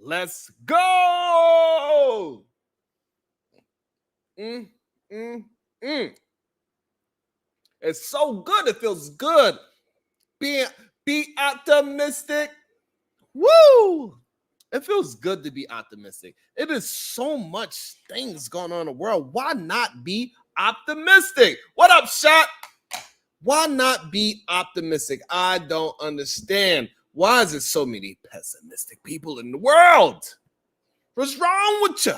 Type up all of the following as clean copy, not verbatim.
Let's go. Mm, mm, mm. It's so good. It feels good. Be optimistic. Woo! It feels good to be optimistic. It is so much things going on in the world. Why not be optimistic? What up, Shot? Why not be optimistic? I don't understand. Why is there so many pessimistic people in the world? What's wrong with you?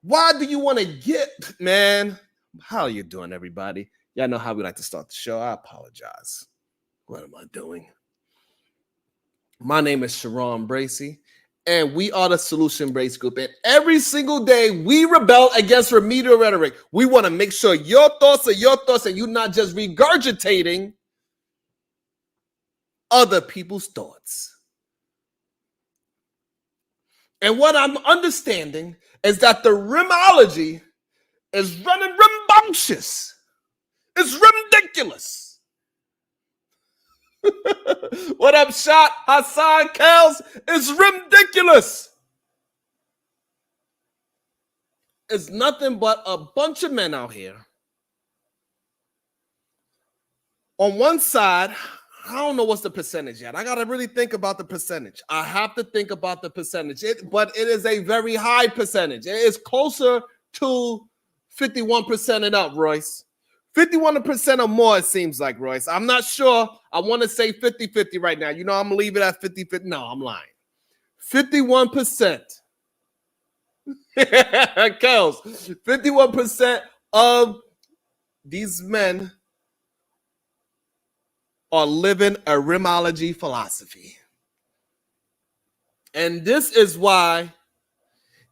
Why do you want to get, man? How are you doing, everybody? Y'all know how we like to start the show. I apologize. What am I doing? My name is Sharon Bracey, and we are the Solution Brace Group. And every single day, we rebel against remedial rhetoric. We want to make sure your thoughts are your thoughts, and you're not just regurgitating other people's thoughts. And what I'm understanding is that the R.I.M.ology is running rambunctious. It's ridiculous. What up, Shot? Hassan Kels? It's ridiculous. It's nothing but a bunch of men out here. On one side, I don't know what's the percentage yet. I got to really think about the percentage. I have to think about the percentage, but it is a very high percentage. It is closer to 51% and up, Royce. 51% or more, it seems like, Royce. I'm not sure. I want to say 50-50 right now. You know, I'm going to leave it at 50-50. No, I'm lying. 51%. Kels, 51% of these men are living a R.I.M.ology philosophy. And this is why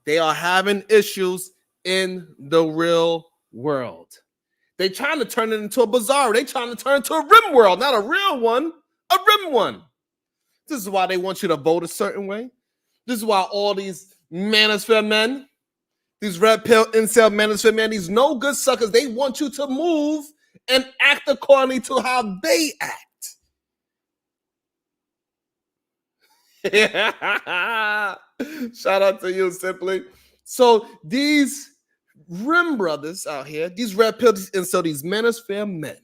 they are having issues in the real world. They're trying to turn it into a bazaar. They're trying to turn it into a rim world, not a real one, a rim one. This is why they want you to vote a certain way. This is why all these manosphere men, these red pill incel manosphere men, these no good suckers, they want you to move and act according to how they act. Shout out to you, Simply. So these rim brothers out here, these red pills, and so these manosphere men,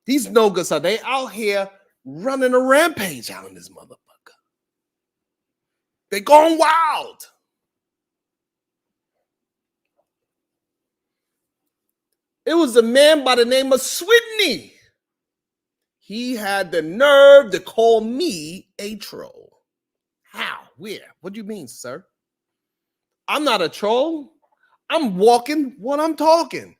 these no goods are they out here running a rampage out in this motherfucker. They going wild. It was a man by the name of Swidney. He had the nerve to call me a troll. How? Where? What do you mean, sir? I'm not a troll. I'm walking what I'm talking.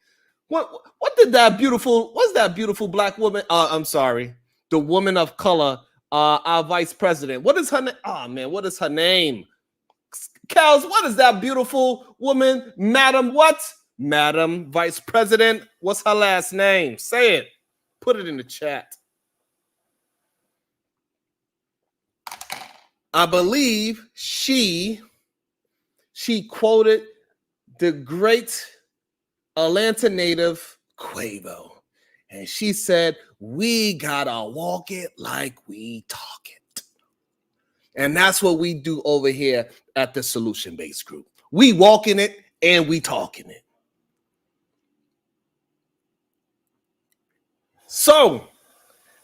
What did that beautiful, what's that beautiful black woman? I'm sorry. The woman of color, our vice president. What is her name? Oh man, what is her name? Kels, what is that beautiful woman? Madam what? Madam Vice President. What's her last name? Say it. Put it in the chat. I believe she quoted the great Atlanta native Quavo. And she said, we gotta walk it like we talk it. And that's what we do over here at the Solution Based Group. We walking it and we talking it. So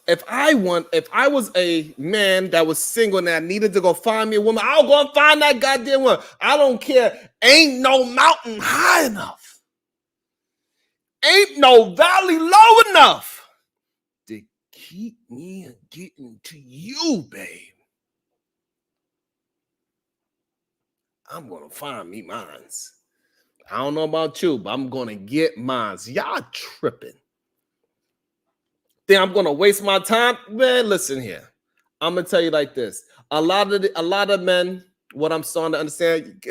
if I was a man that was single and I needed to go find me a woman, I'll go and find that goddamn one. I don't care. Ain't no mountain high enough. Ain't no valley low enough to keep me getting to you, babe. I'm going to find me mines. I don't know about you, but I'm going to get mines. Y'all tripping. Think I'm going to waste my time? Man, listen here. I'm going to tell you like this. A lot of men, what I'm starting to understand,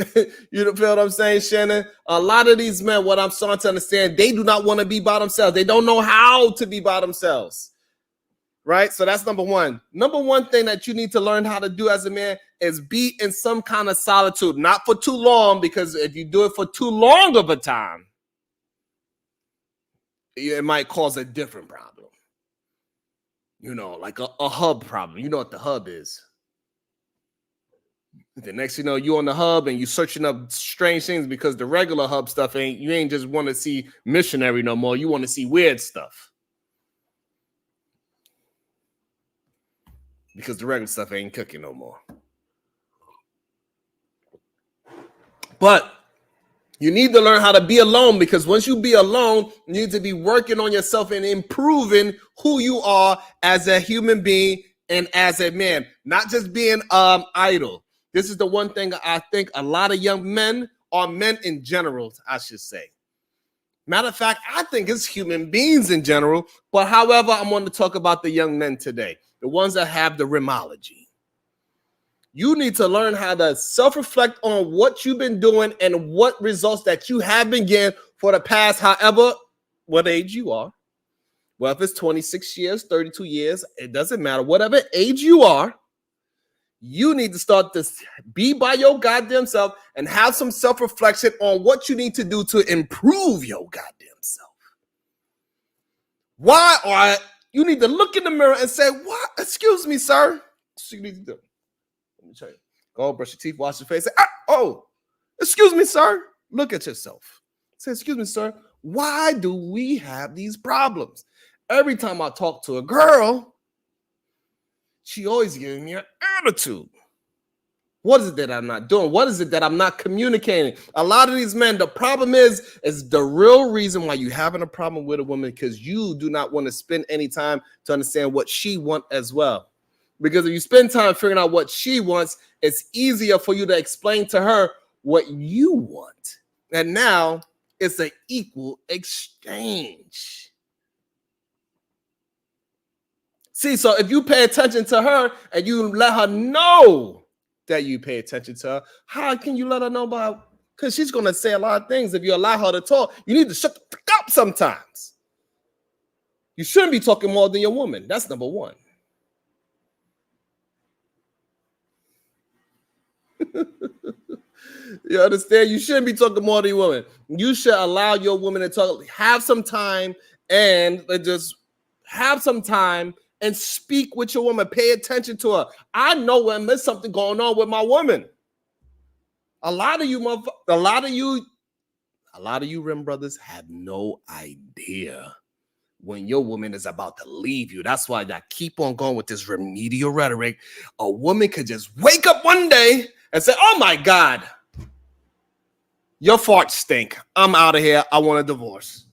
you feel what I'm saying, Shannon? A lot of these men, what I'm starting to understand, they do not want to be by themselves. They don't know how to be by themselves, right? So that's number one. Number one thing that you need to learn how to do as a man is be in some kind of solitude, not for too long, because if you do it for too long of a time, it might cause a different problem. You know, like a hub problem. You know what the hub is. The next you know, you on the hub and you searching up strange things because the regular hub stuff you ain't just want to see missionary no more. You want to see weird stuff. Because the regular stuff ain't cooking no more. But you need to learn how to be alone, because once you be alone, you need to be working on yourself and improving who you are as a human being and as a man, not just being idle. This is the one thing I think a lot of young men, or men in general, I should say. Matter of fact, I think it's human beings in general. But however, I want to talk about the young men today, the ones that have the R.I.M.ology. You need to learn how to self-reflect on what you've been doing and what results that you have been getting for the past, however, what age you are. Well, if it's 26 years, 32 years, it doesn't matter. Whatever age you are, you need to start to be by your goddamn self and have some self-reflection on what you need to do to improve your goddamn self. Why? Or you need to look in the mirror and say, what? Excuse me, sir. So you need to do. Let me tell you. Go brush your teeth, wash your face. Say, oh, excuse me, sir. Look at yourself. Say, excuse me, sir. Why do we have these problems? Every time I talk to a girl, she always gives me an attitude. What is it that I'm not doing? What is it that I'm not communicating? A lot of these men, the problem is the real reason why you're having a problem with a woman, because you do not want to spend any time to understand what she wants as well. Because if you spend time figuring out what she wants, it's easier for you to explain to her what you want. And now it's an equal exchange. See, so if you pay attention to her and you let her know that you pay attention to her, how can you let her know about? Because she's going to say a lot of things. If you allow her to talk, you need to shut the fuck up sometimes. You shouldn't be talking more than your woman. That's number one. You understand? You shouldn't be talking more than your woman. You should allow your woman to talk. Have some time and just have some time and speak with your woman. Pay attention to her. I know when there's something going on with my woman. A lot of you rim brothers have no idea when your woman is about to leave you. That's why I keep on going with this remedial rhetoric. A woman could just wake up one day and say, oh my God, your farts stink. I'm out of here. I want a divorce.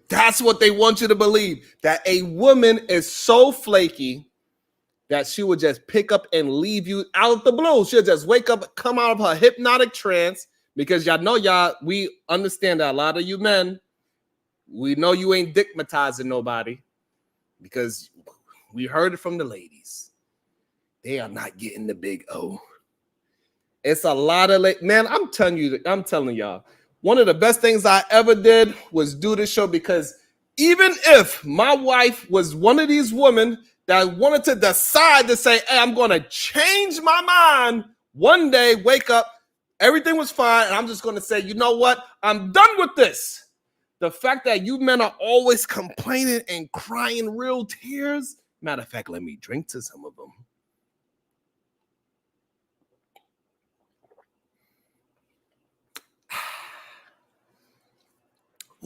That's what they want you to believe, that a woman is so flaky that she would just pick up and leave you out of the blue. She'll just wake up, come out of her hypnotic trance, because we understand that a lot of you men, we know you ain't dickmatizing nobody, because we heard it from the ladies. They are not getting the big O. It's a lot of man, I'm telling y'all, one of the best things I ever did was do this show, because even if my wife was one of these women that wanted to decide to say, hey, I'm going to change my mind one day, wake up, everything was fine, and I'm just going to say, you know what? I'm done with this. The fact that you men are always complaining and crying real tears. Matter of fact, let me drink to some of them.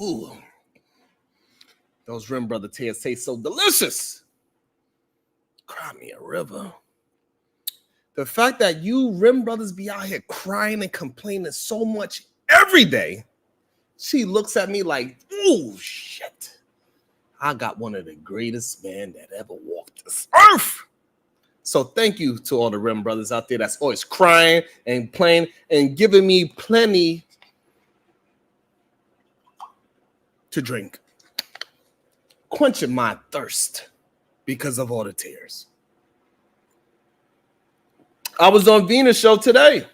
Ooh, those Rim Brother tears taste so delicious. Cry me a river. The fact that you Rim Brothers be out here crying and complaining so much every day, she looks at me like, ooh, shit. I got one of the greatest men that ever walked this earth. So thank you to all the Rim Brothers out there that's always crying and playing and giving me plenty to drink, quenching my thirst because of all the tears. I was on Venus show today,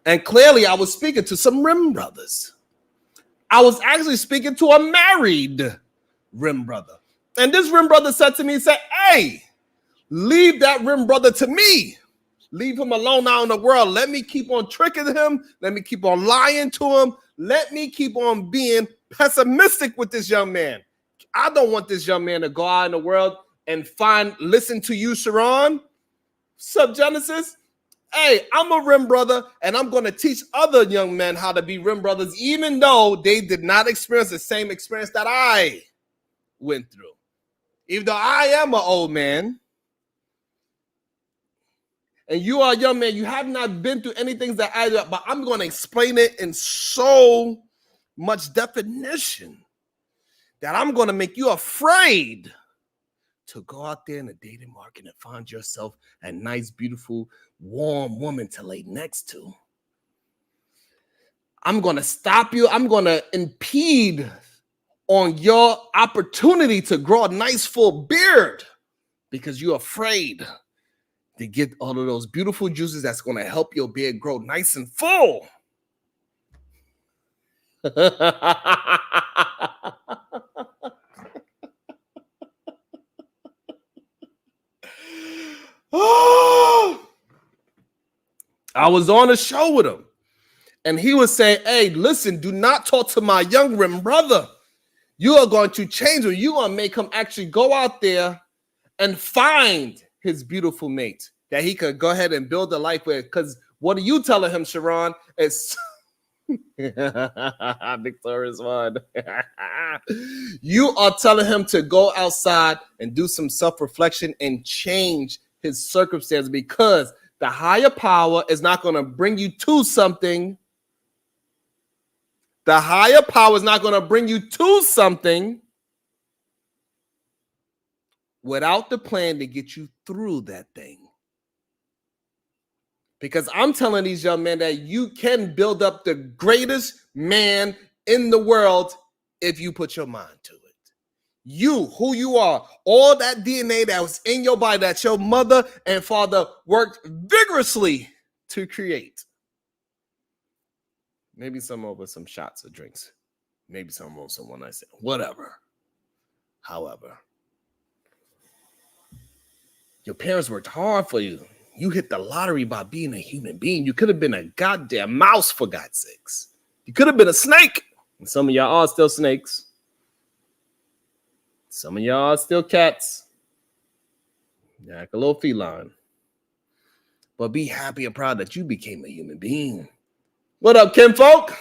and clearly I was speaking to some Rim Brothers. I was actually speaking to a married Rim Brother, and this Rim Brother said to me, he said, hey, leave that Rim Brother to me. Leave him alone out in the world. Let me keep on tricking him. Let me keep on lying to him. Let me keep on being pessimistic with this young man. I don't want this young man to go out in the world and listen to you, Sharon. Sup, Genesis? Hey, I'm a rim brother, and I'm going to teach other young men how to be rim brothers, even though they did not experience the same experience that I went through. Even though I am an old man, and you are a young man, you have not been through anything that I do, but I'm going to explain it in so much definition that I'm going to make you afraid to go out there in the dating market and find yourself a nice, beautiful, warm woman to lay next to. I'm going to stop you. I'm going to impede on your opportunity to grow a nice, full beard because you're afraid to get all of those beautiful juices that's going to help your beard grow nice and full. I was on a show with him, and he was saying, hey, listen, do not talk to my young rim brother. You are going to change him. You're going to make him actually go out there and find his beautiful mate that he could go ahead and build a life with. Because what are you telling him, Sharon? It's Victoria's one. You are telling him to go outside and do some self-reflection and change his circumstance, because the higher power is not going to bring you to something. The higher power is not going to bring you to something without the plan to get you through that thing. Because I'm telling these young men that you can build up the greatest man in the world if you put your mind to it. You, who you are, all that DNA that was in your body that your mother and father worked vigorously to create. Maybe some over some shots or drinks. Maybe some over some one night stand. Whatever. However, your parents worked hard for you. You hit the lottery by being a human being. You could have been a goddamn mouse, for God's sakes. You could have been a snake. And some of y'all are still snakes. Some of y'all are still cats. You're like a little feline. But be happy and proud that you became a human being. What up, kinfolk?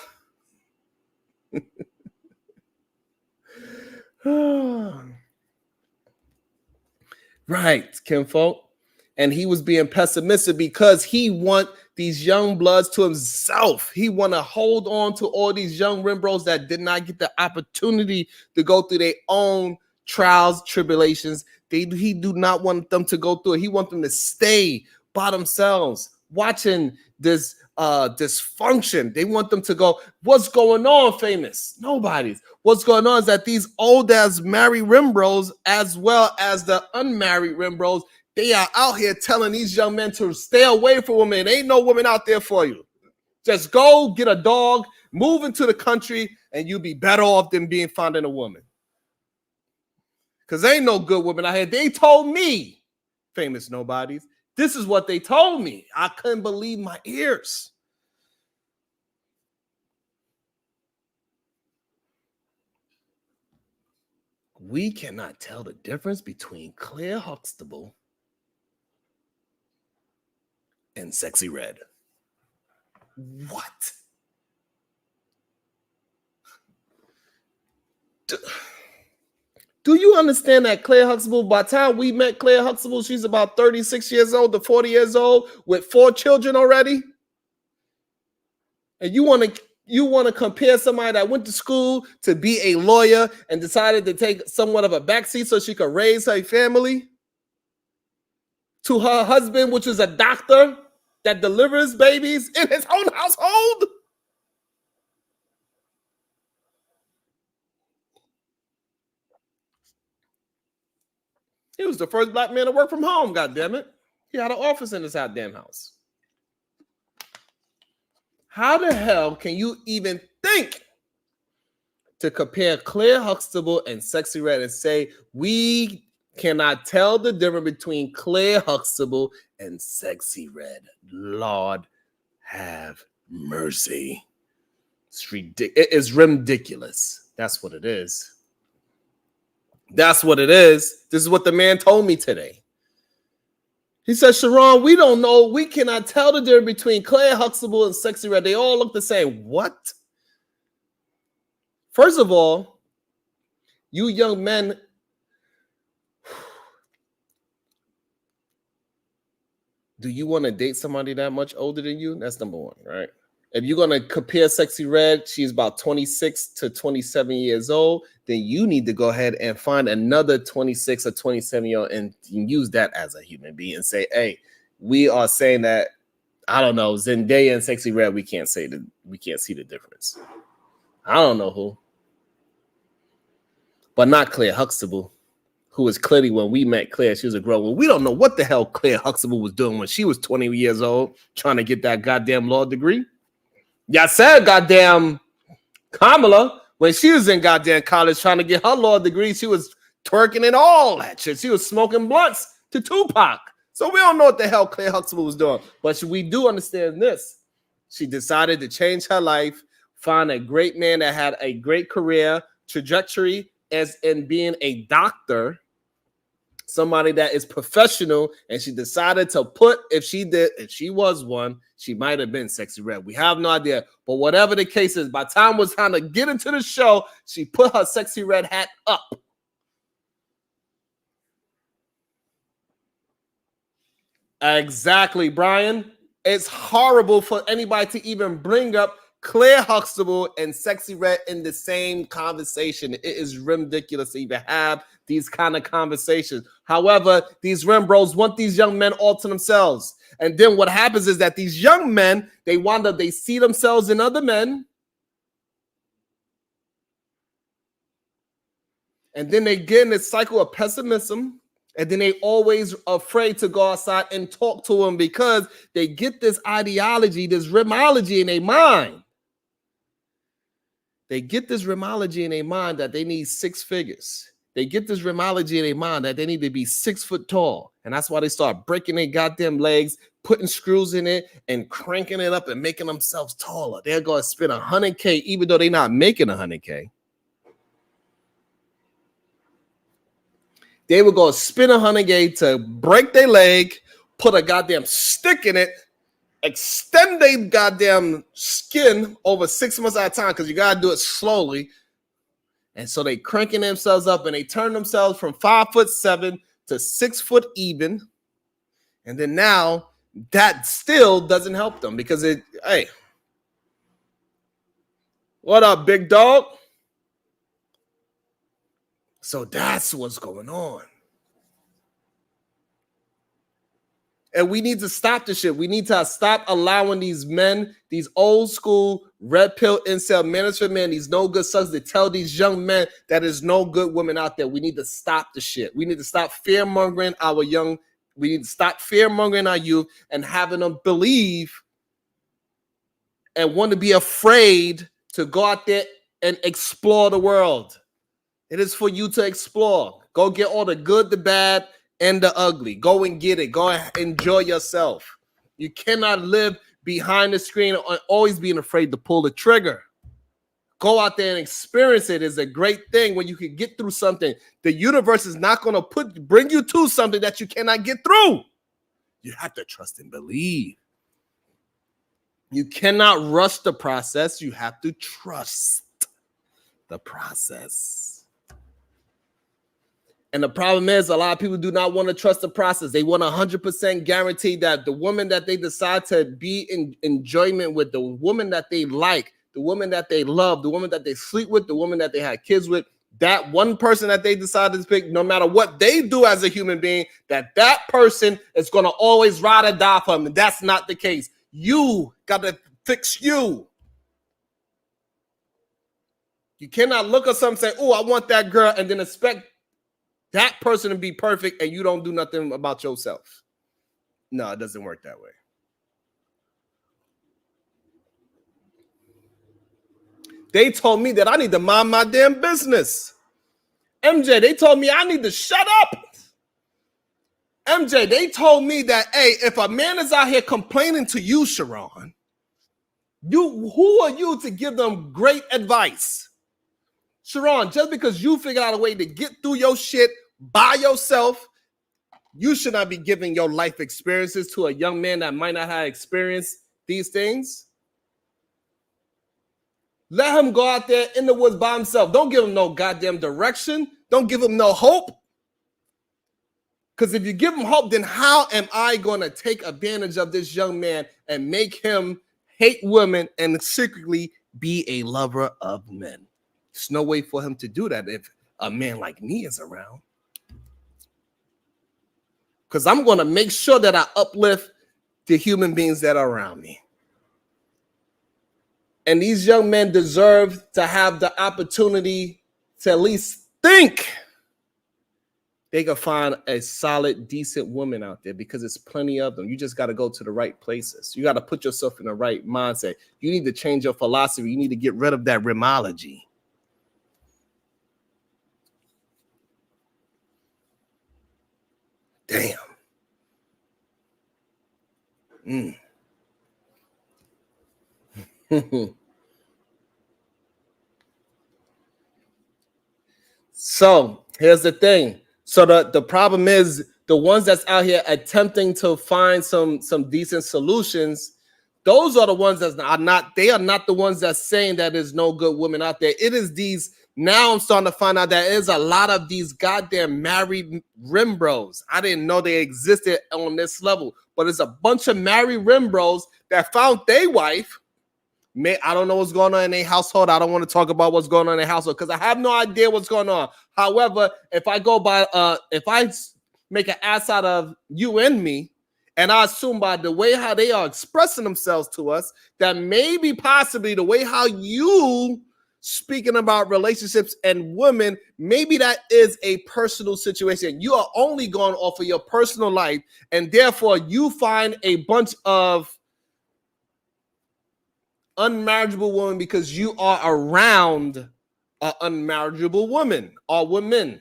Right, kinfolk. And he was being pessimistic because he want these young bloods to himself. He want to hold on to all these young rim bros that did not get the opportunity to go through their own trials, tribulations. He do not want them to go through it. He want them to stay by themselves, watching this dysfunction. They want them to go, what's going on, famous? Nobody's. What's going on is that these old ass married rim bros, as well as the unmarried rim bros, they are out here telling these young men to stay away from women. Ain't no woman out there for you. Just go get a dog, move into the country, and you'll be better off than finding a woman. Because ain't no good women out here. They told me, famous nobodies, this is what they told me. I couldn't believe my ears. We cannot tell the difference between Claire Huxtable and Sexy Red. What? Do you understand that Claire Huxtable, by the time we met Claire Huxtable, she's about 36 years old to 40 years old with 4 children already? And you want to compare somebody that went to school to be a lawyer and decided to take somewhat of a backseat so she could raise her family, to her husband, which is a doctor that delivers babies in his own household? He was the first black man to work from home, goddammit. He had an office in his goddamn house. How the hell can you even think to compare Claire Huxtable and Sexy Red and say we cannot tell the difference between Claire Huxtable and Sexy Red. Lord have mercy. It is ridiculous. That's what it is. That's what it is. This is what the man told me today. He said, Sharon, we don't know. We cannot tell the difference between Claire Huxtable and Sexy Red. They all look the same. What? First of all, you young men, do you want to date somebody that much older than you? That's number one, right? If you're going to compare Sexy Red, she's about 26 to 27 years old, then you need to go ahead and find another 26 or 27-year-old and use that as a human being and say, hey, we are saying that, I don't know, Zendaya and Sexy Red, we can't see the difference. I don't know who. But not Claire Huxtable, who was clearly, when we met Claire, she was a girl. Well, we don't know what the hell Claire Huxtable was doing when she was 20 years old, trying to get that goddamn law degree. Y'all said goddamn Kamala, when she was in goddamn college trying to get her law degree, she was twerking and all that shit. She was smoking blunts to Tupac. So we don't know what the hell Claire Huxtable was doing. But we do understand this. She decided to change her life, find a great man that had a great career trajectory as in being a doctor, somebody that is professional, and she decided to put, if she was one, she might have been Sexy Red. We have no idea. But whatever the case is, by the time it was time to get into the show, she put her Sexy Red hat up. Exactly, Brian. It's horrible for anybody to even bring up Claire Huxtable and Sexy Red in the same conversation. It is ridiculous to even have these kind of conversations. However, these rim bros want these young men all to themselves. And then what happens is that these young men, they see themselves in other men. And then they get in this cycle of pessimism. And then they always afraid to go outside and talk to them because they get this ideology, this rimology in their mind. They get this rimology in their mind that they need 6 figures. They get this rimology in their mind that they need to be 6 foot tall. And that's why they start breaking their goddamn legs, putting screws in it, and cranking it up and making themselves taller. They're going to spend $100K even though they're not making $100K. They would go spin $100K to break their leg, put a goddamn stick in it, extend their goddamn skin over 6 months at a time because you got to do it slowly. And so they cranking themselves up and they turn themselves from 5'7" to 6 foot even. And then now that still doesn't help them because hey, what up, big dog? So that's what's going on. And we need to stop this shit. We need to stop allowing these men, these old school red pill incel management men, these no good sons to tell these young men that there's no good women out there. We need to stop the shit. We need to stop fear-mongering our young. We need to stop fear-mongering our youth and having them believe and want to be afraid to go out there and explore the world. It is for you to explore. Go get all the good, the bad, and the ugly. Go and get it. Go and enjoy yourself. You cannot live behind the screen always being afraid to pull the trigger. Go out there and experience it. It's a great thing when you can get through something. The universe is not going to bring you to something that you cannot get through. You have to trust and believe. You cannot rush the process. You have to trust the process. And the problem is a lot of people do not want to trust the process. They want 100% guarantee that the woman that they decide to be in enjoyment with, the woman that they like, the woman that they love, the woman that they sleep with, the woman that they had kids with, that one person that they decided to pick, no matter what they do as a human being, that person is going to always ride or die for them. And that's not the case. You got to fix you. You cannot look at something and say, oh, I want that girl, and then expect that person to be perfect and you don't do nothing about yourself. No, it doesn't work that way. They told me that I need to mind my damn business. MJ, they told me I need to shut up. MJ, they told me that, hey, if a man is out here complaining to you, Sharon, who are you to give them great advice? Sharon, just because you figured out a way to get through your shit by yourself, you should not be giving your life experiences to a young man that might not have experienced these things. Let him go out there in the woods by himself. Don't give him no goddamn direction. Don't give him no hope. Because if you give him hope, then how am I going to take advantage of this young man and make him hate women and secretly be a lover of men? There's no way for him to do that if a man like me is around. Because I'm going to make sure that I uplift the human beings that are around me. And these young men deserve to have the opportunity to at least think they can find a solid, decent woman out there, because there's plenty of them. You just got to go to the right places. You got to put yourself in the right mindset. You need to change your philosophy. You need to get rid of that R.I.M.ology. Damn. So here's the thing. So the problem is the ones that's out here attempting to find some decent solutions, those are the ones that are not the ones that's saying that there's no good women out there. It is these. Now I'm starting to find out that there's a lot of these goddamn married rim bros. I didn't know they existed on this level, but it's a bunch of married rim bros that found their wife. I don't know what's going on in their household. I don't want to talk about what's going on in their household because I have no idea what's going on. However, if I go by, if I make an ass out of you and me, and I assume by the way how they are expressing themselves to us, that maybe possibly the way how you speaking about relationships and women, maybe that is a personal situation. You are only going off of your personal life, and therefore you find a bunch of unmarriageable women because you are around an unmarriageable woman or women.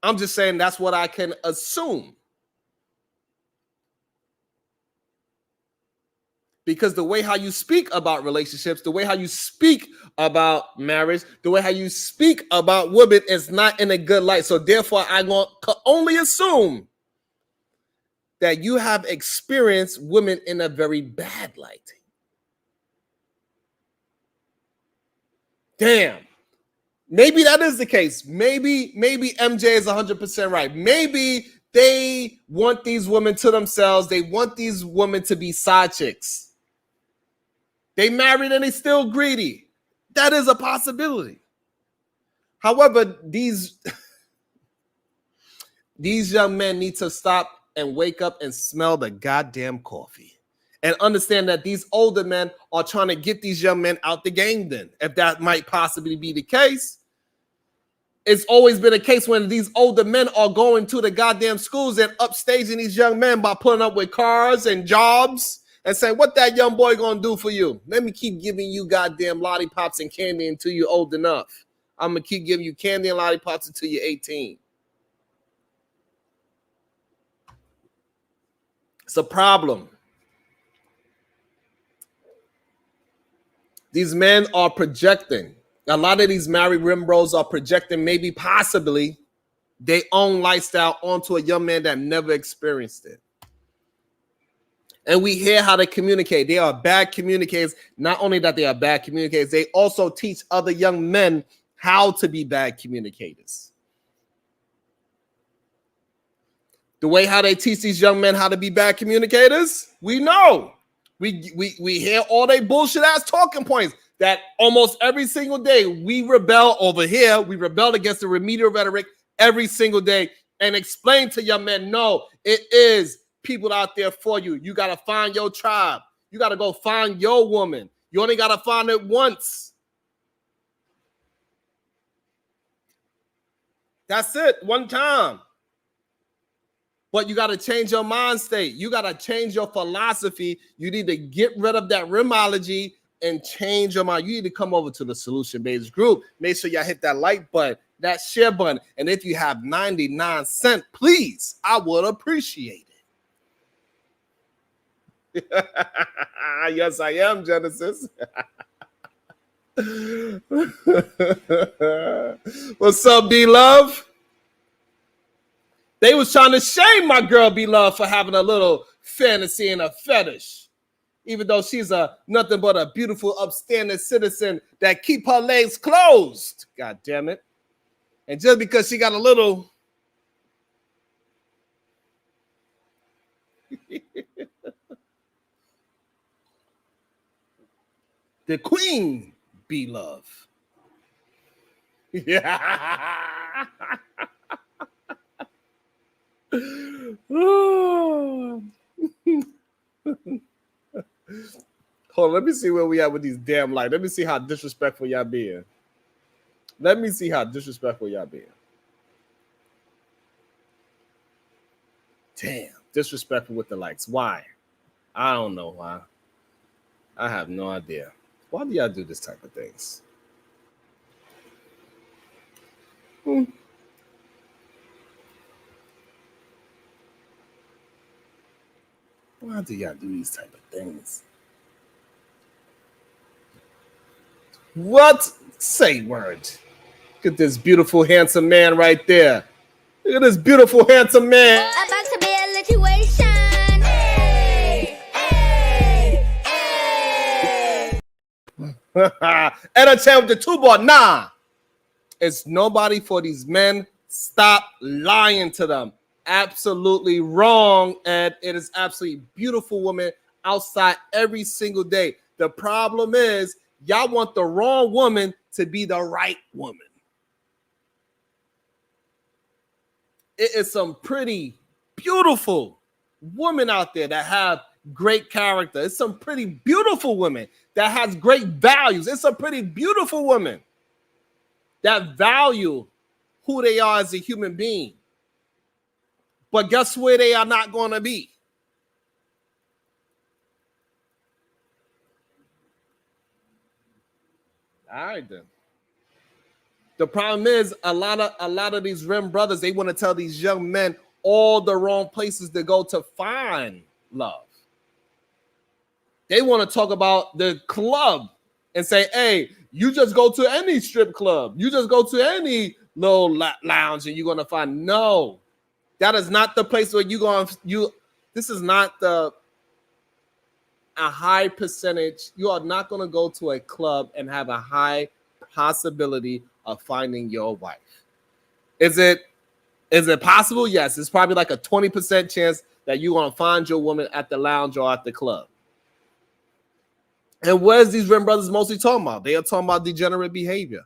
I'm just saying that's what I can assume. Because the way how you speak about relationships, the way how you speak about marriage, the way how you speak about women is not in a good light. So therefore, I can only assume that you have experienced women in a very bad light. Damn. Maybe that is the case. Maybe MJ is 100% right. Maybe they want these women to themselves. They want these women to be side chicks. They married and they still greedy. That is a possibility. However, these young men need to stop and wake up and smell the goddamn coffee and understand that these older men are trying to get these young men out the game then, if that might possibly be the case. It's always been a case when these older men are going to the goddamn schools and upstaging these young men by putting up with cars and jobs and saying, what that young boy gonna do for you? Let me keep giving you goddamn lollipops and candy until you're old enough. I'm gonna keep giving you candy and lollipops until you're 18. It's a problem. These men are projecting. A lot of these married rim bros are projecting maybe possibly their own lifestyle onto a young man that never experienced it. And we hear how they communicate. They are bad communicators. Not only that they are bad communicators, they also teach other young men how to be bad communicators. The way how they teach these young men how to be bad communicators, we know. We hear all they bullshit ass talking points that almost every single day we rebel over here. We rebel against the remedial rhetoric every single day and explain to young men, no, it is people out there for you. You got to find your tribe. You got to go find your woman. You only got to find it once. That's it, one time. But you got to change your mind state. You got to change your philosophy. You need to get rid of that R.I.M.ology and change your mind, you need to come over to the solution-based group. Make sure y'all hit that like button, that share button. And if you have 99 cents, please, I would appreciate it. Yes, I am, Genesis. What's up, B-Love? They was trying to shame my girl B-Love for having a little fantasy and a fetish, even though she's nothing but a beautiful, upstanding citizen that keep her legs closed. God damn it. And just because she got a little... The queen, B-Love. Yeah. Hold on, let me see where we at with these damn lights. Let me see how disrespectful y'all being. Let me see how disrespectful y'all being. Damn, disrespectful with the likes. Why? I don't know why. I have no idea. Why do y'all do this type of things? Why do y'all do these type of things? What? Say word. Look at this beautiful, handsome man right there. Look at this beautiful, handsome man. About to be a situation. Hey, hey, hey. Entertain with the 2-bar. Nah. It's nobody for these men. Stop lying to them. Absolutely wrong. And it is absolutely beautiful woman outside every single day. The problem is y'all want the wrong woman to be the right woman. It is some pretty beautiful women out there that have great character. It's some pretty beautiful women that has great values. It's a pretty beautiful woman that value who they are as a human being. But guess where they are not going to be? All right, then. The problem is a lot of these RIM brothers, they want to tell these young men all the wrong places to go to find love. They want to talk about the club and say, hey, you just go to any strip club. You just go to any little lounge and you're going to find. No, that is not the place where you're going. This is not a high percentage. You are not going to go to a club and have a high possibility of finding your wife. Is it possible? Yes. It's probably like a 20% chance that you're going to find your woman at the lounge or at the club. And what is these RIM brothers mostly talking about? They are talking about degenerate behavior.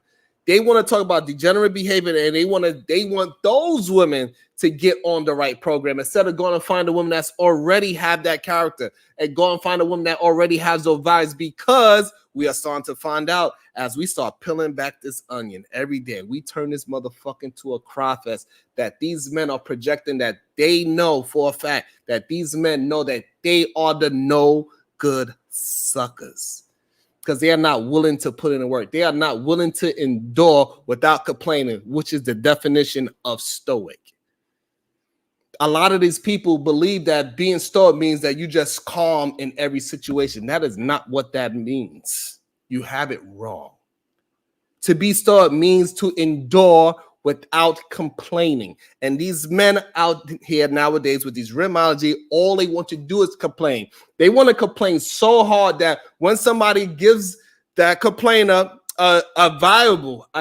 They want to talk about degenerate behavior, and they want those women to get on the right program instead of going to find a woman that's already have that character and go and find a woman that already has those vibes, because we are starting to find out as we start peeling back this onion every day. We turn this motherfucker to a cry fest that these men are projecting that they know for a fact that these men know that they are the no good suckers. Because they are not willing to put in the work. They are not willing to endure without complaining, which is the definition of stoic. A lot of these people believe that being stoic means that you just calm in every situation. That is not what that means. You have it wrong. To be stoic means to endure without complaining. And these men out here nowadays with these R.I.M.ology, all they want to do is complain. They want to complain so hard that when somebody gives that complainer a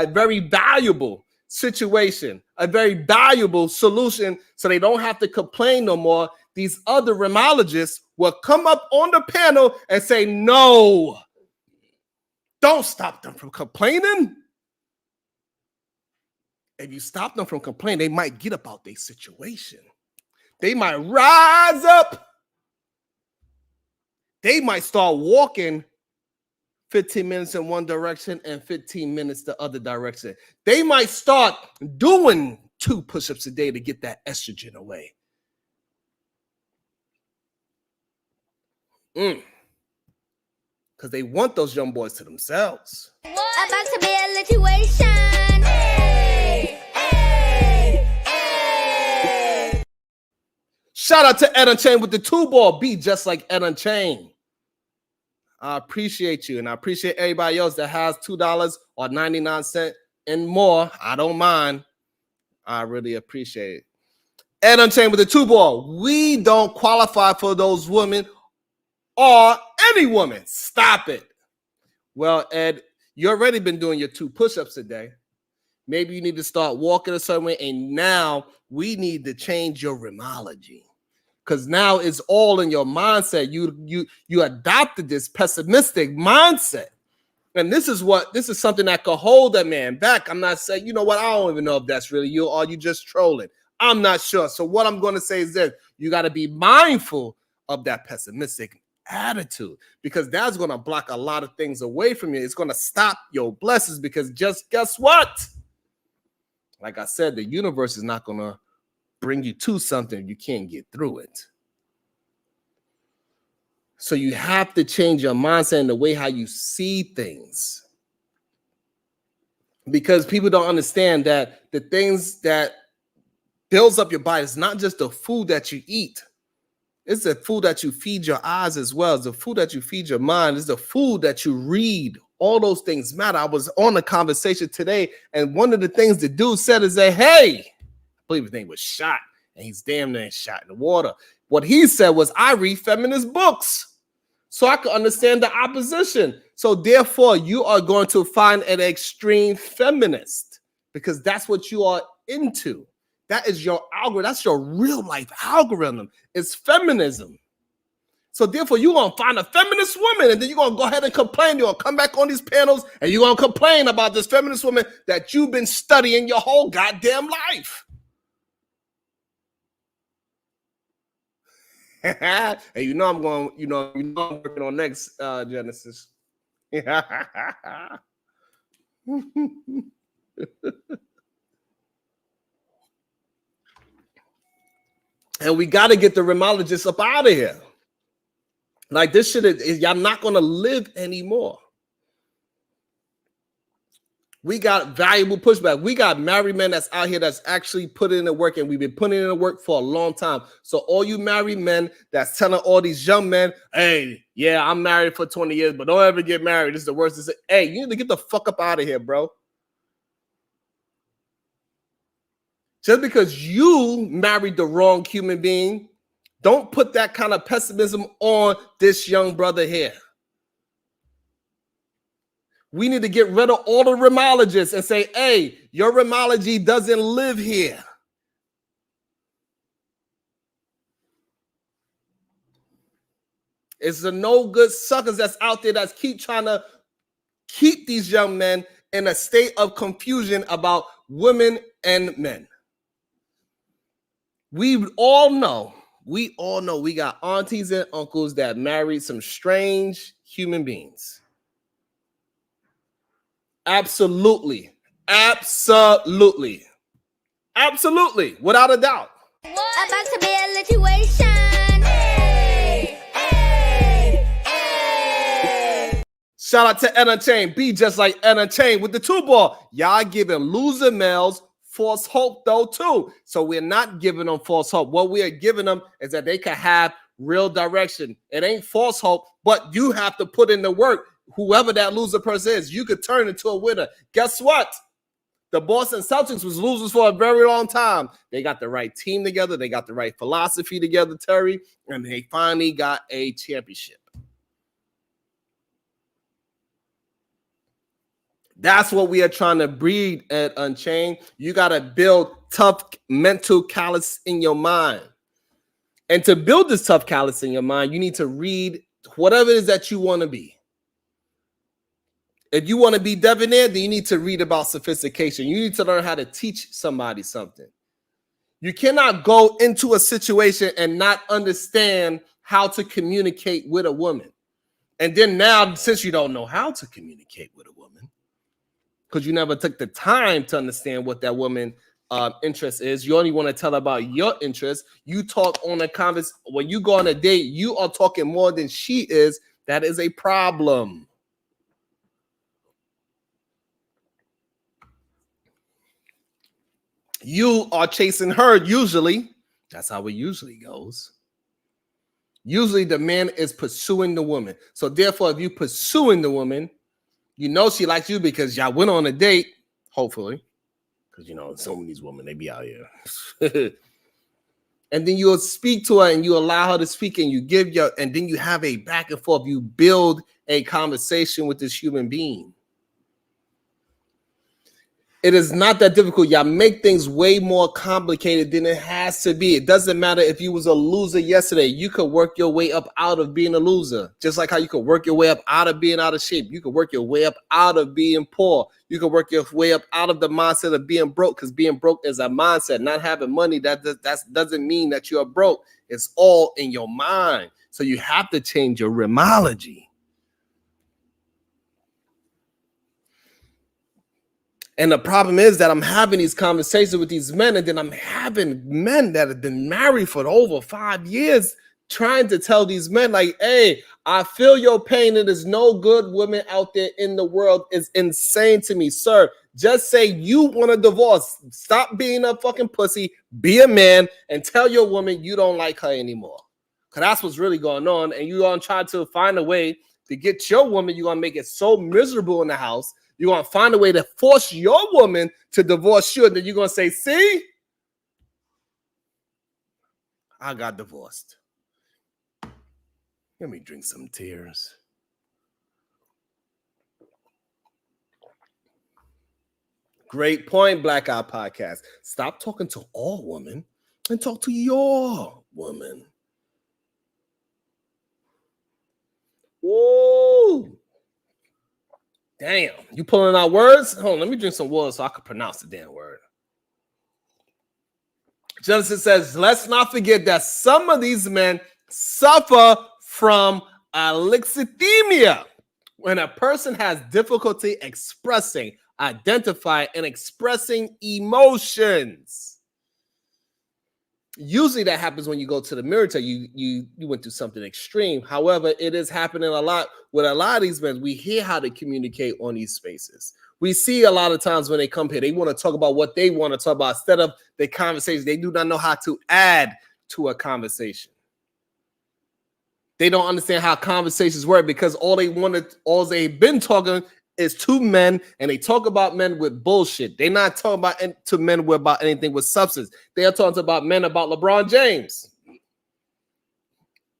very valuable situation, a very valuable solution, so they don't have to complain no more, these other R.I.M.ologists will come up on the panel and say, no, don't stop them from complaining. If you stop them from complaining, they might get about their situation. They might rise up. They might start walking 15 minutes in one direction and 15 minutes the other direction. They might start doing 2 push-ups a day to get that estrogen away. because they want those young boys to themselves. About to be a situation. Hey, hey, hey. Shout out to Ed Unchained with the 2-ball. Be just like Ed Unchained. I appreciate you, and I appreciate everybody else that has $2 or 99 cents and more. I don't mind. I really appreciate it. Ed Unchained with the 2-ball. We don't qualify for those women or any woman. Stop it. Well, Ed, you already been doing your 2 push-ups a day. Maybe you need to start walking a certain way, and now we need to change your R.I.M.ology. Because now it's all in your mindset. You adopted this pessimistic mindset. And this is something that could hold a man back. I'm not saying, you know what, I don't even know if that's really you or you just trolling. I'm not sure. So what I'm going to say is this: you got to be mindful of that pessimistic attitude, because that's going to block a lot of things away from you. It's going to stop your blessings, because just guess what? Like I said, the universe is not going to bring you to something you can't get through it. So you have to change your mindset and the way how you see things, because people don't understand that the things that builds up your body is not just the food that you eat. It's the food that you feed your eyes as well. It's the food that you feed your mind. It's the food that you read. All those things matter. I was on a conversation today, and one of the things the dude said is that, hey, I believe his name was Shot, and he's damn near shot in the water. What he said was, I read feminist books so I can understand the opposition. So therefore, you are going to find an extreme feminist, because that's what you are into. That is your algorithm. That's your real life algorithm. It's feminism. So therefore, you're going to find a feminist woman, and then you're going to go ahead and complain. You're going to come back on these panels, and you're going to complain about this feminist woman that you've been studying your whole goddamn life. And you know I'm working on next Genesis. And we got to get the R.I.M.ologists up out of here. Like, this shit is y'all not going to live anymore. We got valuable pushback. We got married men that's out here that's actually putting in the work, and we've been putting in the work for a long time. So all you married men that's telling all these young men, hey, yeah, I'm married for 20 years, but don't ever get married. This is the worst. Hey, you need to get the fuck up out of here, bro. Just because you married the wrong human being, don't put that kind of pessimism on this young brother here. We need to get rid of all the R.I.M.ologists and say, hey, your R.I.M.ology doesn't live here. It's the no good suckers that's out there that's keep trying to keep these young men in a state of confusion about women and men. We all know we got aunties and uncles that married some strange human beings. Absolutely. Absolutely. Absolutely. Without a doubt. About to be a situation. Hey, hey, hey. Shout out to Ed Unchained. Be just like Ed Unchained with the 2-ball. Y'all giving loser males false hope though too. So we're not giving them false hope. What we are giving them is that they can have real direction. It ain't false hope, but you have to put in the work. Whoever that loser person is, you could turn into a winner. Guess what? The Boston Celtics was losers for a very long time. They got the right team together. They got the right philosophy together, Terry, and they finally got a championship. That's what we are trying to breed at Unchained. You got to build tough mental callous in your mind. And to build this tough callous in your mind, you need to read whatever it is that you want to be. If you want to be debonair, then you need to read about sophistication. You need to learn how to teach somebody something. You cannot go into a situation and not understand how to communicate with a woman. And then now, since you don't know how to communicate with a woman, because you never took the time to understand what that woman interest is, you only want to tell about your interest. You talk on a conversation. When you go on a date, you are talking more than she is. That is a problem. You are chasing her, usually. That's how it usually goes. Usually the man is pursuing the woman. So therefore, if you're pursuing the woman, you know she likes you because y'all went on a date, hopefully. Because, you know, some of these women, they be out here. And then you'll speak to her and you allow her to speak and you give your, and then you have a back and forth. You build a conversation with this human being. It is not that difficult. Y'all make things way more complicated than it has to be. It doesn't matter if you was a loser yesterday. You could work your way up out of being a loser. Just like how you could work your way up out of being out of shape. You could work your way up out of being poor. You could work your way up out of the mindset of being broke, because being broke is a mindset. Not having money, that doesn't mean that you're broke. It's all in your mind. So you have to change your R.I.M.ology. And the problem is that I'm having these conversations with these men, and then I'm having men that have been married for over 5 years trying to tell these men, like, hey, I feel your pain. And there's no good women out there in the world. Is insane to me, sir. Just say you want a divorce. Stop being a fucking pussy. Be a man and tell your woman you don't like her anymore. Because that's what's really going on. And you're going to try to find a way to get your woman. You're going to make it so miserable in the house. You're going to find a way to force your woman to divorce you. And then you're going to say, see, I got divorced. Let me drink some tears. Great point, Black Eye Podcast. Stop talking to all women and talk to your woman. Whoa. Damn, you pulling out words? Hold on, let me drink some water so I can pronounce the damn word. Genesis says, let's not forget that some of these men suffer from alexithymia. When a person has difficulty expressing, identifying, and expressing emotions. Usually that happens when you go to the military. You went through something extreme. However, it is happening a lot with a lot of these men. We hear how they communicate on these spaces. We see a lot of times when they come here, they want to talk about what they want to talk about instead of the conversation. They do not know how to add to a conversation. They don't understand how conversations work because all they've been talking is to men, and they talk about men with bullshit. They're not talking about to men about anything with substance. They are talking about men about LeBron James.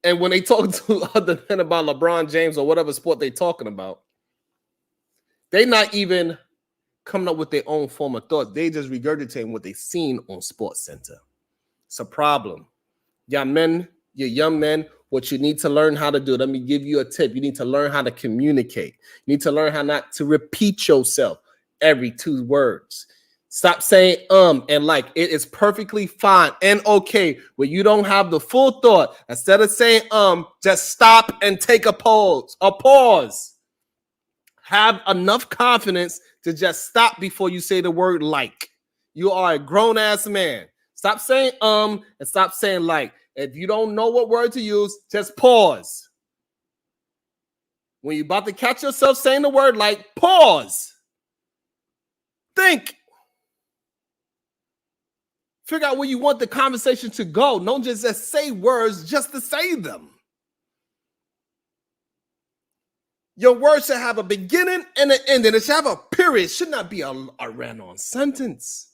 And when they talk to other men about LeBron James or whatever sport they're talking about, they're not even coming up with their own form of thought. They just regurgitating what they've seen on Sports Center. It's a problem. Y'all men, you young men, what you need to learn how to do, let me give you a tip. You need to learn how to communicate. You need to learn how not to repeat yourself every 2 words. Stop saying and like. It is perfectly fine and okay when you don't have the full thought. Instead of saying just stop and take a pause. Have enough confidence to just stop before you say the word like. You are a grown-ass man. Stop saying and stop saying like. If you don't know what word to use, just pause. When you're about to catch yourself saying the word like, pause. Think. Figure out where you want the conversation to go. Don't just say words just to say them. Your words should have a beginning and an ending. It should have a period. It should not be a run-on sentence.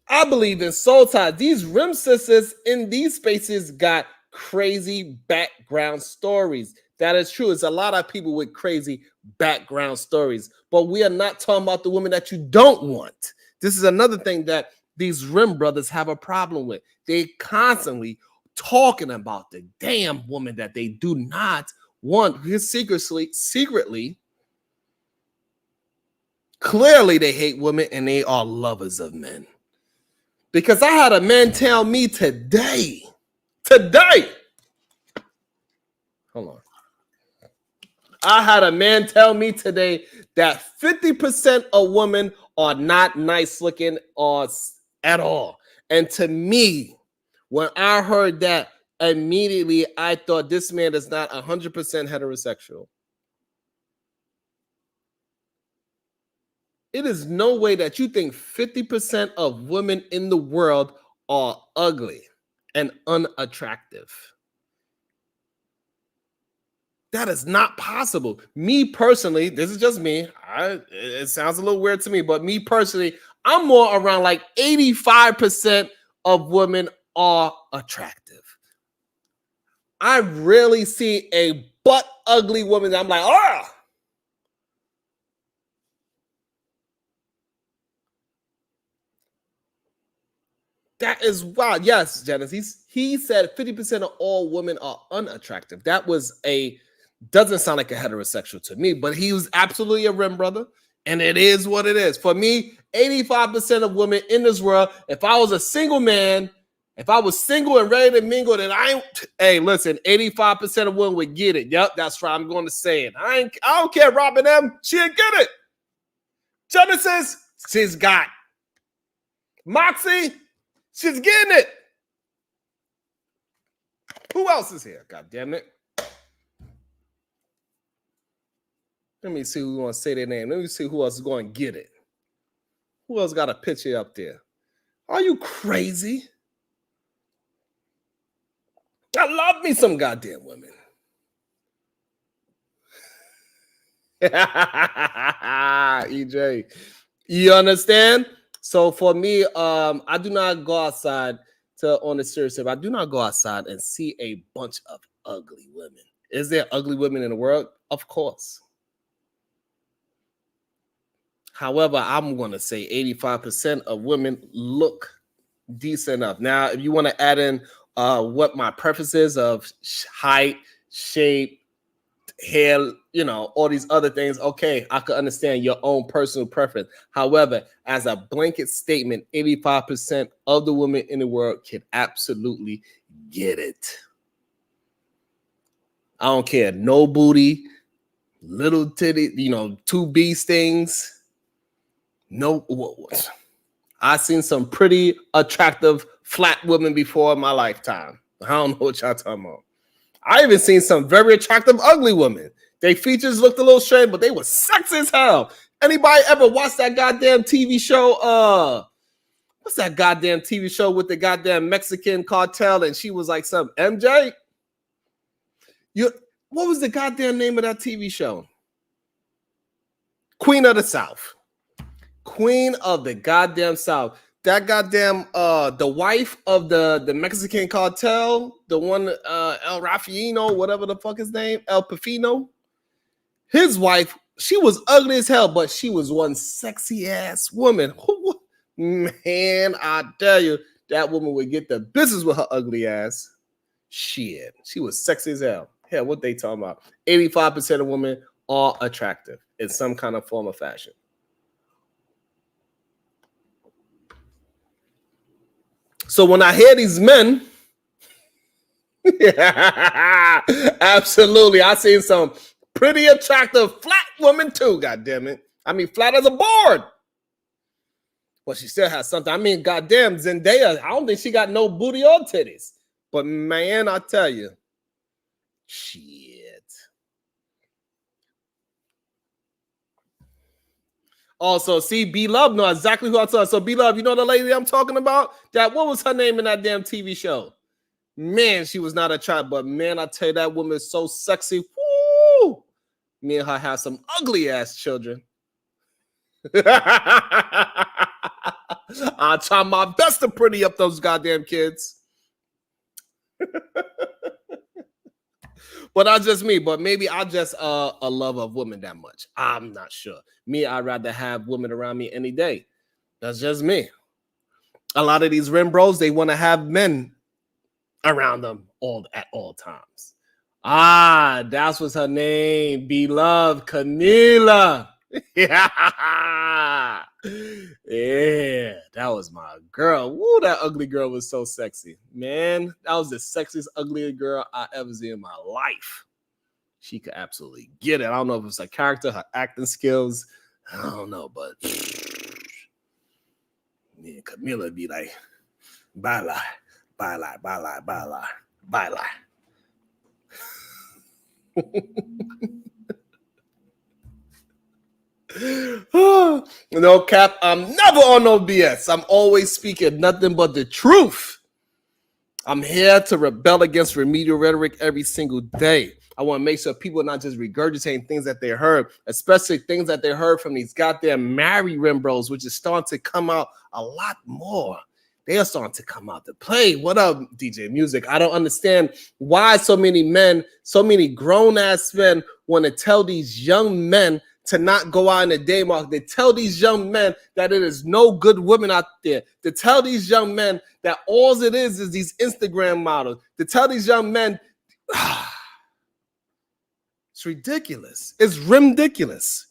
I believe in soul ties. These rim sisters in these spaces got crazy background stories. That is true. It's a lot of people with crazy background stories. But we are not talking about the women that you don't want. This is another thing that these rim brothers have a problem with. They constantly talking about the damn woman that they do not want. Secretly, clearly they hate women and they are lovers of men. Because I had a man tell me today, hold on. I had a man tell me today that 50% of women are not nice looking or at all. And to me, when I heard that, immediately I thought this man is not 100% heterosexual. It is no way that you think 50% of women in the world are ugly and unattractive. That is not possible. Me personally, this is just me. It sounds a little weird to me, but me personally, I'm more around like 85% of women are attractive. I rarely see a butt ugly woman that I'm like, oh. That is wild. Yes, Janice. He said 50% of all women are unattractive. That doesn't sound like a heterosexual to me, but he was absolutely a rim brother. And it is what it is. For me, 85% of women in this world, if I was a single man, if I was single and ready to mingle, then hey, listen, 85% of women would get it. Yep, that's right. I'm going to say it. I don't care, Robin M. She'll get it. Genesis, she's got. Moxie, she's getting it. Who else is here? God damn it. Let me see who wants to say their name. Let me see who else is going to get it. Who else got a picture up there? Are you crazy? I love me some goddamn women. EJ, you understand? So for me, I do not go outside on a serious tip. I do not go outside and see a bunch of ugly women. Is there ugly women in the world? Of course. However, I'm going to say 85% of women look decent enough. Now, if you want to add in what my preference is of height, shape, hair, all these other things, okay, I can understand your own personal preference. However, as a blanket statement, 85% of the women in the world can absolutely get it. I don't care. No booty, little titty, 2B stings. No, I've seen some pretty attractive flat women before in my lifetime. I don't know what y'all talking about. I even seen some very attractive ugly women. Their features looked a little strange, but they were sexy as hell. Anybody ever watch that goddamn TV show? What's that goddamn TV show with the goddamn Mexican cartel? And she was like some MJ. What was the goddamn name of that TV show? Queen of the South. Queen of the goddamn South. That goddamn the wife of the Mexican cartel, the one El Rafaino, whatever the fuck his name, El Pafino. His wife, she was ugly as hell, but she was one sexy ass woman. Man, I tell you, that woman would get the business with her ugly ass. Shit, she was sexy as hell. Hell, what they talking about? 85% of women are attractive in some kind of form or fashion. So when I hear these men, absolutely, I seen some pretty attractive flat women too, goddamn it. I mean, flat as a board. But she still has something. I mean, goddamn, Zendaya, I don't think she got no booty or titties. But man, I tell you, shit. Also, see, B-Love know exactly who I'm talking about. So, B-Love, you know the lady I'm talking about? What was her name in that damn TV show? Man, she was not attractive, but man, I tell you, that woman is so sexy. Woo! Me and her have some ugly ass children. I try my best to pretty up those goddamn kids. But that's just me. But maybe I just a lover of women that much. I'm not sure. Me, I'd rather have women around me any day. That's just me. A lot of these rim bros, they want to have men around them at all times. That's what's her name. Beloved Camila. Yeah. Yeah, that was my girl. Woo, that ugly girl was so sexy. Man, that was the sexiest, ugliest girl I ever seen in my life. She could absolutely get it. I don't know if it's her character, her acting skills. I don't know, but me and Camila be like, Bye lie. Bye lie. Bye lie. Bye lie. Bye lie. No cap, I'm never on no BS. I'm always speaking nothing but the truth. I'm here to rebel against remedial rhetoric every single day. I want to make sure people are not just regurgitating things that they heard, especially things that they heard from these goddamn married bros, which is starting to come out a lot more. They are starting to come out to play. What up, DJ Music? I don't understand why so many men, so many grown-ass men want to tell these young men to not go out in the day market, to tell these young men that it is no good women out there, to tell these young men that all it is these Instagram models, to tell these young men, it's ridiculous. It's ridiculous.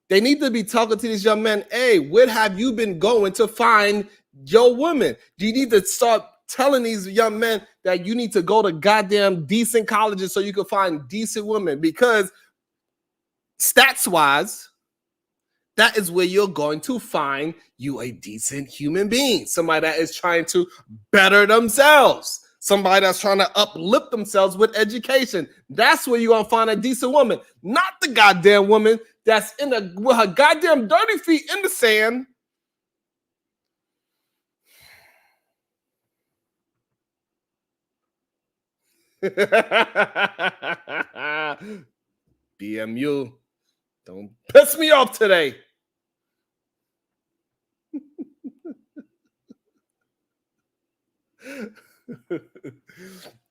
They need to be talking to these young men, hey, where have you been going to find your woman? You need to start telling these young men that you need to go to goddamn decent colleges so you can find decent women, because stats-wise, that is where you're going to find you a decent human being, somebody that is trying to better themselves, somebody that's trying to uplift themselves with education. That's where you're going to find a decent woman, not the goddamn woman that's with her goddamn dirty feet in the sand. BMU, don't piss me off today.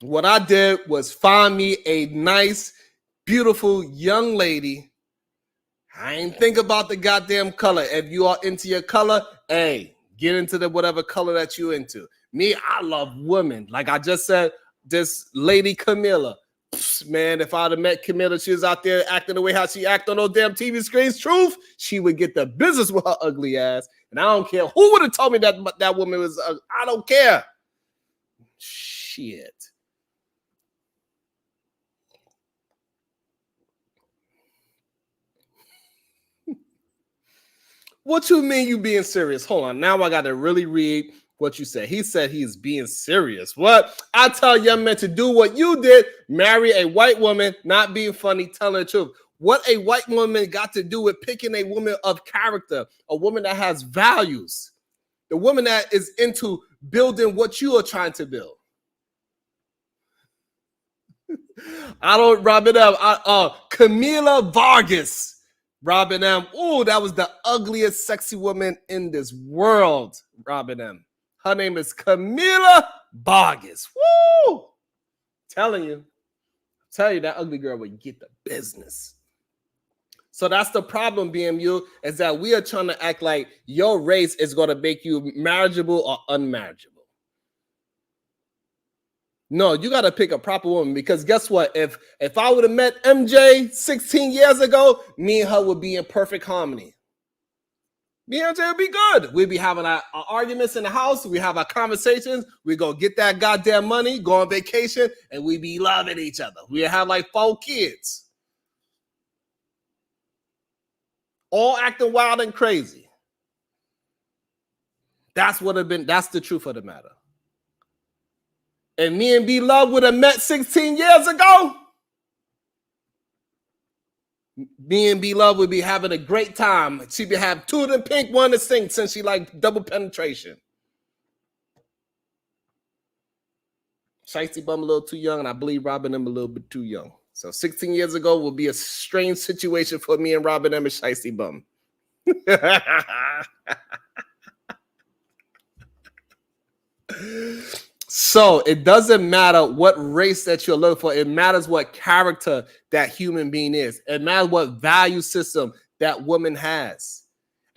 What I did was find me a nice, beautiful young lady. I ain't think about the goddamn color. If you are into your color, hey, get into the whatever color that you into. Me, I love women. Like I just said, this lady Camilla. Man, if I'd have met Camilla, she was out there acting the way how she act on those damn TV screens. Truth, she would get the business with her ugly ass. And I don't care who would have told me that that woman was. I don't care. Shit. What you mean you being serious? Hold on. Now I got to really read what you said. He said he's being serious. What? I tell young men to do what you did. Marry a white woman, not being funny, telling the truth. What a white woman got to do with picking a woman of character, a woman that has values, the woman that is into building what you are trying to build. I don't, Robin M. Camila Vargas. Robin M. Oh, that was the ugliest sexy woman in this world. Robin M. Her name is Camila Vargas. Woo! Telling you that ugly girl would get the business. So that's the problem, BMU, is that we are trying to act like your race is going to make you marriageable or unmarriageable. No, you got to pick a proper woman, because guess what? If I would have met MJ 16 years ago, me and her would be in perfect harmony. Me and MJ would be good. We'd be having our arguments in the house. We have our conversations. We go get that goddamn money, go on vacation, and we be loving each other. We have like 4 kids. All acting wild and crazy. That's the truth of the matter. And me and B Love would have met 16 years ago. Me and B Love would be having a great time. She'd have 2 of them pink, 1 to sing, since she like double penetration. Shiesty Bum a little too young, and I believe Robin M a little bit too young. So 16 years ago will be a strange situation for me and Robin M and Shiesty Bum. So it doesn't matter what race that you're looking for. It matters what character that human being is. It matters what value system that woman has.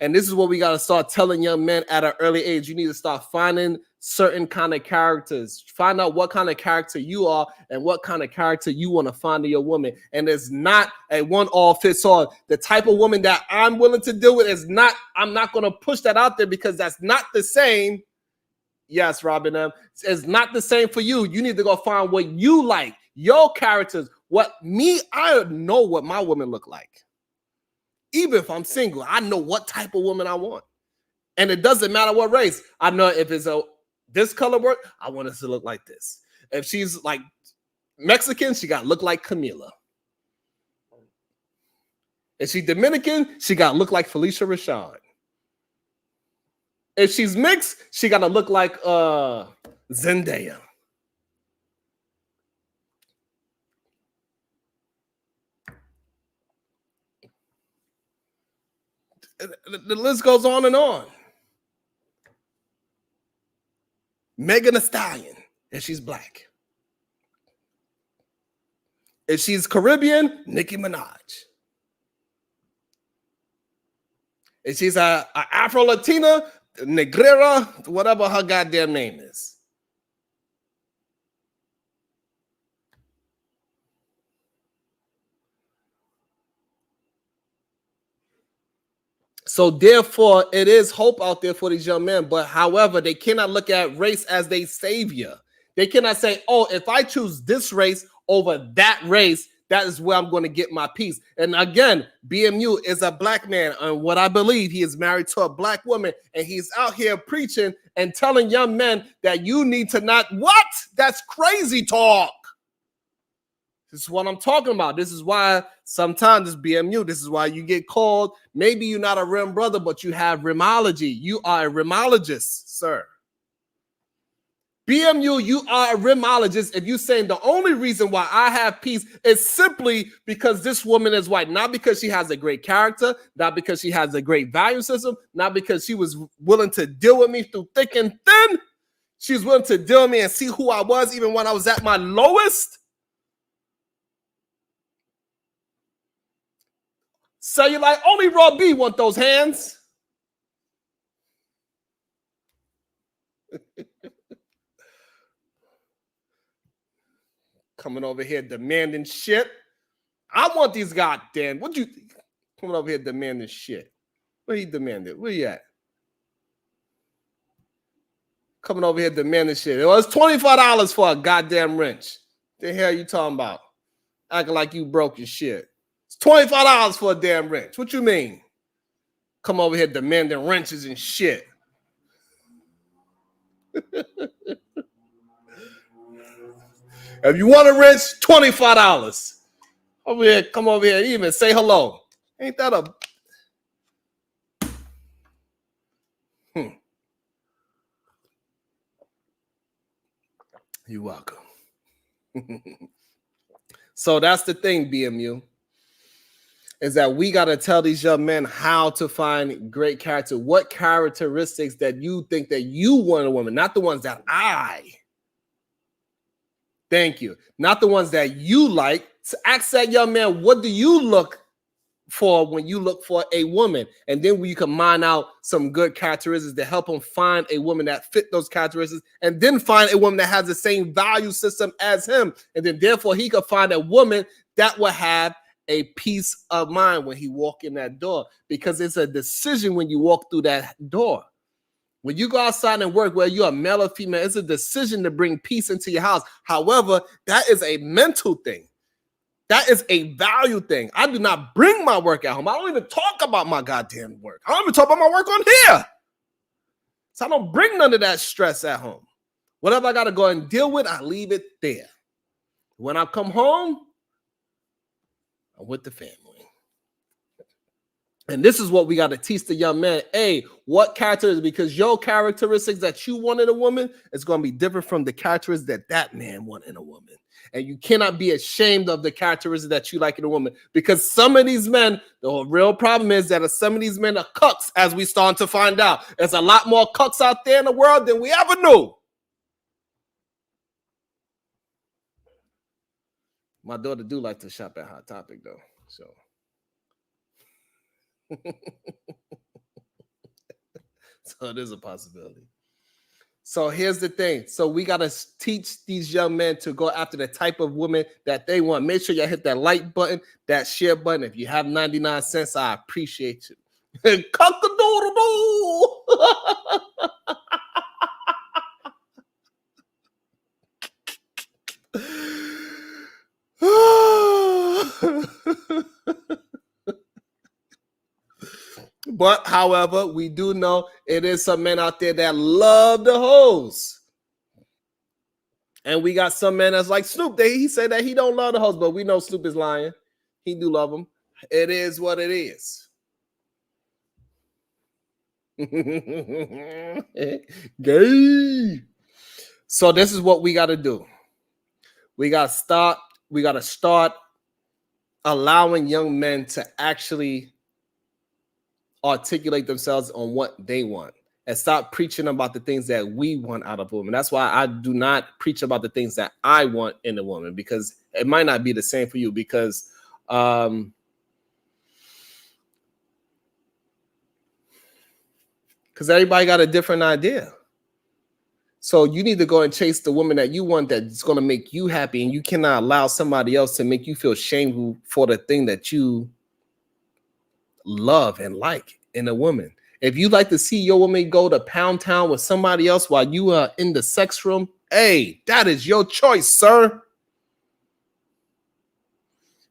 And this is what we got to start telling young men at an early age. You need to start finding certain kind of characters. Find out what kind of character you are and what kind of character you want to find in your woman. And it's not a one-all-fits-all. The type of woman that I'm willing to deal with is not, I'm not going to push that out there, because that's not the same. Yes, Robin M. It's not the same for you. You need to go find what you like, your characters. I know what my woman look like. Even if I'm single, I know what type of woman I want. And it doesn't matter what race. I know if it's a this color work, I want us to look like this. If she's like Mexican, she got to look like Camila. If she's Dominican, she got to look like Felicia Rashad. If she's mixed, she got to look like Zendaya. The list goes on and on. Megan Thee Stallion, if she's black. If she's Caribbean, Nicki Minaj. If she's a Afro-Latina, Negrera, whatever her goddamn name is. So therefore, it is hope out there for these young men. But however, they cannot look at race as their savior. They cannot say, oh, if I choose this race over that race, that is where I'm going to get my peace. And again, BMU is a black man. And what I believe, he is married to a black woman. And he's out here preaching and telling young men that you need to not, what? That's crazy talk. This is what I'm talking about. This is why sometimes it's BMU. This is why you get called. Maybe you're not a RIM brother, but you have R.I.M.ology. You are a R.I.M.ologist, sir. BMU, you are a R.I.M.ologist if you're saying the only reason why I have peace is simply because this woman is white. Not because she has a great character, not because she has a great value system, not because she was willing to deal with me through thick and thin. She was willing to deal with me and see who I was even when I was at my lowest. So you're like, only Raw B want those hands. Coming over here demanding shit. I want these goddamn, what you coming over here demanding shit? Where he demanded? Where you at? Coming over here demanding shit. It was $25 for a goddamn wrench. The hell you talking about? Acting like you broke your shit. It's $25 for a damn wrench. What you mean? Come over here demanding wrenches and shit. If you want a wrench, $25. Over here, come over here, even say hello. Ain't that a... You're welcome. So that's the thing, BMU, is that we got to tell these young men how to find great character. What characteristics that you think that you want in a woman, not the ones that I... Thank you. Not the ones that you like. So ask that young man, what do you look for when you look for a woman? And then you can mine out some good characteristics to help him find a woman that fit those characteristics, and then find a woman that has the same value system as him. And then therefore he could find a woman that will have a peace of mind when he walk in that door, because it's a decision when you walk through that door. When you go outside and work, whether you're a male or female, it's a decision to bring peace into your house. However, that is a mental thing. That is a value thing. I do not bring my work at home. I don't even talk about my goddamn work. I don't even talk about my work on here. So I don't bring none of that stress at home. Whatever I got to go and deal with, I leave it there. When I come home, I'm with the family. And this is what we got to teach the young man. Hey, what characteristics? Because your characteristics that you want in a woman is going to be different from the characteristics that that man want in a woman. And you cannot be ashamed of the characteristics that you like in a woman. Because some of these men, the real problem is that some of these men are cucks, as we start to find out. There's a lot more cucks out there in the world than we ever knew. My daughter do like to shop at Hot Topic, though. So... So it is a possibility. So here's the thing. So we got to teach these young men to go after the type of woman that they want. Make sure you hit that like button, that share button. If you have 99 cents, I appreciate you. Cock-a-doodle-doo. But, however, we do know it is some men out there that love the hoes. And we got some men that's like Snoop. He said that he don't love the hoes, but we know Snoop is lying. He do love them. It is what it is. Gay. So this is what we got to do. We got to start allowing young men to actually articulate themselves on what they want and stop preaching about the things that we want out of a woman. That's why I do not preach about the things that I want in a woman, because it might not be the same for you, because everybody got a different idea. So you need to go and chase the woman that you want, that's going to make you happy, and you cannot allow somebody else to make you feel shameful for the thing that you love and like in a woman. If you like to see your woman go to Pound Town with somebody else while you are in the sex room, hey, that is your choice, sir.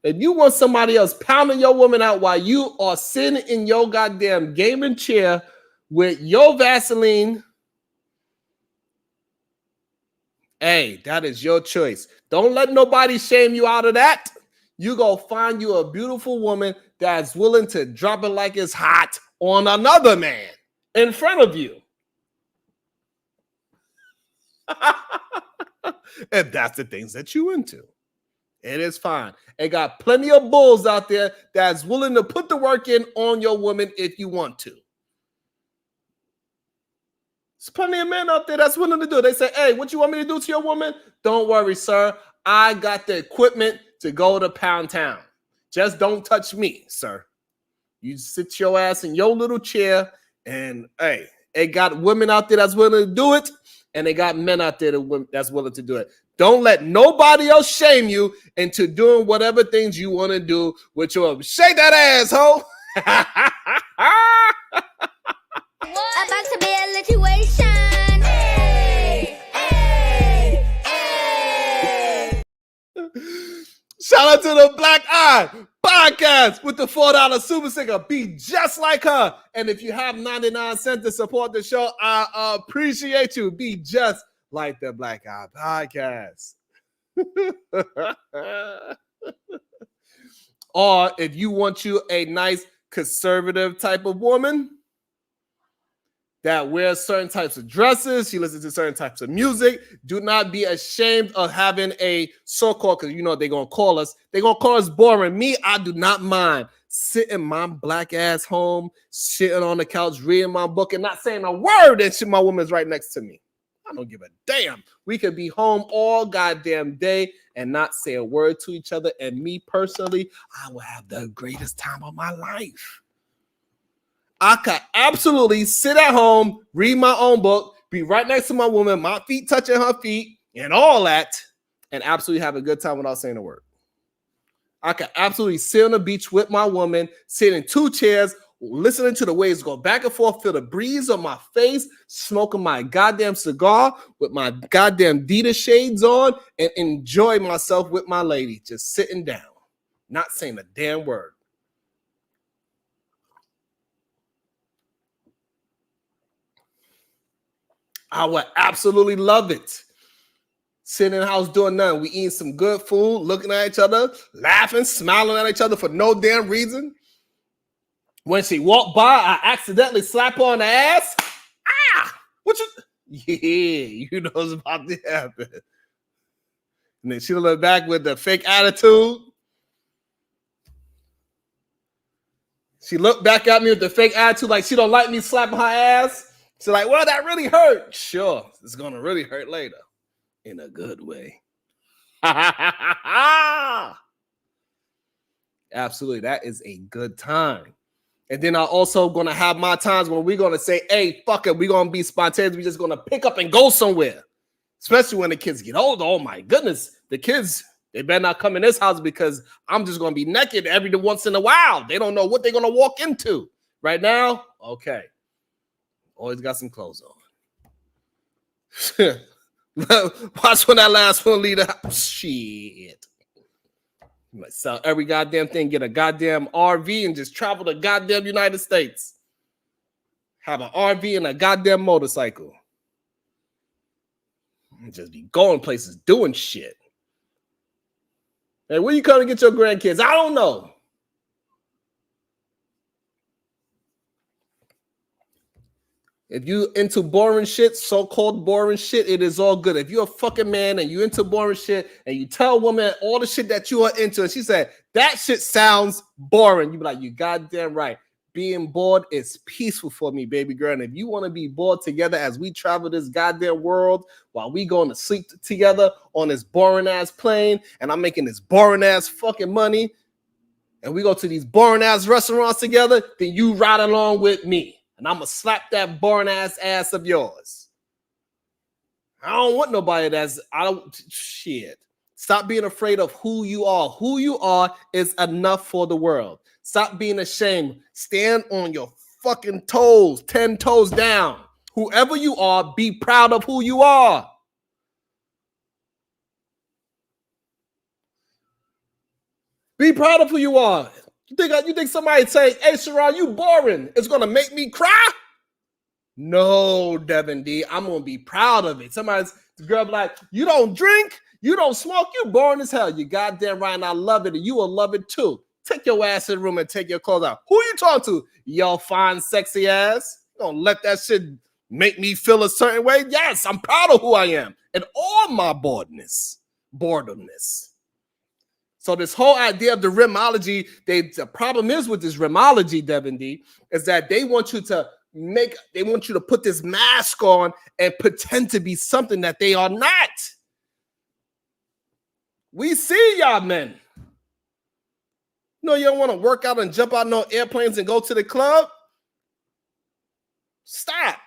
If you want somebody else pounding your woman out while you are sitting in your goddamn gaming chair with your Vaseline, hey, that is your choice. Don't let nobody shame you out of that. You go find you a beautiful woman that's willing to drop it like it's hot on another man in front of you. If that's the things that you into, it is fine. It got plenty of bulls out there that's willing to put the work in on your woman if you want to. There's plenty of men out there that's willing to do it. They say, hey, what you want me to do to your woman? Don't worry, sir. I got the equipment to go to Pound Town. Just don't touch me, sir. You sit your ass in your little chair, and hey, it got women out there that's willing to do it, and they got men out there that's willing to do it. Don't let nobody else shame you into doing whatever things you want to do with your shake that asshole. About to be a situation. Hey, hey, hey. Shout out to the Black Eye Podcast with the $4 super sticker. Be just like her. And if you have 99 cents to support the show, I appreciate you. Be just like the Black Eye Podcast. Or if you want you a nice conservative type of woman that wears certain types of dresses, she listens to certain types of music, do not be ashamed of having a so-called, because you know they're going to call us boring. Me, I do not mind sitting my black ass home, sitting on the couch, reading my book, and not saying a word, and my woman's right next to me. I don't give a damn. We could be home all goddamn day and not say a word to each other, and me personally, I will have the greatest time of my life. I could absolutely sit at home, read my own book, be right next to my woman, my feet touching her feet, and all that, and absolutely have a good time without saying a word. I could absolutely sit on the beach with my woman, sit in two chairs, listening to the waves go back and forth, feel the breeze on my face, smoking my goddamn cigar with my goddamn Dita shades on, and enjoy myself with my lady, just sitting down, not saying a damn word. I would absolutely love it. Sitting in the house doing nothing. We eating some good food, looking at each other, laughing, smiling at each other for no damn reason. When she walked by, I accidentally slap her on the ass. Ah! What you? Yeah, you know what's about to happen. And then she look back with the fake attitude. She looked back at me with the fake attitude like she don't like me slapping her ass. She's like, well, that really hurt. Sure, it's going to really hurt later. In a good way. Absolutely, that is a good time. And then I'm also going to have my times when we're going to say, hey, fuck it, we're going to be spontaneous. We're just going to pick up and go somewhere. Especially when the kids get older. Oh, my goodness. The kids, they better not come in this house because I'm just going to be naked every once in a while. They don't know what they're going to walk into. Right now, okay. Always got some clothes on. Watch when that last one leave the house. Shit. Let's sell every goddamn thing, get a goddamn RV, and just travel the goddamn United States. Have an RV and a goddamn motorcycle. Just be going places, doing shit. Hey, where you come to get your grandkids? I don't know. If you into boring shit, so-called boring shit, it is all good. If you're a fucking man and you into boring shit and you tell a woman all the shit that you are into and she said, that shit sounds boring, you be like, you goddamn right. Being bored is peaceful for me, baby girl. And if you want to be bored together as we travel this goddamn world while we going to sleep together on this boring ass plane and I'm making this boring ass fucking money and we go to these boring ass restaurants together, then you ride along with me. And I'm going to slap that boring ass of yours. I don't want nobody shit. Stop being afraid of who you are. Who you are is enough for the world. Stop being ashamed. Stand on your fucking toes, 10 toes down. Whoever you are, be proud of who you are. Be proud of who you are. You think somebody saying, hey, Sharon, you boring, it's going to make me cry? No, Devin D. I'm going to be proud of it. The girl be like, you don't drink, you don't smoke, you boring as hell. You goddamn right, and I love it, and you will love it too. Take your ass in the room and take your clothes out. Who you talking to? Yo, fine, sexy ass. You don't let that shit make me feel a certain way? Yes, I'm proud of who I am and all my boredomness. So this whole idea of the R.I.M.ology, the problem is with this R.I.M.ology, Devin D, is that they want you to put this mask on and pretend to be something that they are not. We see y'all men. No, you don't want to work out and jump out no airplanes and go to the club? Stop.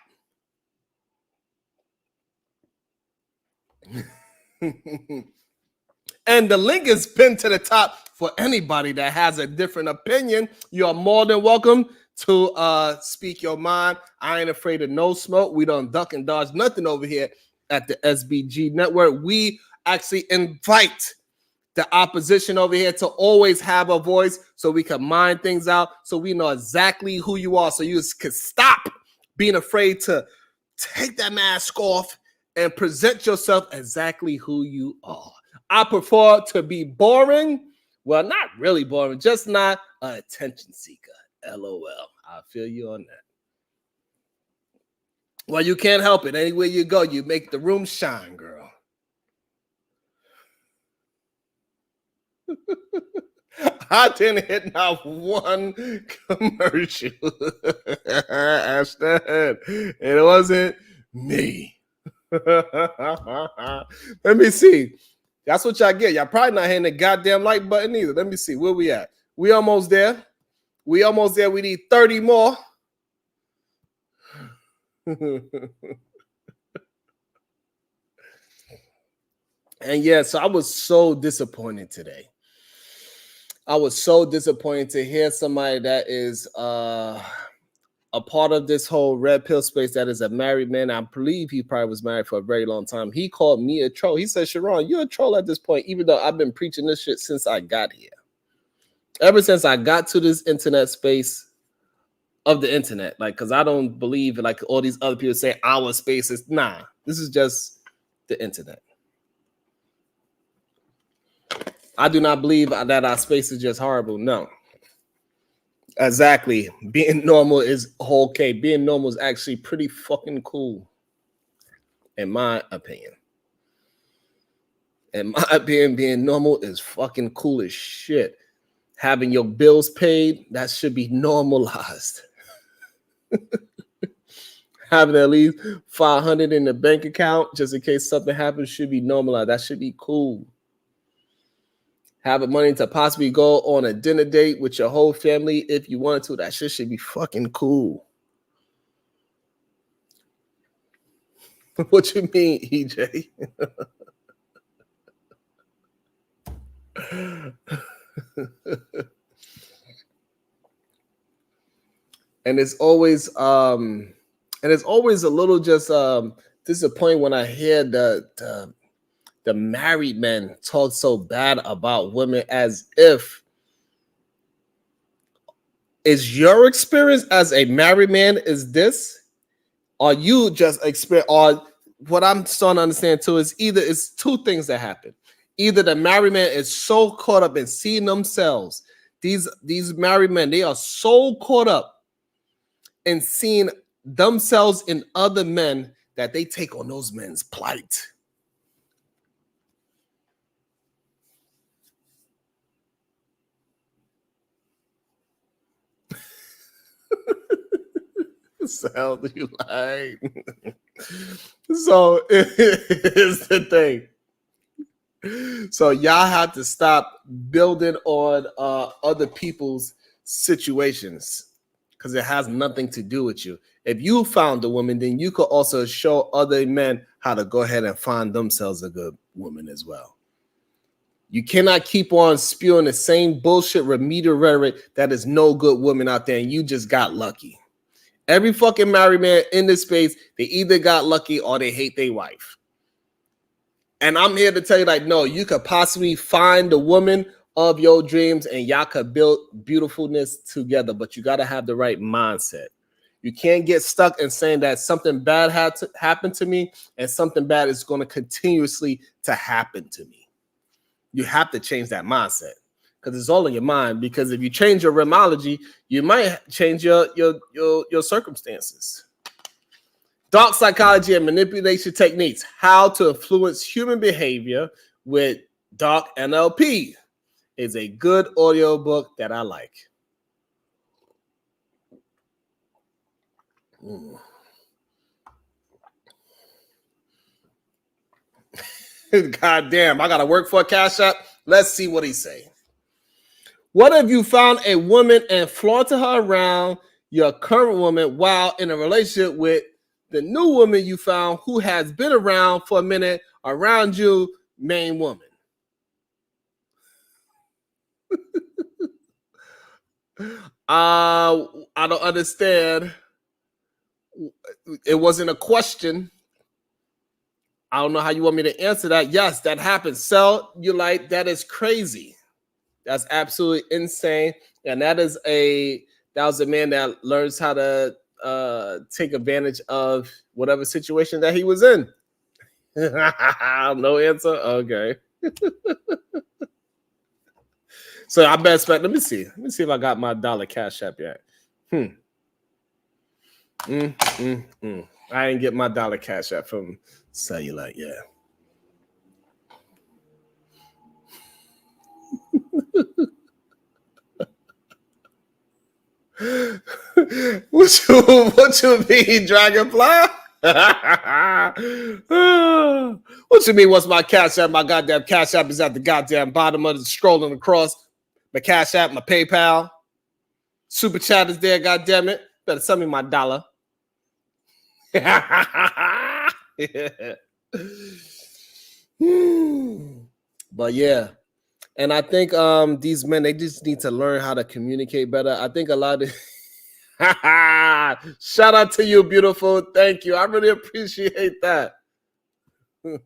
And the link is pinned to the top for anybody that has a different opinion. You are more than welcome to speak your mind. I ain't afraid of no smoke. We don't duck and dodge nothing over here at the SBG Network. We actually invite the opposition over here to always have a voice so we can mind things out, so we know exactly who you are, so you can stop being afraid to take that mask off and present yourself exactly who you are. I prefer to be boring. Well, not really boring, just not an attention seeker. LOL. I feel you on that. Well, you can't help it. Anywhere you go, you make the room shine, girl. I didn't hit not one commercial. Ashton, it wasn't me. Let me see. That's what y'all get. Y'all probably not hitting the goddamn like button either. Let me see. Where we at? We almost there. We need 30 more. And yeah, so I was so disappointed today. I was so disappointed to hear somebody that is a part of this whole red pill space that is a married man. I believe he probably was married for a very long time. He called me a troll. He said, Sharon, you're a troll at this point, even though I've been preaching this shit since I got here. Ever since I got to this internet space of the internet, like, because I don't believe like all these other people say our spaces. Nah, this is just the internet. I do not believe that our space is just horrible. No. Exactly. Being normal is okay. Being normal is actually pretty fucking cool, in my opinion. In my opinion, being normal is fucking cool as shit. Having your bills paid, that should be normalized. Having at least $500 in the bank account just in case something happens should be normalized. That should be cool. Having money to possibly go on a dinner date with your whole family if you wanted to, that shit should be fucking cool. What you mean, EJ? And it's always a little just disappointing when I hear the married men talk so bad about women, as if is your experience as a married man is this? Are you just experience? Or what I'm starting to understand too is it's two things that happen. Either the married man is so caught up in seeing themselves. These married men, they are so caught up in seeing themselves in other men that they take on those men's plight. The hell do you like? So here's the thing. So y'all have to stop building on other people's situations because it has nothing to do with you. If you found a woman, then you could also show other men how to go ahead and find themselves a good woman as well. You cannot keep on spewing the same bullshit remedial rhetoric that is no good woman out there and you just got lucky. Every fucking married man in this space, they either got lucky or they hate their wife. And I'm here to tell you, like, no, you could possibly find the woman of your dreams and y'all could build beautifulness together, but you got to have the right mindset. You can't get stuck in saying that something bad had to happen to me and something bad is going to continuously to happen to me. You have to change that mindset because it's all in your mind. Because if you change your R.I.M.ology, you might change your circumstances. Dark psychology and manipulation techniques, how to influence human behavior with dark NLP is a good audio book that I like. God damn, I gotta work for a Cash App. Let's see what he say. What if you found a woman and flaunted her around your current woman while in a relationship with the new woman you found who has been around for a minute around you, main woman? I don't understand. It wasn't a question. I don't know how you want me to answer that. Yes, that happens. So you're like, that is crazy. That's absolutely insane. And that was a man that learns how to take advantage of whatever situation that he was in. No answer? Okay. So I best bet. Let me see if I got my dollar Cash App yet. I didn't get my dollar Cash App from Cellular yet. What you mean, Dragonfly? What you mean? What's my Cash App? My goddamn Cash App is at the goddamn bottom of the scrolling across. My Cash App, my PayPal, Super Chat is there. Goddamn it! Better send me my dollar. But yeah, and I think these men, they just need to learn how to communicate better. I think a lot of shout out to you, beautiful. Thank you. I really appreciate that. About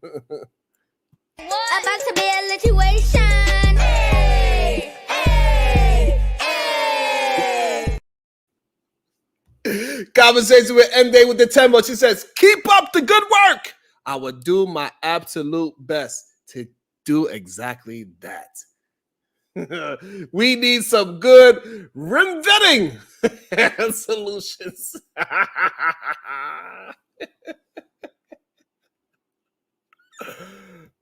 to be a situation. Hey, hey, hey. Conversation with M-Day with the Tembo. She says, keep up the good work. I will do my absolute best to do exactly that. We need some good rim vetting solutions.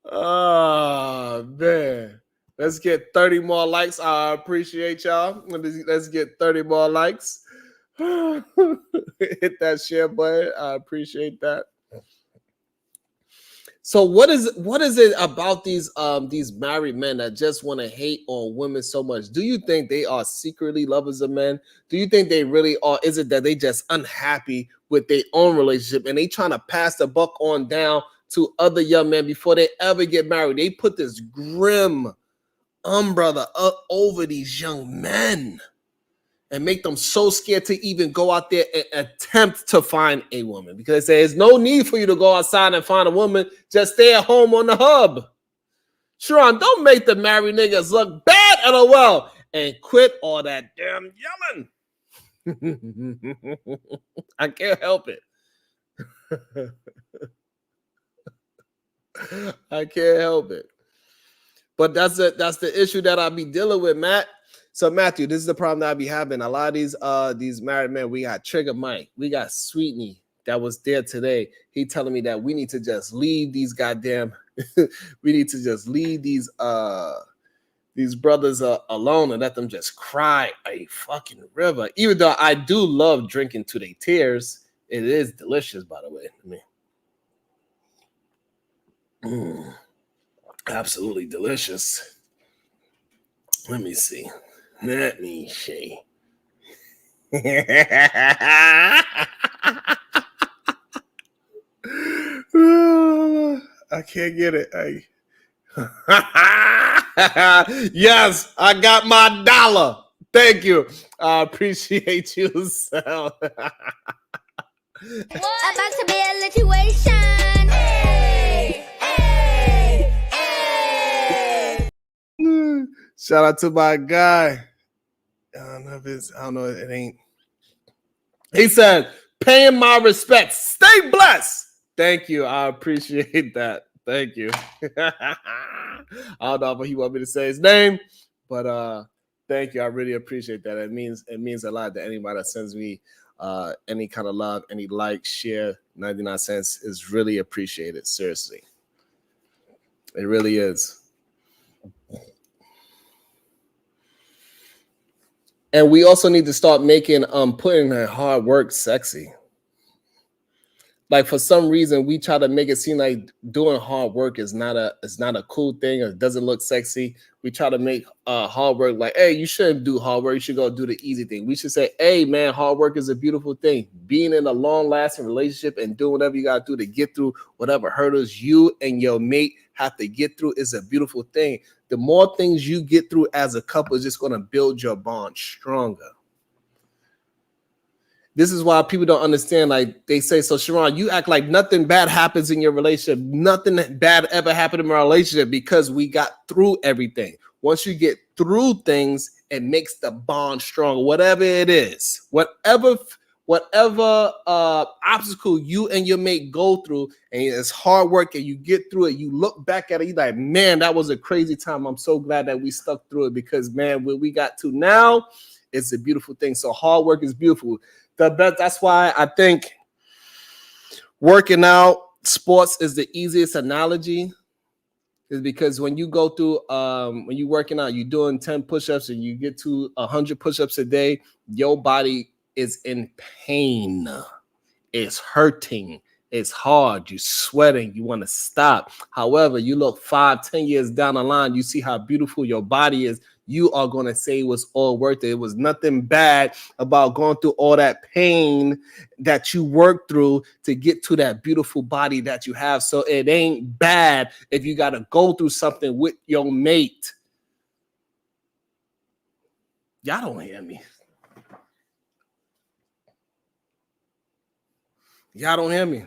Oh, man. Let's get 30 more likes. I appreciate y'all. Let's get 30 more likes. Hit that share button. I appreciate that. So what is it about these married men that just want to hate on women so much? Do you think they are secretly lovers of men? Do you think they really are? Is it that they just unhappy with their own relationship and they trying to pass the buck on down to other young men before they ever get married? They put this grim umbrella up over these young men and make them so scared to even go out there and attempt to find a woman because there's no need for you to go outside and find a woman. Just stay at home on the hub. Sharon, don't make the married niggas look bad, LOL, and quit all that damn yelling. I can't help it. I can't help it. But that's the issue that I be dealing with, Matt. So Matthew, this is the problem that I be having. A lot of these married men, we got Trigger Mike, we got Sweetney that was there today. He telling me that we need to just leave these goddamn, we need to just leave these brothers alone and let them just cry a fucking river. Even though I do love drinking to their tears, it is delicious, by the way. I mean, absolutely delicious. Let me see. I can't get it. Yes, I got my dollar. Thank you. I appreciate you, Sal. About to be a situation. Hey, hey, hey. Shout out to my guy. I don't know. It ain't. He said, paying my respects. Stay blessed. Thank you. I appreciate that. Thank you. I don't know if he want me to say his name, but thank you. I really appreciate that. It means a lot to anybody that sends me any kind of love, any like, share. 99 cents is really appreciated. Seriously. It really is. And we also need to start making putting her hard work sexy. Like for some reason, we try to make it seem like doing hard work is not a cool thing or it doesn't look sexy. We try to make hard work like, hey, you shouldn't do hard work. You should go do the easy thing. We should say, hey, man, hard work is a beautiful thing. Being in a long-lasting relationship and doing whatever you got to do to get through whatever hurdles you and your mate have to get through is a beautiful thing. The more things you get through as a couple is just going to build your bond stronger. This is why people don't understand. Like they say, so Sharon, you act like nothing bad happens in your relationship. Nothing bad ever happened in my relationship because we got through everything. Once you get through things, it makes the bond stronger. Whatever it is, whatever obstacle you and your mate go through, and it's hard work, and you get through it. You look back at it, you're like, man, that was a crazy time. I'm so glad that we stuck through it because, man, where we got to now, it's a beautiful thing. So hard work is beautiful. That's why I think working out, sports is the easiest analogy, is because when you go through, when you're working out, you're doing 10 push-ups and you get to 100 push-ups a day, your body is in pain. It's hurting. It's hard. You're sweating. You want to stop. However, you look 5-10 years down the line, you see how beautiful your body is. You are going to say it was all worth it. It was nothing bad about going through all that pain that you worked through to get to that beautiful body that you have. So it ain't bad if you got to go through something with your mate. Y'all don't hear me. Y'all don't hear me.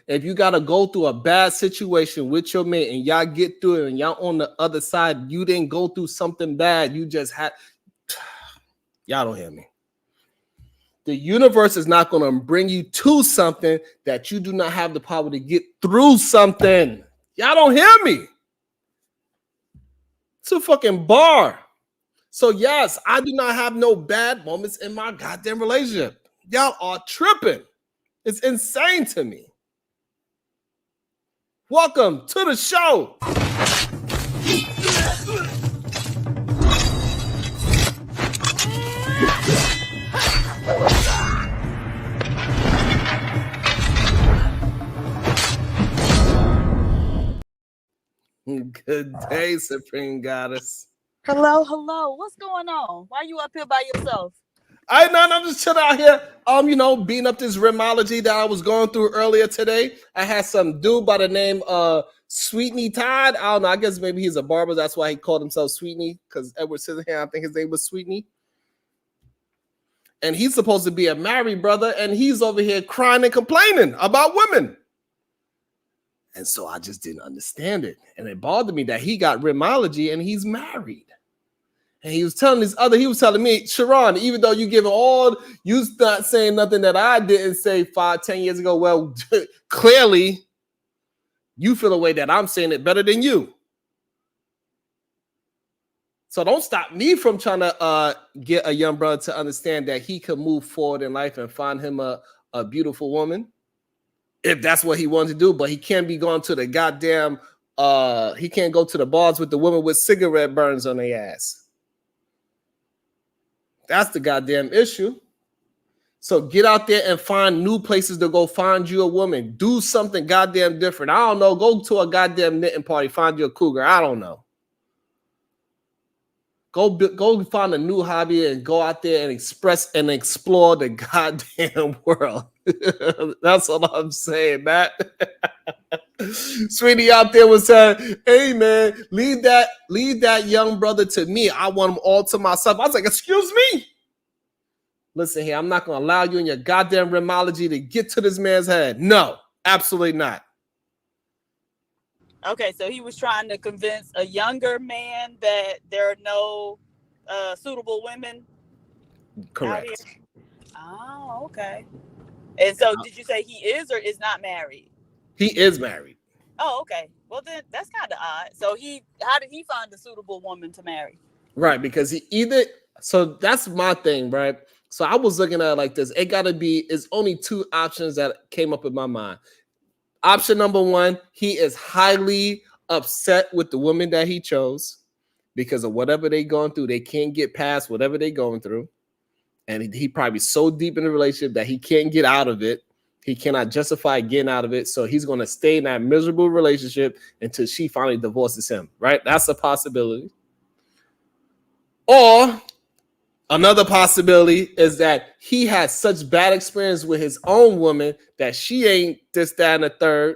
If you got to go through a bad situation with your mate and y'all get through it and y'all on the other side, you didn't go through something bad. You just had, y'all don't hear me. The universe is not going to bring you to something that you do not have the power to get through something. Y'all don't hear me. It's a fucking bar. So yes, I do not have no bad moments in my goddamn relationship. Y'all are tripping. It's insane to me. Welcome to the show. Good day, Supreme Goddess. Hello. What's going on? Why are you up here by yourself? I'm just chilling out here, beating up this R.I.M.ology that I was going through earlier today. I had some dude by the name Sweetney Todd. I don't know. I guess maybe he's a barber. That's why he called himself Sweetney, because Edward Scissorhands, I think his name was Sweetney. And he's supposed to be a married brother, and he's over here crying and complaining about women. And so I just didn't understand it. And it bothered me that he got R.I.M.ology and he's married. And he was telling me, Sharon, even though you not saying nothing that I didn't say 5-10 years ago. Well, clearly, You feel a way that I'm saying it better than you. So don't stop me from trying to get a young brother to understand that he could move forward in life and find him a beautiful woman, if that's what he wants to do. But he can't be going to the goddamn, he can't go to the bars with the women with cigarette burns on their ass. That's the goddamn issue. So get out there and find new places to go find you a woman. Do something goddamn different. I don't know. Go to a goddamn knitting party. Find you a cougar. I don't know. Go find a new hobby and go out there and express and explore the goddamn world. That's what I'm saying, Matt. Sweetie out there was saying, hey man, leave that young brother to me. I want him all to myself. I was like, excuse me. Listen here, I'm not going to allow you and your goddamn R.I.M.ology to get to this man's head. No, absolutely not. Okay, so he was trying to convince a younger man that there are no suitable women. Correct. Out here. Oh, okay. And so did you say he is or is not married? He is married. Oh, okay. Well, then that's kind of odd. So how did he find a suitable woman to marry? Right, because so that's my thing, right? So I was looking at it like this. It's only two options that came up in my mind. Option number one, he is highly upset with the woman that he chose because of whatever they're going through. They can't get past whatever they're going through. And he probably so deep in the relationship that he can't get out of it. He cannot justify getting out of it. So he's going to stay in that miserable relationship until she finally divorces him, right? That's a possibility. Or another possibility is that he had such bad experience with his own woman that she ain't this, that, and the third,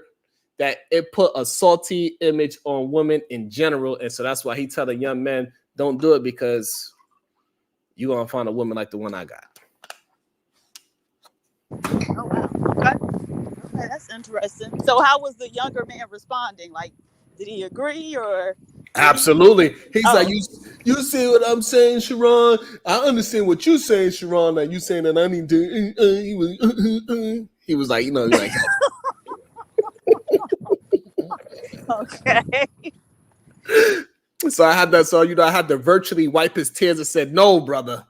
that it put a salty image on women in general. And so that's why he tell the young men, don't do it because you're going to find a woman like the one I got. Oh, wow. Okay, that's interesting. So how was the younger man responding? Like, did he agree or... Absolutely. He's like, you see what I'm saying, Sharon? I understand what you're saying, Sharon. That you saying that I need to. He was like, like. Okay. So I had that. So I had to virtually wipe his tears and said, "No, brother,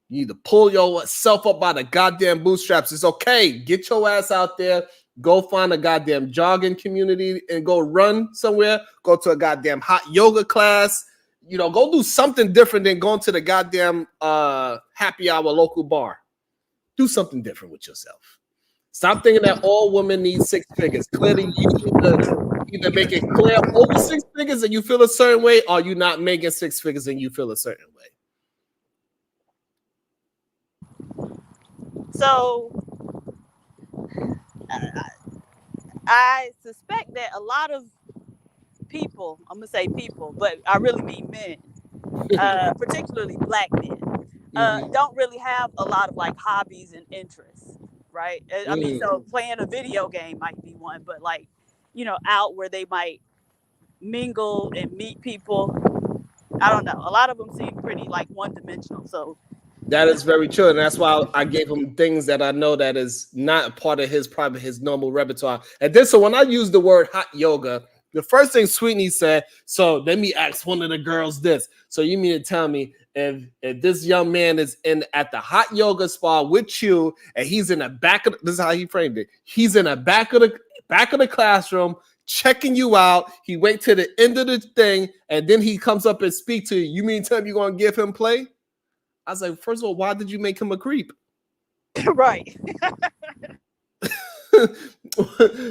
you need to pull yourself up by the goddamn bootstraps. It's okay. Get your ass out there. Go find a goddamn jogging community and go run somewhere. Go to a goddamn hot yoga class. Go do something different than going to the goddamn happy hour local bar. Do something different with yourself. Stop thinking that all women need 6 figures. Clearly, you need to either make it clear over 6 figures and you feel a certain way, or you not making 6 figures and you feel a certain way. So I suspect that a lot of people, I'm going to say people, but I really mean men, particularly black men, don't really have a lot of like hobbies and interests, right? I mean, so playing a video game might be one, but like, out where they might mingle and meet people. I don't know. A lot of them seem pretty like one-dimensional. So that is very true, and that's why I gave him things that I know that is not part of his normal repertoire. And then, so when I use the word hot yoga, the first thing Sweetney said, so let me ask one of the girls this. So you mean to tell me if this young man is at the hot yoga spa with you, and he's in the back of this is how he framed it. He's in the back of the classroom checking you out. He wait to the end of the thing, and then he comes up and speak to you. You mean to tell me you're gonna give him play? I was like, first of all, why did you make him a creep? Right.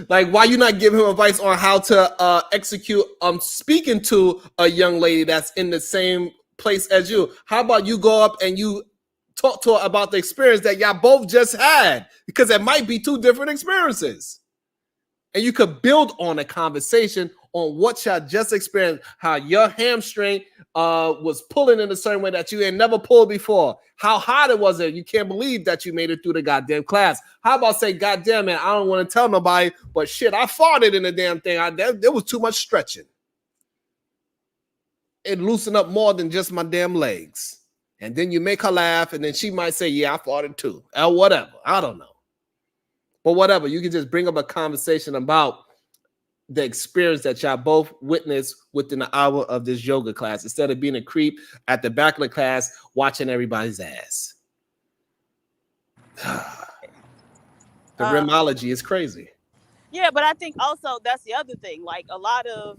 Like, why you not giving him advice on how to execute speaking to a young lady that's in the same place as you? How about you go up and you talk to her about the experience that y'all both just had? Because it might be 2 different experiences. And you could build on a conversation on what y'all just experienced, how your hamstring was pulling in a certain way that you had never pulled before. How hard it was you can't believe that you made it through the goddamn class. How about say, goddamn man, I don't want to tell nobody, but shit, I farted in the damn thing. There was too much stretching. It loosened up more than just my damn legs. And then you make her laugh, and then she might say, yeah, I farted too. Or whatever. I don't know. But whatever, you can just bring up a conversation about the experience that y'all both witnessed within an hour of this yoga class instead of being a creep at the back of the class watching everybody's ass. The R.I.M.ology is crazy. Yeah, but I think also that's the other thing. Like a lot of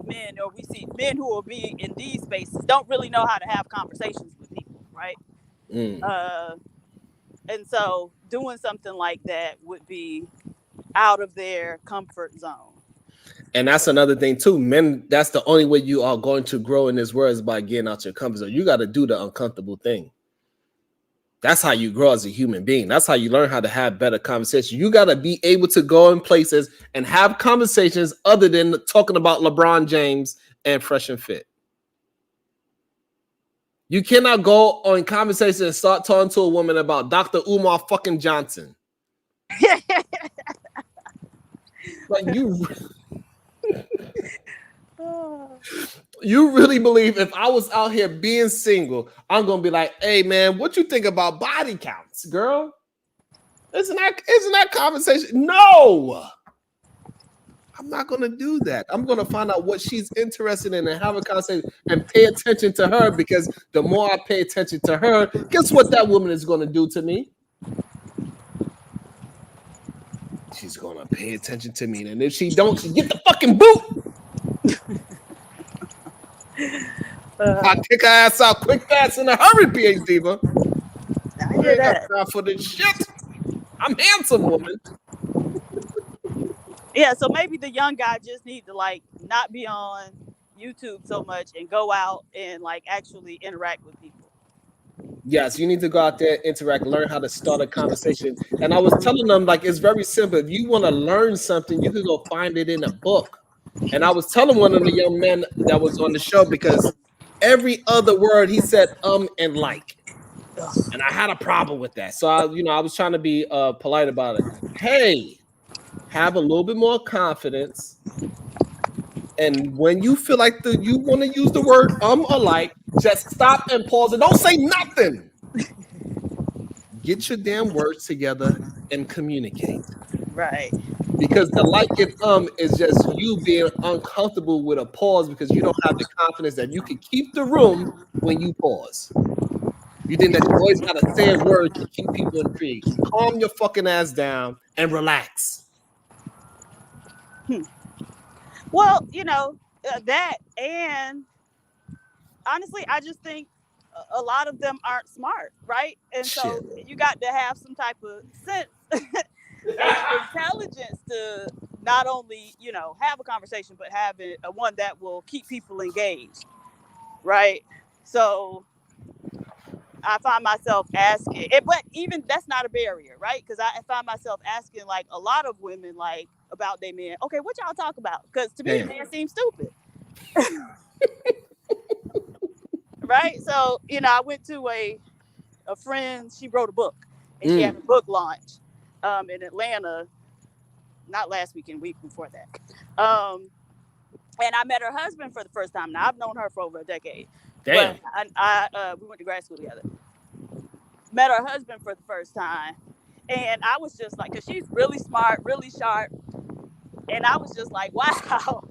men, or we see men who will be in these spaces, don't really know how to have conversations with people, right? And so doing something like that would be out of their comfort zone. And that's another thing too. Men, that's the only way you are going to grow in this world is by getting out your comfort zone. You got to do the uncomfortable thing. That's how you grow as a human being. That's how you learn how to have better conversations. You got to be able to go in places and have conversations other than talking about LeBron James and Fresh and Fit. You cannot go on conversation and start talking to a woman about Dr. Umar fucking Johnson. Like you really believe if I was out here being single, I'm gonna be like, hey man, what you think about body counts, girl? Isn't that conversation? No, I'm not gonna do that. I'm gonna find out what she's interested in and have a conversation and pay attention to her, because the more I pay attention to her, guess what that woman is gonna do to me? She's gonna pay attention to me, and if she don't, she get the fucking boot. I kick her ass out quick, fast, in a hurry, PhD diva. I hear that. For the shit. I'm handsome, woman. Yeah, so maybe the young guy just need to like not be on YouTube so much and go out and like actually interact with people. Yes, you need to go out there, interact, learn how to start a conversation. And I was telling them, like, it's very simple. If you want to learn something, you can go find it in a book. And I was telling one of the young men that was on the show, because every other word he said and like. And I had a problem with that. So I was trying to be polite about it. Hey, have a little bit more confidence. And when you feel like you want to use the word or like, just stop and pause and don't say nothing. Get your damn words together and communicate. Right. Because the like and is just you being uncomfortable with a pause, because you don't have the confidence that you can keep the room when you pause. You think that you always got to say a word to keep people intrigued. Calm your fucking ass down and relax. Well, that, and honestly, I just think a lot of them aren't smart, right? And so you got to have some type of sense and intelligence to not only, have a conversation, but have one that will keep people engaged, right? So I find myself asking, but even that's not a barrier, right? Because I find myself asking like a lot of women, like, about their men. Okay, what y'all talk about? Because to me, men seem stupid. Right? So, I went to a friend, she wrote a book, and she had a book launch in Atlanta, not last weekend, week before that. And I met her husband for the first time. Now, I've known her for over a decade. Damn. But we went to grad school together. Met her husband for the first time. And I was just like, because she's really smart, really sharp. And I was just like, wow.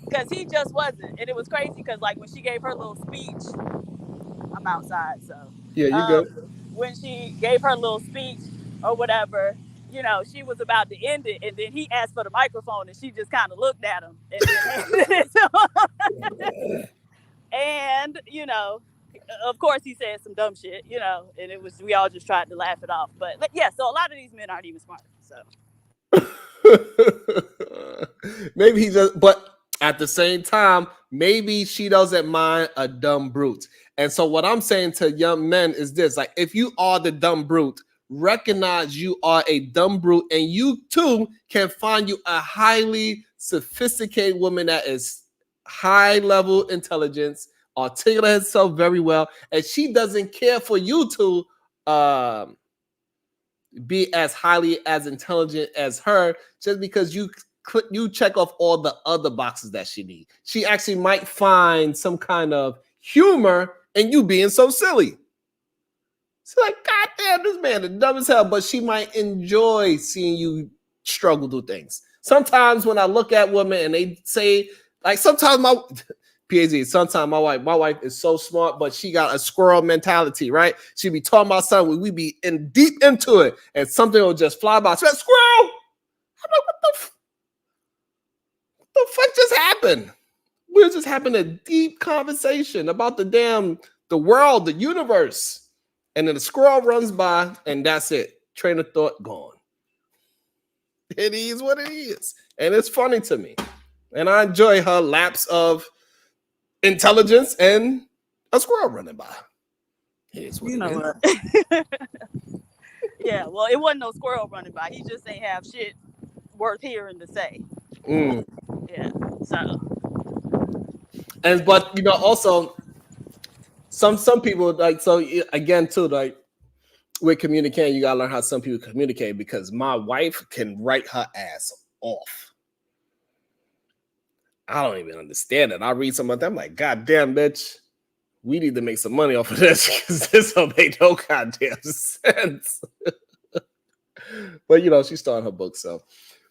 Because he just wasn't. And it was crazy because, like, when she gave her little speech, I'm outside, so. Yeah, you go. When she gave her little speech or whatever, she was about to end it. And then he asked for the microphone and she just kind of looked at him. And, of course he said some dumb shit, and we all just tried to laugh it off. But yeah, so a lot of these men aren't even smart, so. Maybe he just, but at the same time, maybe she doesn't mind a dumb brute. And so what I'm saying to young men is this: like, if you are the dumb brute, recognize you are a dumb brute, and you too can find you a highly sophisticated woman that is high level intelligence, articulate herself very well, and she doesn't care for you to be as highly as intelligent as her, just because you check off all the other boxes that she needs. She actually might find some kind of humor in you being so silly. She's like, God damn, this man is dumb as hell, but she might enjoy seeing you struggle through things. Sometimes when I look at women and they say, like, sometimes my PhD, sometimes my wife is so smart, but she got a squirrel mentality, right? She be talking about something, we be in deep into it, and something will just fly by. Squirrel! I'm like, what the fuck just happened? We're just having a deep conversation about the world, the universe. And then the squirrel runs by, and that's it. Train of thought gone. It is what it is. And it's funny to me. And I enjoy her lapse of intelligence and a squirrel running by. It is what You it know is. what? Yeah, well, it wasn't no squirrel running by. He just ain't have shit worth hearing to say. Yeah, so. And but you know, also some people like, so again too, like with communicating, you gotta learn how some people communicate, because my wife can write her ass off. I don't even understand it. I read some of them, I'm like, God damn, bitch, we need to make some money off of this, because this don't make no goddamn sense. But you know, she's starting her book, so.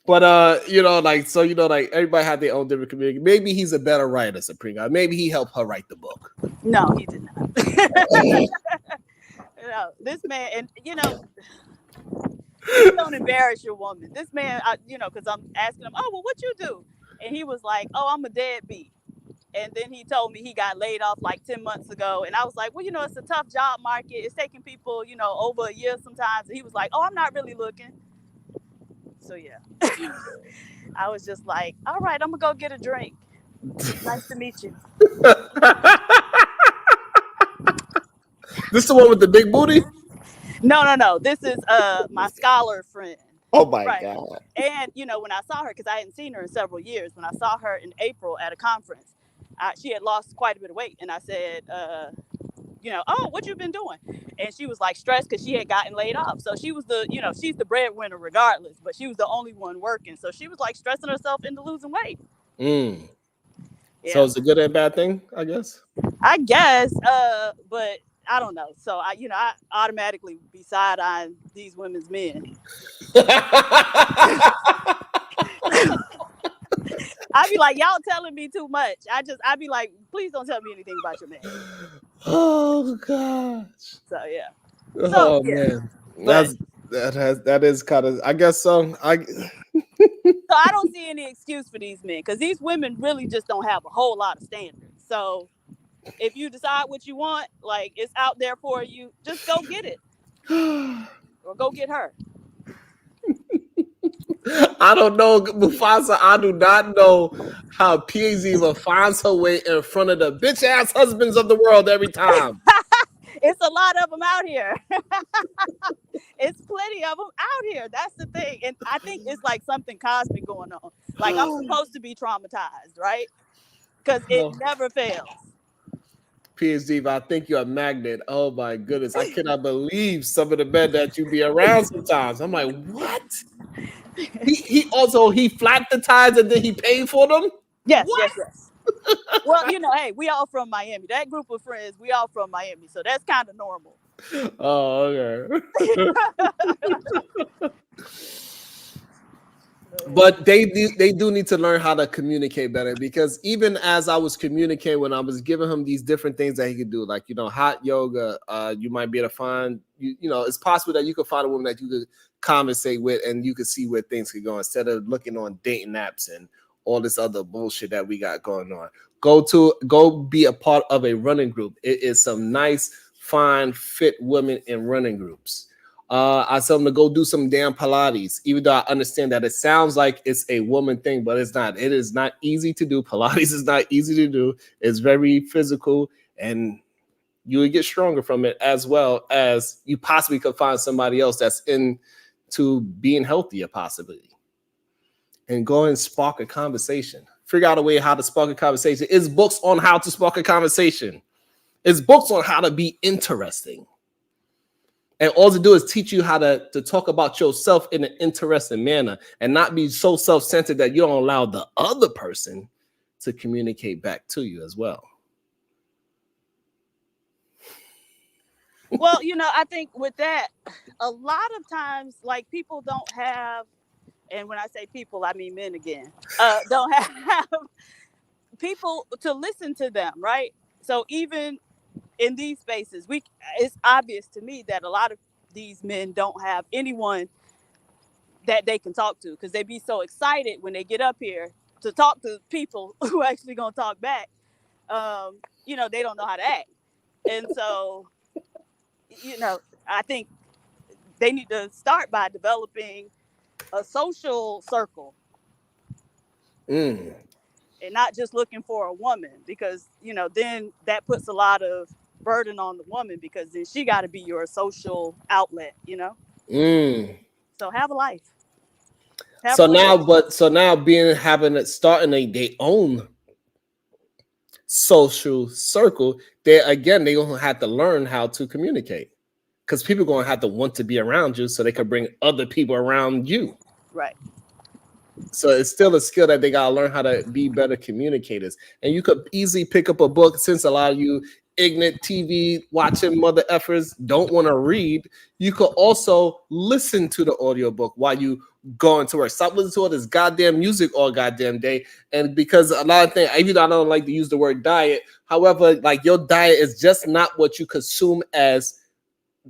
But you know, like, so you know, like, everybody had their own different community. Maybe he's a better writer, Supreme God. Maybe he helped her write the book. No, he did not. No, this man, and you know, please don't embarrass your woman. This man, you know, because I'm asking him, oh, well, what you do? And he was like, oh, I'm a deadbeat. And then he told me he got laid off like 10 months ago. And I was like, well, you know, it's a tough job market. It's taking people, you know, over a year sometimes. And he was like, oh, I'm not really looking. So, yeah. I was just like, all right, I'm going to go get a drink. Nice to meet you. This the one with the big booty? No. This is my scholar friend. Oh my God. And, you know, when I saw her, because I hadn't seen her in several years, when I saw her in April at a conference, she had lost quite a bit of weight. And I said, you know, oh, what you been doing? And she was like stressed because she had gotten laid off. So she was you know, she's the breadwinner regardless, but she was the only one working. So she was like stressing herself into losing weight. Yeah. So it's a good and bad thing, I guess. I guess, but I don't know. So you know, I automatically be side-eyeing these women's men. I'd be like, y'all telling me too much. I'd be like, please don't tell me anything about your man. Oh gosh. So yeah. Oh man. That is kind of, I guess so. So I don't see any excuse for these men, because these women really just don't have a whole lot of standards. So if you decide what you want, like, it's out there for you, just go get it. Or go get her. I don't know, Mufasa. I do not know how PZ finds her way in front of the bitch ass husbands of the world every time. It's a lot of them out here. It's plenty of them out here. That's the thing. And I think it's like something cosmic going on. Like, I'm supposed to be traumatized, right? Because it never fails. PhD, I think you're a magnet. Oh my goodness. I cannot believe some of the men that you be around sometimes. I'm like, what? He flapped the tires and then he paid for them? Yes. Well, you know, hey, we all from Miami. That group of friends, we all from Miami. So that's kind of normal. Oh, okay. But they do need to learn how to communicate better, because even as I was communicating, when I was giving him these different things that he could do, like, you know, hot yoga, you might be able to find, you know, it's possible that you could find a woman that you could conversate with and you could see where things could go, instead of looking on dating apps and all this other bullshit that we got going on. Go be a part of a running group. It is some nice, fine, fit women in running groups. I tell them to go do some damn Pilates, even though I understand that it sounds like it's a woman thing, but it's not. It is not easy to do. Pilates is not easy to do. It's very physical, and you would get stronger from it, as well as you possibly could find somebody else that's into being healthier, possibly. And go and spark a conversation. Figure out a way how to spark a conversation. It's books on how to spark a conversation. It's books on how to be interesting. And all to do is teach you how to talk about yourself in an interesting manner, and not be so self-centered that you don't allow the other person to communicate back to you as well. Well, you know, I think with that, a lot of times, like, people don't have and when I say people, I mean men again, don't have people to listen to them, right? So even in these spaces, it's obvious to me that a lot of these men don't have anyone that they can talk to, because they be so excited when they get up here to talk to people who actually gonna talk back. They don't know how to act. And so, I think they need to start by developing a social circle and not just looking for a woman, because, then that puts a lot of burden on the woman, because then she got to be your social outlet, So have a life. Have a life. So now starting their own social circle, they gonna have to learn how to communicate, because people gonna have to want to be around you so they can bring other people around you. Right. So it's still a skill that they gotta learn how to be better communicators. And you could easily pick up a book, since a lot of you ignorant TV watching mother effers don't want to read. You could also listen to the audiobook while you go into work. Stop listening to all this goddamn music all goddamn day. And because a lot of things, even though I don't like to use the word diet, however, like your diet is just not what you consume as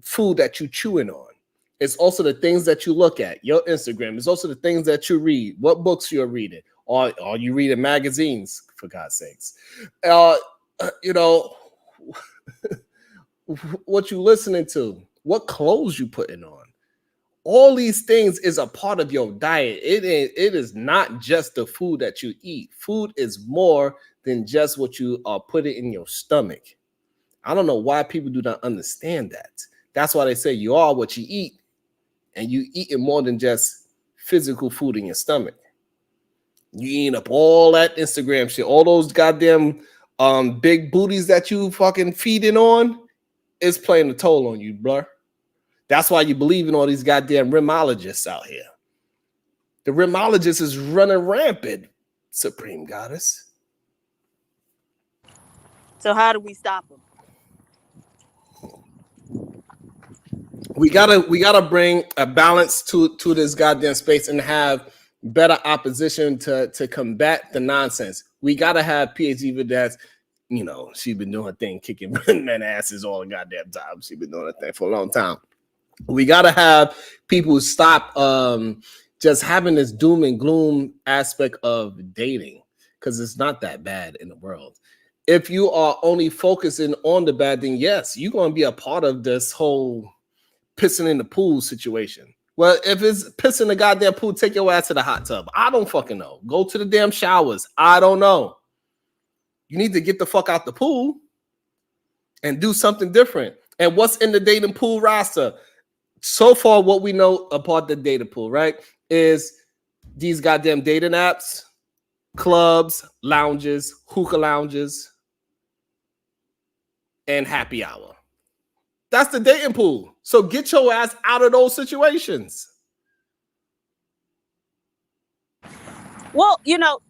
food that you chewing on. It's also the things that you look at, your Instagram. It's also the things that you read, what books you're reading, or you reading magazines, for God's sakes. What you listening to, what clothes you putting on. All these things is a part of your diet. It is not just the food that you eat. Food is more than just what you are putting in your stomach. I don't know why people do not understand that. That's why they say you are what you eat. And you eating more than just physical food in your stomach. You eating up all that Instagram shit, all those goddamn big booties that you fucking feeding on, is playing a toll on you, bruh. That's why you believe in all these goddamn R.I.M.ologists out here. The R.I.M.ologist is running rampant, Supreme Goddess. So how do we stop them? We gotta bring a balance to this goddamn space and have better opposition to combat the nonsense. We gotta have PhD that's, she's been doing her thing, kicking men asses all the goddamn time. She's been doing her thing for a long time. We gotta have people stop just having this doom and gloom aspect of dating, because it's not that bad in the world. If you are only focusing on the bad thing, yes, you're gonna be a part of this whole pissing in the pool situation. Well, if it's pissing in the goddamn pool, take your ass to the hot tub. I don't fucking know. Go to the damn showers. I don't know. You need to get the fuck out the pool and do something different. And what's in the dating pool roster? So far, what we know about the dating pool, right, is these goddamn dating apps, clubs, lounges, hookah lounges, and happy hour. That's the dating pool. So get your ass out of those situations. Well,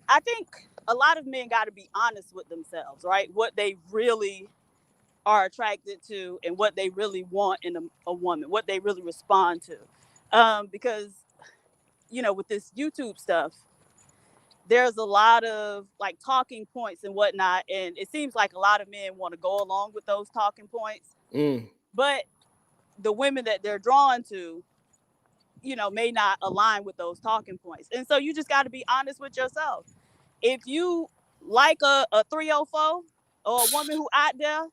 I think a lot of men got to be honest with themselves, right? What they really are attracted to and what they really want in a woman, what they really respond to. Because, with this YouTube stuff, there's a lot of like talking points and whatnot. And it seems like a lot of men want to go along with those talking points. But the women that they're drawn to, may not align with those talking points. And so you just got to be honest with yourself. If you like a 304 or a woman who out there,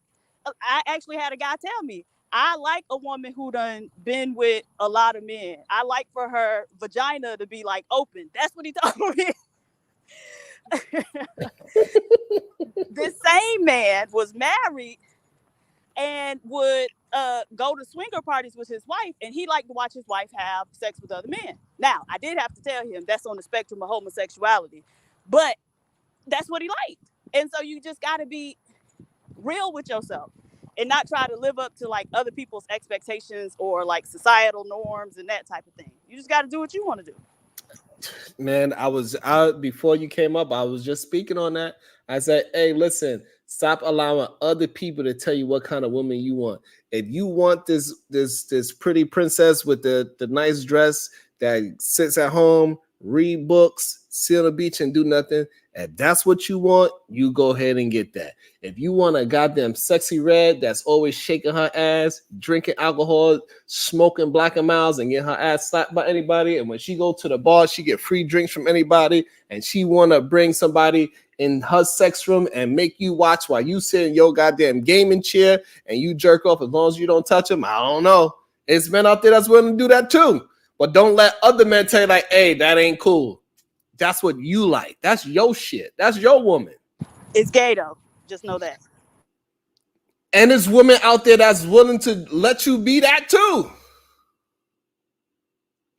I actually had a guy tell me, I like a woman who done been with a lot of men. I like for her vagina to be like open. That's what he told me. This same man was married and would go to swinger parties with his wife, and he liked to watch his wife have sex with other men. Now, I did have to tell him that's on the spectrum of homosexuality, but that's what he liked. And so you just got to be real with yourself and not try to live up to like other people's expectations or like societal norms and that type of thing. You just got to do what you want to do. Man, I was out before you came up. I was just speaking on that. I said, hey, listen, stop allowing other people to tell you what kind of woman you want. If you want this pretty princess with the nice dress that sits at home read books, sit on the beach and do nothing. If that's what you want, you go ahead and get that. If you want a goddamn sexy red that's always shaking her ass, drinking alcohol, smoking Black and Miles, and getting her ass slapped by anybody, and when she go to the bar, she get free drinks from anybody, and she want to bring somebody in her sex room and make you watch while you sit in your goddamn gaming chair and you jerk off as long as you don't touch them, I don't know. It's men out there that's willing to do that too. But don't let other men tell you like, hey, that ain't cool. That's what you like. That's your shit. That's your woman. It's gay though. Just know that. And there's women out there that's willing to let you be that too.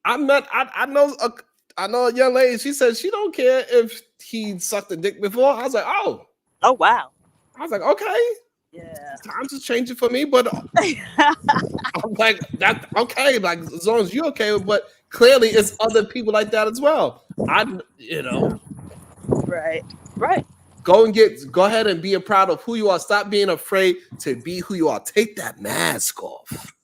I know a young lady. She said she don't care if he sucked a dick before. I was like, oh wow. I was like, okay, yeah, times is changing for me. But I'm like, that okay. Like as long as you're okay. But clearly, it's other people like that as well. Right. Go ahead and be proud of who you are. Stop being afraid to be who you are. Take that mask off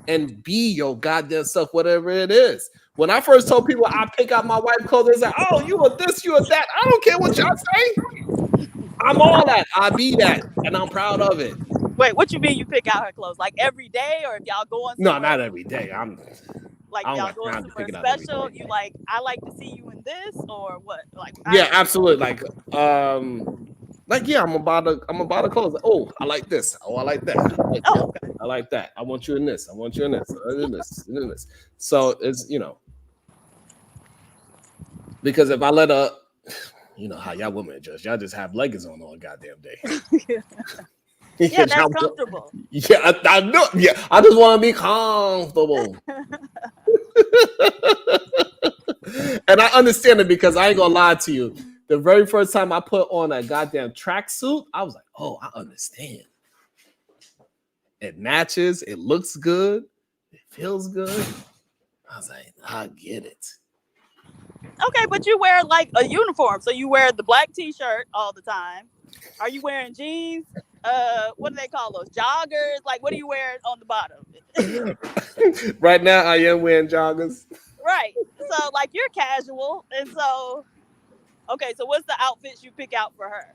and be your goddamn self, whatever it is. When I first told people I pick out my wife clothes, they said, oh, you are this, you are that. I don't care what y'all say. I'm all that. I be that. And I'm proud of it. Wait, what you mean you pick out her clothes? Like every day, or if y'all going somewhere? No, not every day. Like y'all going somewhere special, you like, I like to see you in this, or what? Like yeah, absolutely. Like yeah, I'm about to clothes. Like, oh, I like this. Oh, I like that. Okay. I like that. I want you in this. I want you in this. In this. So it's because if I let her, how y'all women y'all just have leggings on all goddamn day. Yeah, that's comfortable. Yeah, I know. Yeah, I just want to be comfortable. And I understand it because I ain't gonna lie to you. The very first time I put on a goddamn tracksuit, I was like, oh, I understand. It matches, it looks good, it feels good. I was like, I get it. Okay, but you wear like a uniform. So you wear the black t-shirt all the time. Are you wearing jeans? What do they call those? Joggers? Like, what are you wearing on the bottom? Right now, I am wearing joggers. Right. So, like, you're casual. And so, okay, so what's the outfits you pick out for her?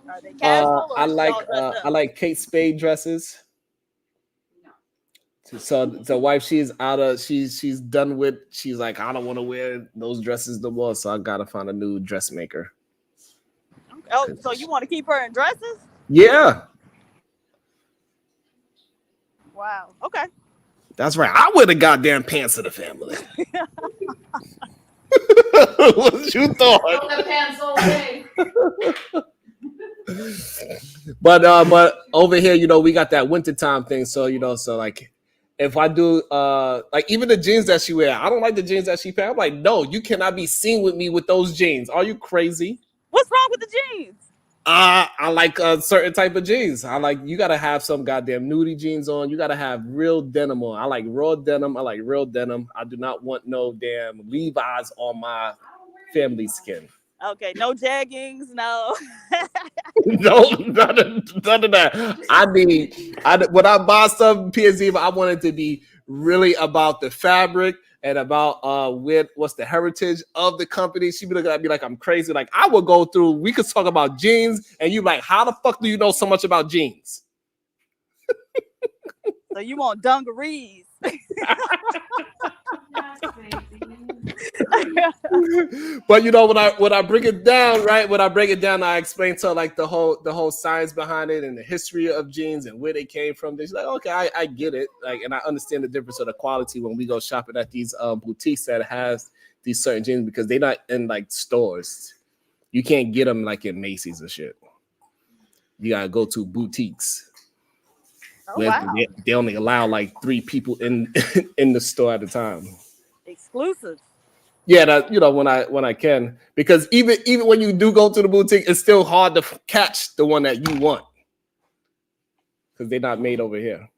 Are they casual? Or I like Kate Spade dresses. So the wife, she's done with. She's like, I don't want to wear those dresses no more. So I gotta find a new dressmaker. Oh, so you want to keep her in dresses? Yeah. Wow. Okay. That's right. I wear the goddamn pants of the family. What you thought? The pants all day. But over here, we got that wintertime thing. So, so like if I do like even the jeans that she wear, I don't like the jeans that she wear. I'm like, no, you cannot be seen with me with those jeans. Are you crazy? What's wrong with the jeans? I like a certain type of jeans. You gotta have some goddamn nudie jeans on. You gotta have real denim on. I like raw denim. I like real denim. I do not want no damn Levi's on my family skin. Okay, no jeggings, no. No, none of that. When I buy stuff PSV, I want it to be really about the fabric and about what's the heritage of the company. She be looking at me like I'm crazy. Like I will go through. We could talk about jeans, and you like, how the fuck do you know so much about jeans? So you want dungarees? But when I break it down, right? When I break it down, I explain to her like the whole science behind it and the history of jeans and where they came from. She's like, okay, I get it. Like, and I understand the difference of the quality when we go shopping at these boutiques that has these certain jeans because they're not in like stores. You can't get them like in Macy's and shit. You gotta go to boutiques. Oh, wow. They only allow like 3 people in the store at a time. Exclusive. Yeah, that when I can, because even when you do go to the boutique, it's still hard to catch the one that you want because they're not made over here.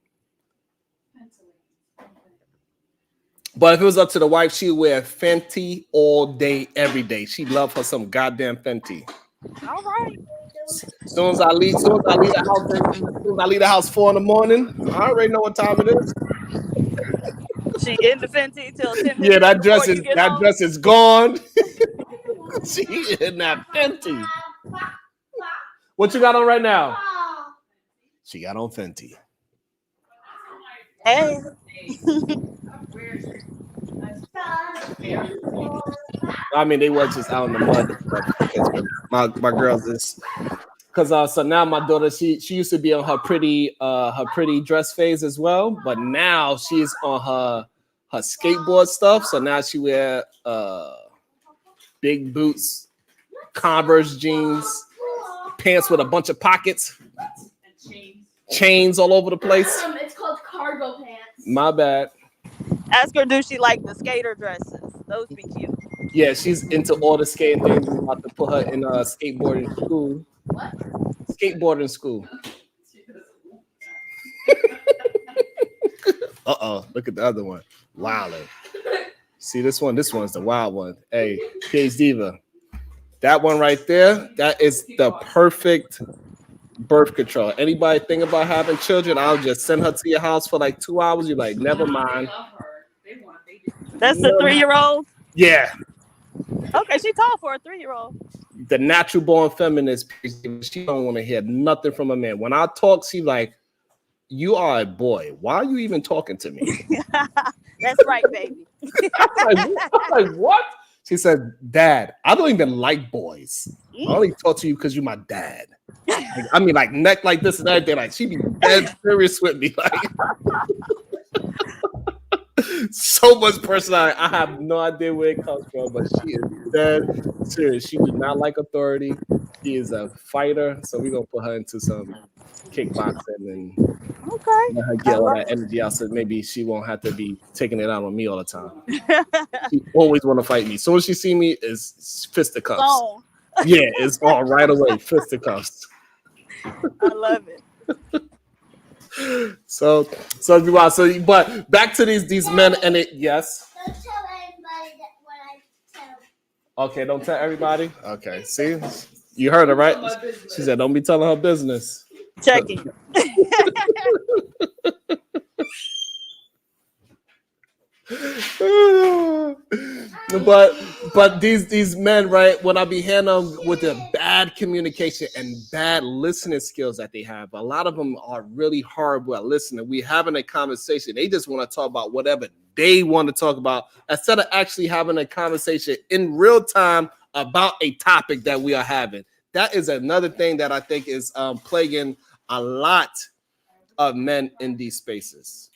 But if it was up to the wife, she'd wear Fenty all day, every day. She'd love her some goddamn Fenty. All right. As soon as I leave the house 4 a.m, I already know what time it is. she in the Fenty till 10 minutes Yeah, that before you get home. dress is gone. She in that Fenty. What you got on right now? She got on Fenty. Hey. I mean, they were just out in the mud because my girls is because so now my daughter she used to be on her pretty dress phase as well, but now she's on her skateboard stuff. So now she wear big boots, Converse jeans, pants with a bunch of pockets, chains all over the place. It's called cargo pants. My bad. Ask her, do she like the skater dresses? Those be cute. Yeah, she's into all the skating things. We're about to put her in skateboarding school. What? Skateboarding school. Look at the other one. Wilder. See this one? This one's the wild one. Hey, PH Diva. That one right there, that is the perfect birth control. Anybody think about having children? I'll just send her to your house for like 2 hours. You're like, never mind. That's the 3-year-old? Yeah. Okay, she tall for a 3-year-old. The natural born feminist, she don't want to hear nothing from a man. When I talk, she like, you are a boy. Why are you even talking to me? That's right, baby. I'm like, what? She said, Dad, I don't even like boys. I only talk to you because you're my dad. Like, I mean, like neck like this and everything. Like she be dead serious with me. Like so much personality. I have no idea where it comes from, but she is dead serious. She does not like authority. She is a fighter. So we're gonna put her into some kickboxing and let her get all that energy out, so maybe she won't have to be taking it out on me all the time. She always want to fight me. So when she see me, is fisticuffs. Oh. Yeah, it's all right away, fisticuffs. I love it. So, but back to these men and it. Yes. Don't tell anybody that what I tell. Okay, don't tell everybody. Okay, see, you heard her right. She said, "Don't be telling her business." Checking. but these men, right, when I be handling with the bad communication and bad listening skills that they have, a lot of them are really horrible at listening. We having a conversation, they just want to talk about whatever they want to talk about instead of actually having a conversation in real time about a topic that we are having. That is another thing that I think is plaguing a lot of men in these spaces.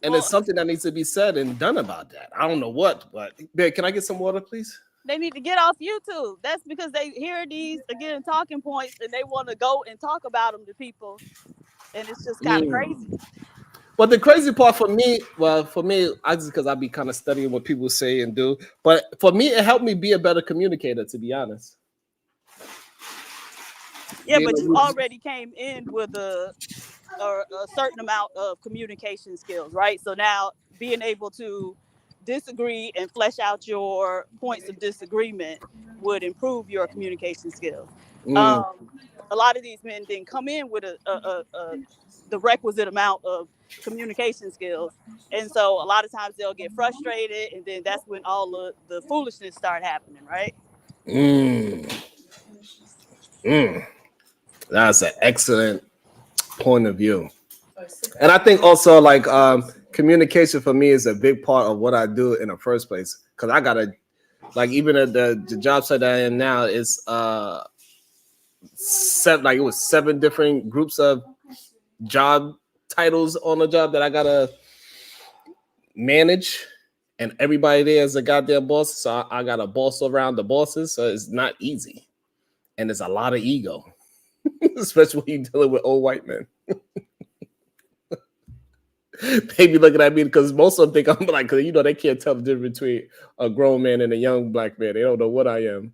And it's something that needs to be said and done about that. I don't know what, but babe, can I get some water, please? They need to get off YouTube. That's because they hear these, again, talking points, and they want to go and talk about them to people. And it's just kind of crazy. But the crazy part for me, I just because I be kind of studying what people say and do. But for me, it helped me be a better communicator, to be honest. Yeah, but you already came in with a certain amount of communication skills, right? So now being able to disagree and flesh out your points of disagreement would improve your communication skills. A lot of these men didn't come in with the requisite amount of communication skills, and so a lot of times they'll get frustrated, and then that's when all the foolishness start happening, right? That's an excellent point of view. And I think also like communication for me is a big part of what I do in the first place. Because I gotta, like, even at the job site that I am now is it was 7 different groups of job titles on the job that I gotta manage, and everybody there is a goddamn boss. So I gotta boss around the bosses. So it's not easy, and there's a lot of ego, especially when you're dealing with old white men. They be looking at me because most of them think I'm like, because they can't tell the difference between a grown man and a young black man. They don't know what I am.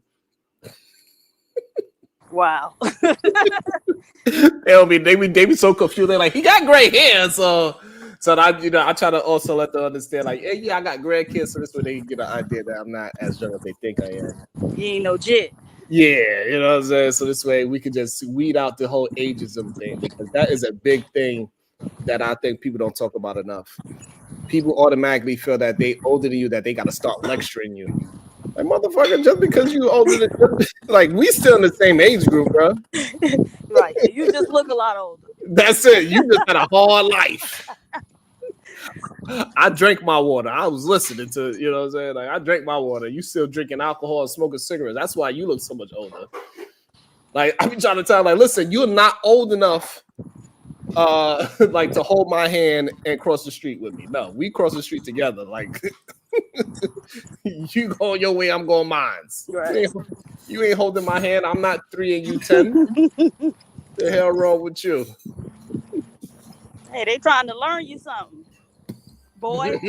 Wow. they be so confused. They're like, he got gray hair, so I try to also let them understand, like, hey, yeah, I got gray kids, so this way they can get an idea that I'm not as young as they think I am. You ain't no jit. Yeah, you know what I'm saying? So this way we can just weed out the whole ageism thing, because that is a big thing that I think people don't talk about enough. People automatically feel that they older than you, that they got to start lecturing you. Like, motherfucker, just because you older than, like, we still in the same age group, bro. Right. You just look a lot older. That's it. You just had a hard life. I drank my water. I was listening to, you know what I'm saying? Like, I drank my water. You still drinking alcohol and smoking cigarettes. That's why you look so much older. Like, I be trying to tell, like, listen, you're not old enough like to hold my hand and cross the street with me. No, we cross the street together. Like, you go your way, I'm going mine. Right. You ain't holding my hand. I'm not 3 and you 10. The hell wrong with you? Hey, they trying to learn you something, boy.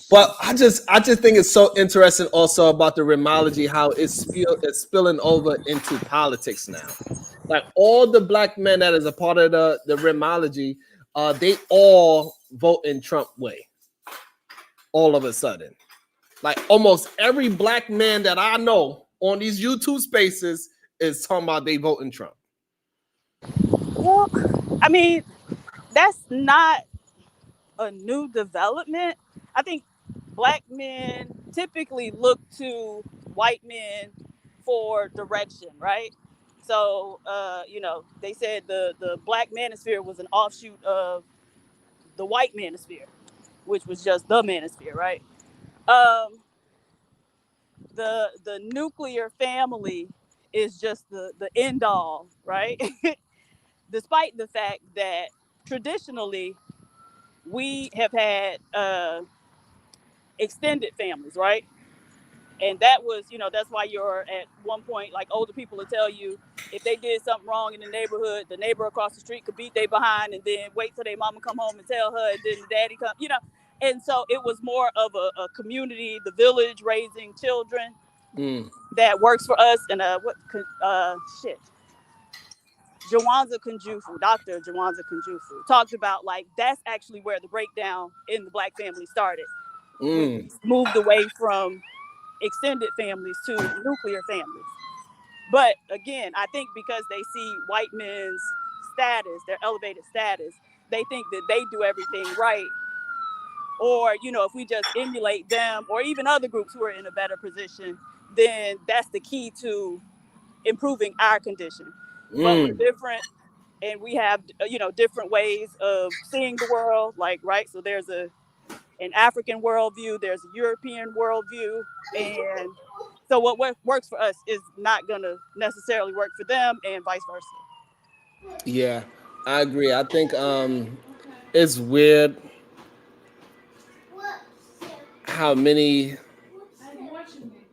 But I just think it's so interesting also about the R.I.M.ology, how it's spilling over into politics now. Like, all the black men that is a part of the R.I.M.ology, they all vote in Trump way. All of a sudden, like, almost every black man that I know on these YouTube spaces is talking about they vote in Trump. Well, I mean, that's not a new development. I think black men typically look to white men for direction, right? So, they said the black manosphere was an offshoot of the white manosphere, which was just the manosphere, right? The nuclear family is just the end all, right? Despite the fact that traditionally we have had extended families, right? And that was, that's why you're at one point, like, older people will tell you if they did something wrong in the neighborhood, the neighbor across the street could beat they behind and then wait till their mama come home and tell her, and then the daddy come, And so it was more of a community, the village raising children that works for us. And Jawanza Kunjufu, Dr. Jawanza Kunjufu, talked about, like, that's actually where the breakdown in the black family started. We moved away from extended families to nuclear families. But again, I think because they see white men's status, their elevated status, they think that they do everything right. Or, if we just emulate them or even other groups who are in a better position, then that's the key to improving our condition. But we're different, and we have, different ways of seeing the world, like, right? So there's an African worldview, there's a European worldview, and so what works for us is not going to necessarily work for them, and vice versa. Yeah, I agree. I think it's weird how many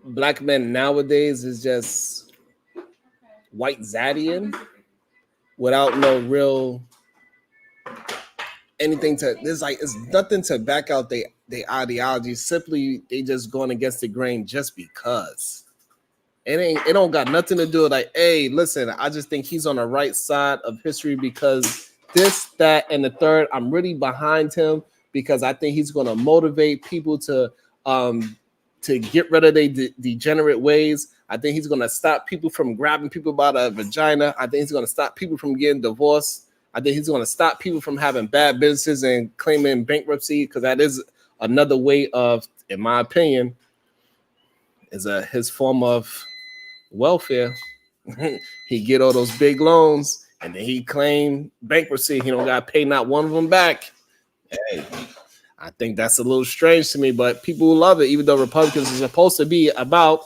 black men nowadays is just white Zadian without no real anything to. There's like, it's nothing to back out they ideology. Simply, they just going against the grain just because. It don't got nothing to do with, like, hey, listen, I just think he's on the right side of history because this, that, and the third. I'm really behind him because I think he's going to motivate people to get rid of their degenerate ways. I think he's going to stop people from grabbing people by the vagina. I think he's going to stop people from getting divorced. I think he's going to stop people from having bad businesses and claiming bankruptcy, because that is another way of, in my opinion, is his form of welfare. He get all those big loans and then he claim bankruptcy. He don't got to pay not one of them back. Hey, I think that's a little strange to me, but people love it, even though Republicans are supposed to be about,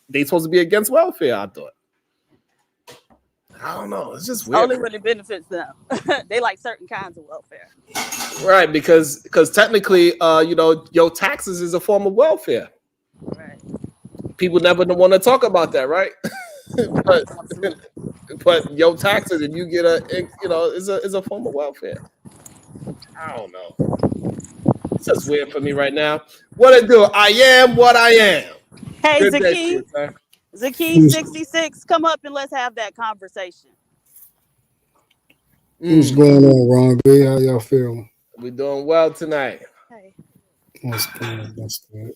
they supposed to be against welfare, I thought. I don't know. It's just weird. Only when it benefits them. They like certain kinds of welfare. Right, because technically, your taxes is a form of welfare. Right. People never want to talk about that, right? but your taxes, if you get is a form of welfare. I don't know. It's just weird for me right now. What I do? I am what I am. Hey, Good Zaki. day to you, sir. Zaki 66, come up and let's have that conversation. What's going on, Ron B? How y'all feeling? We're doing well tonight. Hey. That's good. That's good.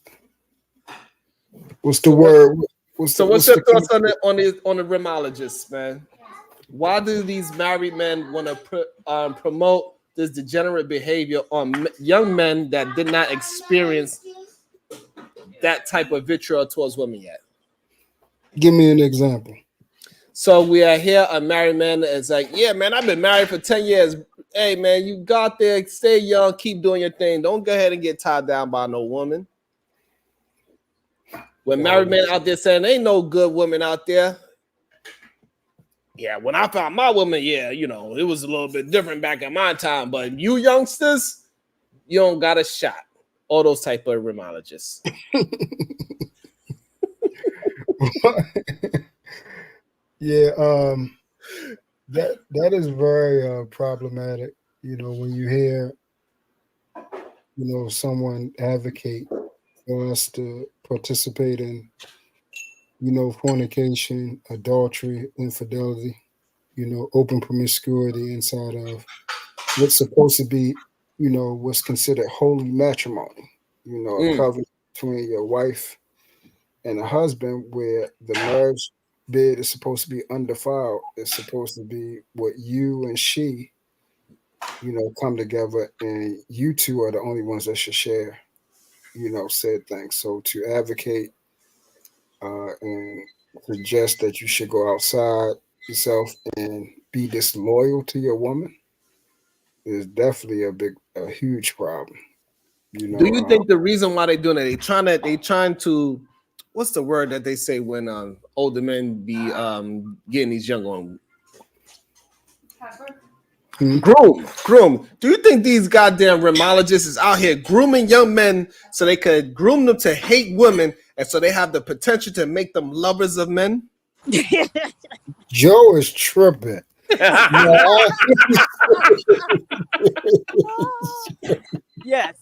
What's the word? What's your thoughts on the rimologists, man? Why do these married men want to promote this degenerate behavior on young men that did not experience that type of vitriol towards women yet? Give me an example. So we are here, a married man is like, yeah, man, I've been married for 10 years. Hey, man, you got there, stay young, keep doing your thing. Don't go ahead and get tied down by no woman. When married men out there saying, ain't no good women out there. Yeah, when I found my woman, yeah, you know, it was a little bit different back in my time. But you youngsters, you don't got a shot. All those type of rimologists. Yeah, that is very problematic. You know, when you hear, you know, someone advocate for us to participate in, you know, fornication, adultery, infidelity, you know, open promiscuity inside of what's supposed to be, you know, what's considered holy matrimony, you know, a covenant between your wife and a husband where the marriage bed is supposed to be undefiled. It's supposed to be what you and she, you know, come together, and you two are the only ones that should share, you know, said things. So to advocate and suggest that you should go outside yourself and be disloyal to your woman is definitely a huge problem. You know, do you think the reason why they're doing it, they trying to, what's the word that they say when older men be getting these younger ones? Groom. Do you think these goddamn rimologists is out here grooming young men so they could groom them to hate women, and so they have the potential to make them lovers of men? Joe is tripping. Yes.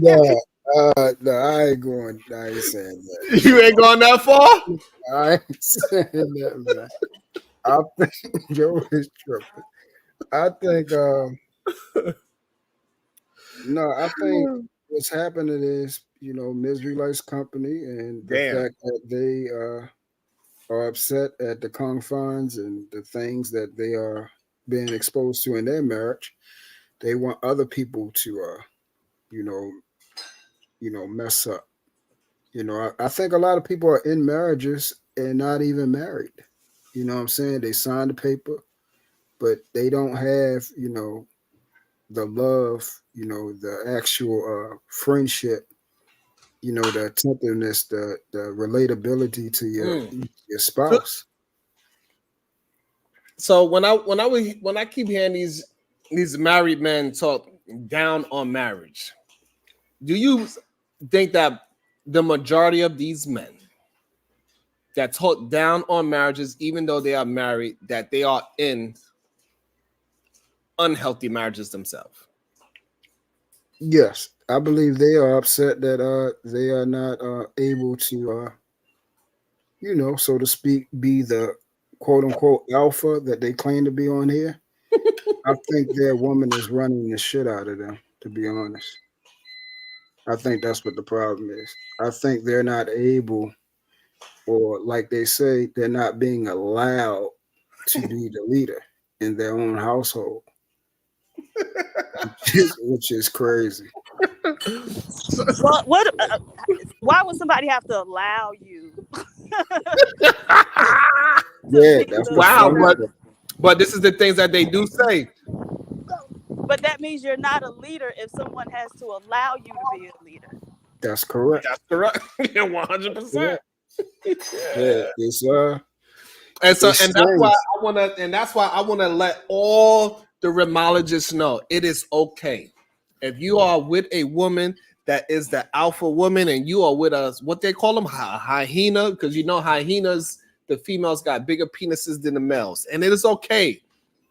No, I ain't going. I ain't saying that. You ain't going that far? I ain't saying that, man. I think Joe is tripping. I think, no, I think what's happening is, you know, misery likes company, and the fact that they are upset at the confines and the things that they are being exposed to in their marriage. They want other people to, you know, mess up. You know, I think a lot of people are in marriages and not even married. You know what I'm saying? They signed the paper, but they don't have, you know, the love, you know, the actual friendship, you know, the attentiveness, the relatability to your spouse. So when I keep hearing these married men talk down on marriage, do you think that the majority of these men that talk down on marriages, even though they are married, that they are in unhealthy marriages themselves? Yes, I believe they are upset that they are not able to you know, so to speak, be the quote unquote alpha that they claim to be on here. I think their woman is running the shit out of them, to be honest. I think that's what the problem is. I think they're not able, or like they say, they're not being allowed to be the leader in their own household, which is crazy. Well, why would somebody have to allow you? Yeah, that's wow. But this is the things that they do say. But that means you're not a leader if someone has to allow you to be a leader. That's correct. That's correct. 100%. Yeah, it's and that's why I wanna let all the rimologists know it is okay if you are with a woman that is the alpha woman and you are with us, what they call them, hyena, because you know hyenas, the females got bigger penises than the males, and it is okay.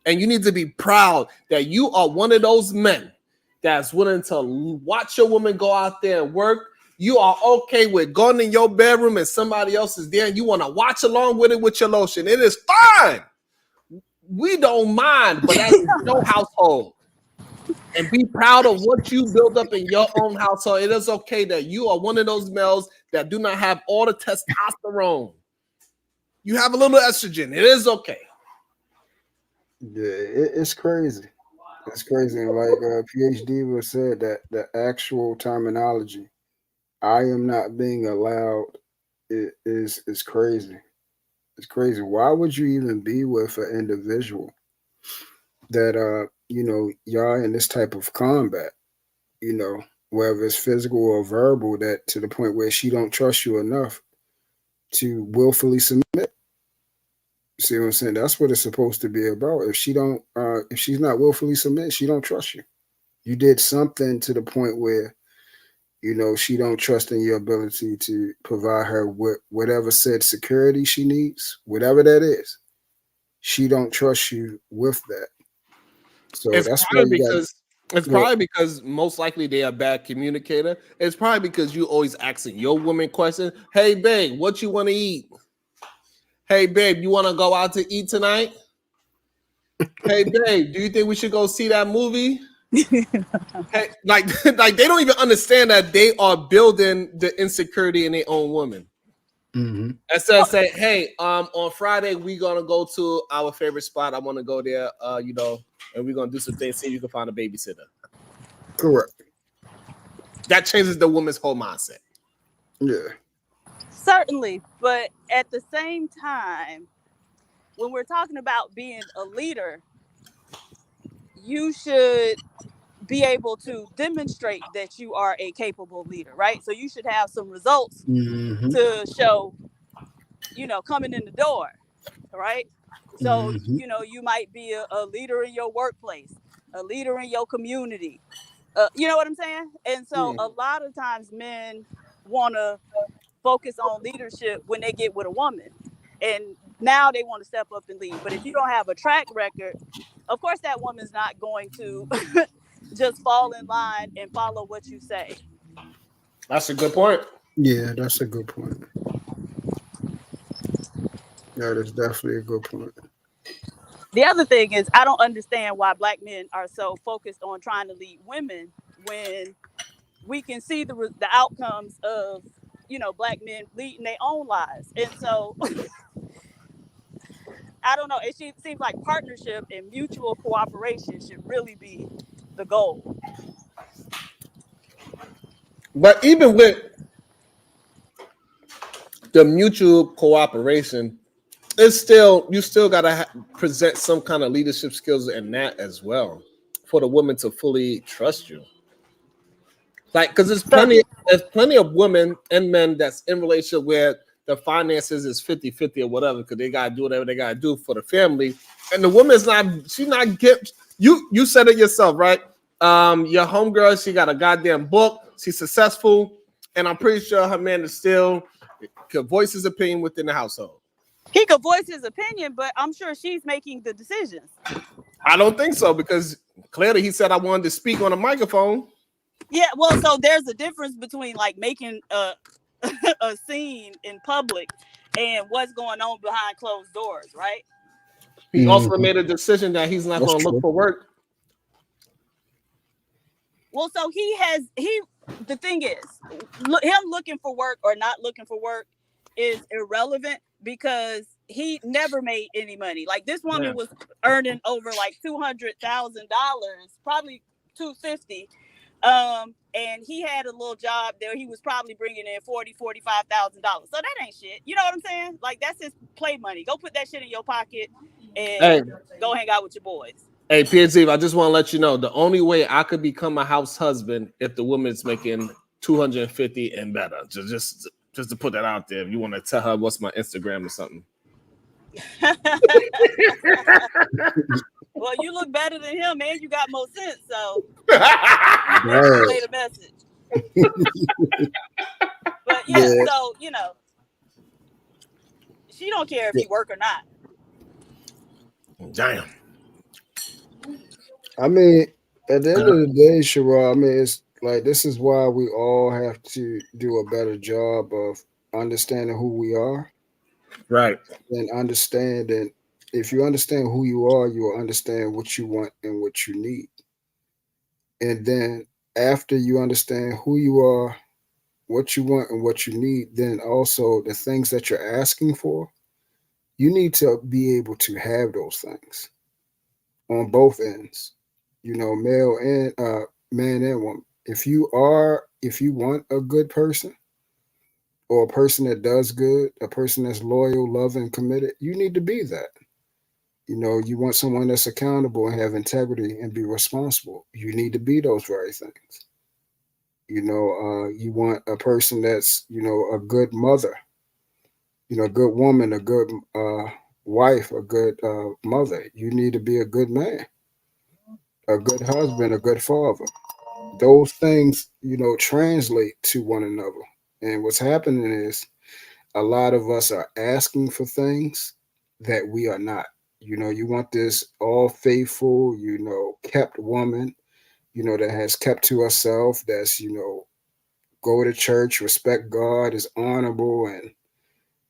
And you need to be proud that you are one of those men that's willing to watch your woman go out there and work. You are okay with going in your bedroom and somebody else is there and you want to watch along with it with your lotion. It is fine. We don't mind, but that is no household. and be proud of what you build up in your own household. It is okay that you are one of those males that do not have all the testosterone. You have a little estrogen. It is okay. Yeah, it's crazy. It's crazy. And like PhD was said that the actual terminology, I am not being allowed, is crazy. It's crazy. Why would you even be with an individual that y'all in this type of combat, whether it's physical or verbal, that to the point where she don't trust you enough to willfully submit. See what I'm saying? That's what it's supposed to be about. If she's not willfully submit, she don't trust you. You did something to the point where she don't trust in your ability to provide her with whatever said security she needs, whatever that is. She don't trust you with that. So It's that's why probably you got. because it's Well, probably because most likely they are a bad communicator. It's probably because you always asking your woman questions. Hey babe, what you want to eat? Hey babe, you want to go out to eat tonight? Hey babe, do you think we should go see that movie? Hey, like like they don't even understand that they are building the insecurity in their own woman. mhm. Instead of saying, hey, on Friday we gonna go to our favorite spot. I want to go there, and we're gonna do some things, see if you can find a babysitter. Correct. That changes the woman's whole mindset. Yeah. Certainly, but at the same time, when we're talking about being a leader, you should be able to demonstrate that you are a capable leader, right? So you should have some results Mm-hmm. to show, coming in the door, right? So, Mm-hmm. you might be a leader in your workplace, a leader in your community. You know what I'm saying? And so Hmm. a lot of times men want to focus on leadership when they get with a woman. And now they want to step up and lead. But if you don't have a track record, of course that woman's not going to just fall in line and follow what you say. That's a good point. Yeah, that's a good point. That is definitely a good point. The other thing is, I don't understand why black men are so focused on trying to lead women when we can see the outcomes of black men leading their own lives. And so I don't know. It seems like partnership and mutual cooperation should really be the goal. But even with the mutual cooperation, it's still you still gotta present some kind of leadership skills in that as well for the woman to fully trust you. Like, because there's plenty of women and men that's in relationship where the finances is 50-50 or whatever, because they gotta do whatever they gotta do for the family. And the woman's not, she's not get you said it yourself, right? Your homegirl, she got a goddamn book, she's successful, and I'm pretty sure her man is still could voice his opinion within the household. He could voice his opinion, but I'm sure she's making the decisions. I don't think so, because clearly he said I wanted to speak on a microphone. Yeah, well, so there's a difference between like making a scene in public and what's going on behind closed doors, right? He also Mm-hmm. made a decision that he's not That's going to look true. for work. Well, so the thing is, him looking for work or not looking for work is irrelevant because he never made any money. Like this woman Yeah. was earning over like $200,000, probably 250. And he had a little job there. He was probably bringing in $45,000. So that ain't shit. You know what I'm saying? Like that's his play money. Go put that shit in your pocket Hey, and go hang out with your boys. hey, PhD, I just want to let you know the only way I could become a house husband if the woman's making 250 and better. Just to put that out there. If you want to tell her what's my Instagram or something. Well, you look better than him, man. You got more sense, so Right. relay the message. But yeah, Yeah. so she don't care if he work or not. Damn. I mean, at the end of the day, Sherrod, I mean, it's like this is why we all have to do a better job of understanding who we are Right. and understanding. If you understand who you are, you will understand what you want and what you need. And then after you understand who you are, what you want and what you need, then also the things that you're asking for, you need to be able to have those things on both ends, male and man and woman. If you want a good person or a person that does good, a person that's loyal, loving, committed, you need to be that. You want someone that's accountable and have integrity and be responsible. You need to be those very things. You want a person that's, a good mother, a good woman, a good wife, a good mother. You need to be a good man, a good husband, a good father. Those things, translate to one another. And what's happening is a lot of us are asking for things that we are not. You want this all faithful, kept woman, that has kept to herself, that's, go to church, respect God, is honorable and,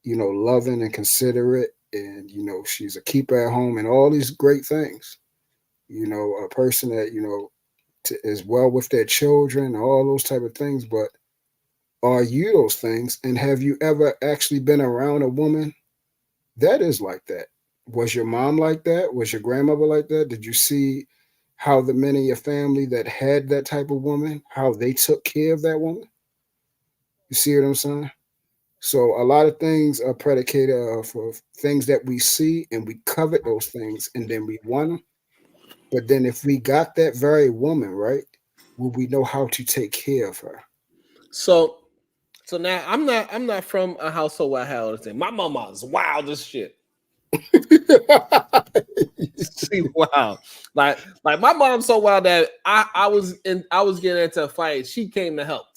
loving and considerate. And, she's a keeper at home and all these great things. A person that, is well with their children, all those type of things. But are you those things? And have you ever actually been around a woman that is like that? Was your mom like that? Was your grandmother like that? Did you see how the men in your family that had that type of woman, how they took care of that woman? You see what I'm saying? So a lot of things are predicated for things that we see and we covet those things and then we want them. But then if we got that very woman, right, will we know how to take care of her? So now I'm not from a household where I had all this thing. My mama's wild as shit. She wild. Like my mom's so wild that I was getting into a fight. She came to help.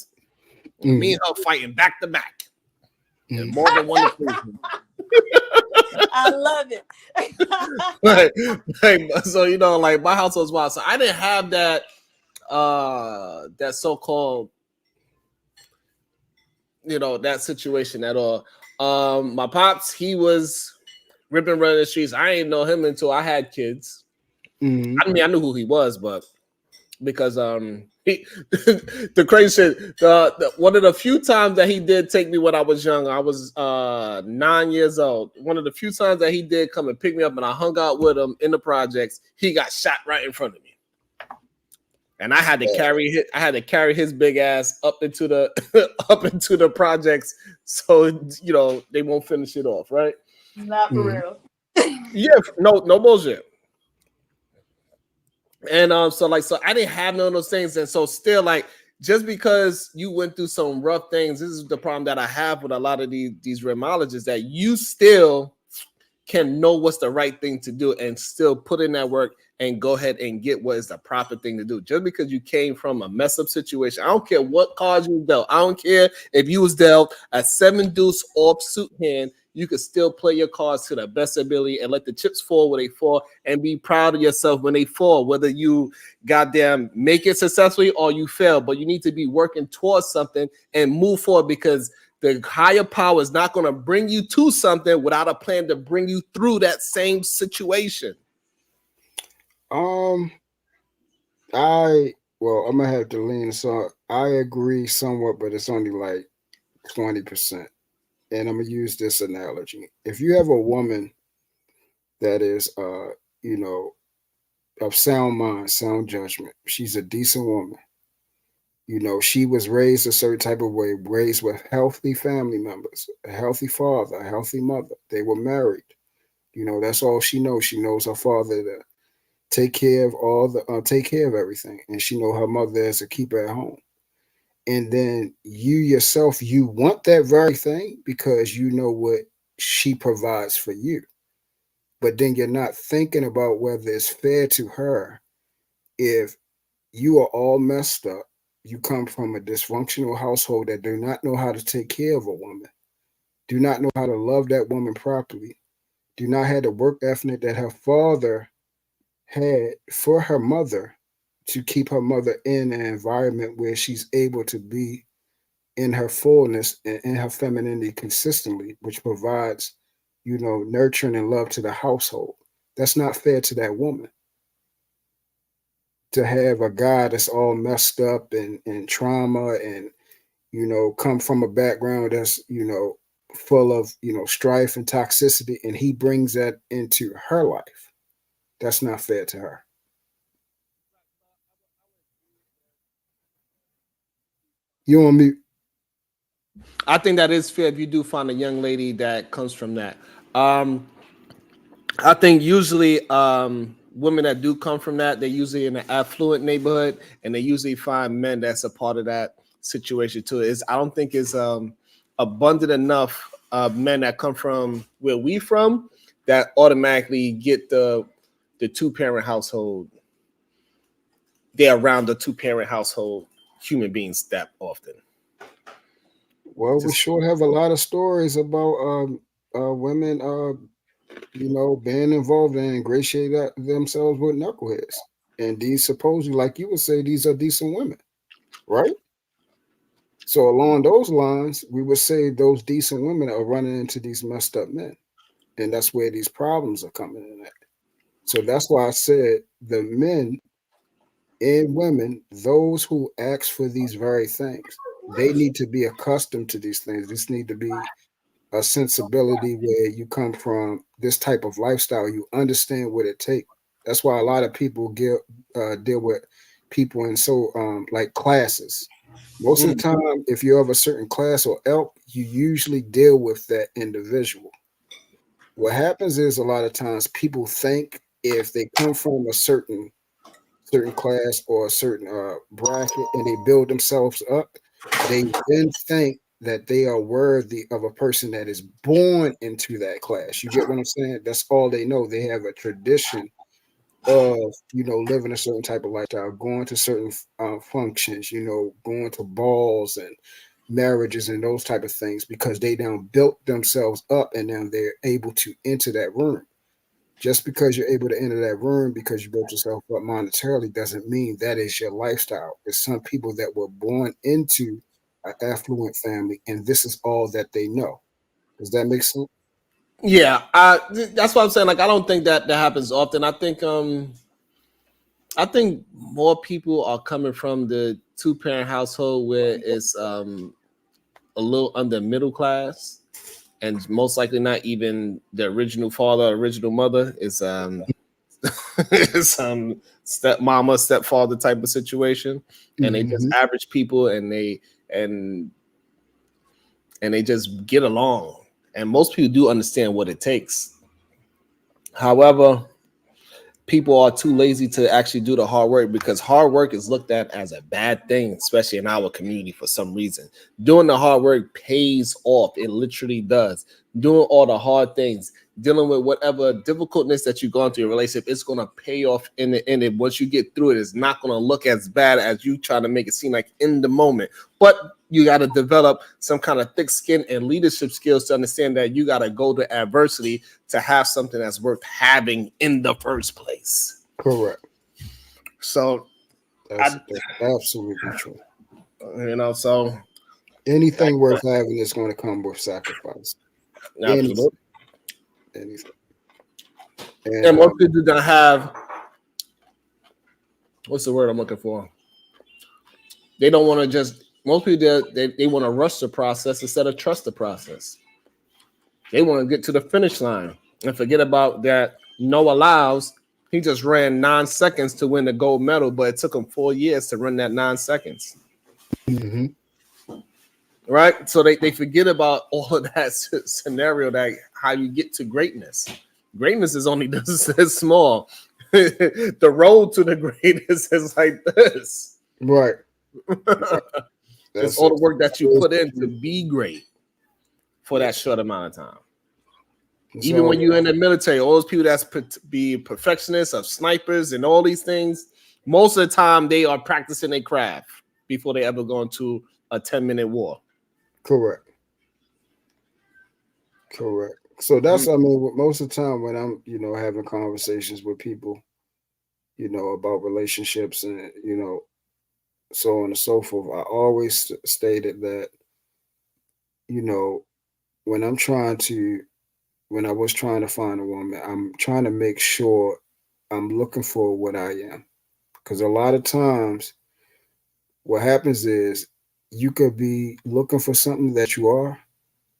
Me and her fighting back to back. And more than one occasion. I love it. So like my house was wild. So I didn't have that that so-called that situation at all. My pops, he was ripping running the streets. I didn't know him until I had kids. I mean, I knew who he was, but because he the crazy shit, the one of the few times that he did take me when I was young, I was 9 years old. One of the few times that he did come and pick me up and I hung out with him in the projects, he got shot right in front of me. And I had to carry his big ass up into the up into the projects so they won't finish it off, right? Not for real. Yeah, no bullshit. And so I didn't have none of those things. And so still, like, just because you went through some rough things, this is the problem that I have with a lot of these R.I.M.ologists, that you still can know what's the right thing to do and still put in that work and go ahead and get what is the proper thing to do. Just because you came from a mess up situation, I don't care what cards you dealt. I don't care if you was dealt a 7 deuce offsuit hand. You could still play your cards to the best ability and let the chips fall where they fall and be proud of yourself when they fall, whether you goddamn make it successfully or you fail. But you need to be working towards something and move forward, because the higher power is not going to bring you to something without a plan to bring you through that same situation. I'm gonna have to lean. So I agree somewhat, but it's only like 20%. And I'm gonna use this analogy. If you have a woman that is of sound mind, sound judgment, she's a decent woman. She was raised a certain type of way, raised with healthy family members, a healthy father, a healthy mother. They were married. That's all she knows. She knows her father to take care of take care of everything, and she know her mother as a keeper at home. And then you yourself, you want that very thing because you know what she provides for you. But then you're not thinking about whether it's fair to her if you are all messed up. You come from a dysfunctional household that do not know how to take care of a woman, do not know how to love that woman properly, do not have the work ethic that her father had for her mother to keep her mother in an environment where she's able to be in her fullness and in her femininity consistently, which provides, nurturing and love to the household. That's not fair to that woman. to have a guy that's all messed up and trauma and, you know, come from a background that's, you know, full of, you know, strife and toxicity, and he brings that into her life. That's not fair to her. You on mute. I think that is fair if you do find a young lady that comes from that. I think usually women that do come from that, they're usually in an affluent neighborhood, and they usually find men that's a part of that situation too. I don't think it's abundant enough men that come from where we from that automatically get the 2-parent household. They're around the 2-parent household human beings that often. Well, we sure have a lot of stories about women, you know, being involved and ingratiate themselves with knuckleheads. And these supposedly, like you would say, these are decent women, right? So along those lines, we would say those decent women are running into these messed up men. And that's where these problems are coming in at. So that's why I said the men and women, those who ask for these very things, they need to be accustomed to these things. This need to be a sensibility where you come from this type of lifestyle. You understand what it takes. That's why a lot of people deal with people in like classes. Most of the time, if you're of a certain class or ilk, you usually deal with that individual. What happens is a lot of times people think if they come from a certain class or a certain bracket and they build themselves up, they then think that they are worthy of a person that is born into that class. You get what I'm saying? That's all they know. They have a tradition of, you know, living a certain type of lifestyle, going to certain functions, you know, going to balls and marriages and those type of things because they now built themselves up and now they're able to enter that room. Just because you're able to enter that room because you built yourself up monetarily doesn't mean that is your lifestyle. There's some people that were born into an affluent family and this is all that they know. Does that make sense? Yeah, that's what I'm saying. Like, I don't think that happens often. I think more people are coming from the 2-parent household where it's a little under middle class, and most likely not even the original father, original mother. It's it's stepmama, stepfather type of situation, and they just average people, and and they just get along. And most people do understand what it takes. However, people are too lazy to actually do the hard work because hard work is looked at as a bad thing, especially in our community for some reason. Doing the hard work pays off. It literally does. Doing all the hard things, dealing with whatever difficultness that you're going through your relationship, it's going to pay off in the end. And once you get through it, it's not going to look as bad as you try to make it seem like in the moment. But you got to develop some kind of thick skin and leadership skills to understand that you got to go to adversity to have something that's worth having in the first place. Correct. So that's absolutely true. You know, so anything worth having is going to come with sacrifice. Absolutely. Anything. And most people don't have, what's the word I'm looking for? They don't want to just, most people, they want to rush the process instead of trust the process. They want to get to the finish line and forget about that Noah Lyles. He just ran 9 seconds to win the gold medal, but it took him 4 years to run that 9 seconds. Mm-hmm. Right? So they forget about all of that scenario, that how you get to greatness. Greatness is only this small. The road to the greatness is like this. Right. It's all the work that you put in to be great for that short amount of time. Even when you're in the military, all those people that's be perfectionists of snipers and all these things, most of the time they are practicing their craft before they ever go into a 10-minute war. Correct. So that's, I mean, most of the time when I'm, you know, having conversations with people, you know, about relationships and, you know, so on and so forth, I always stated that, you know, when I was trying to find a woman, I'm trying to make sure I'm looking for what I am. Because a lot of times what happens is you could be looking for something that you are,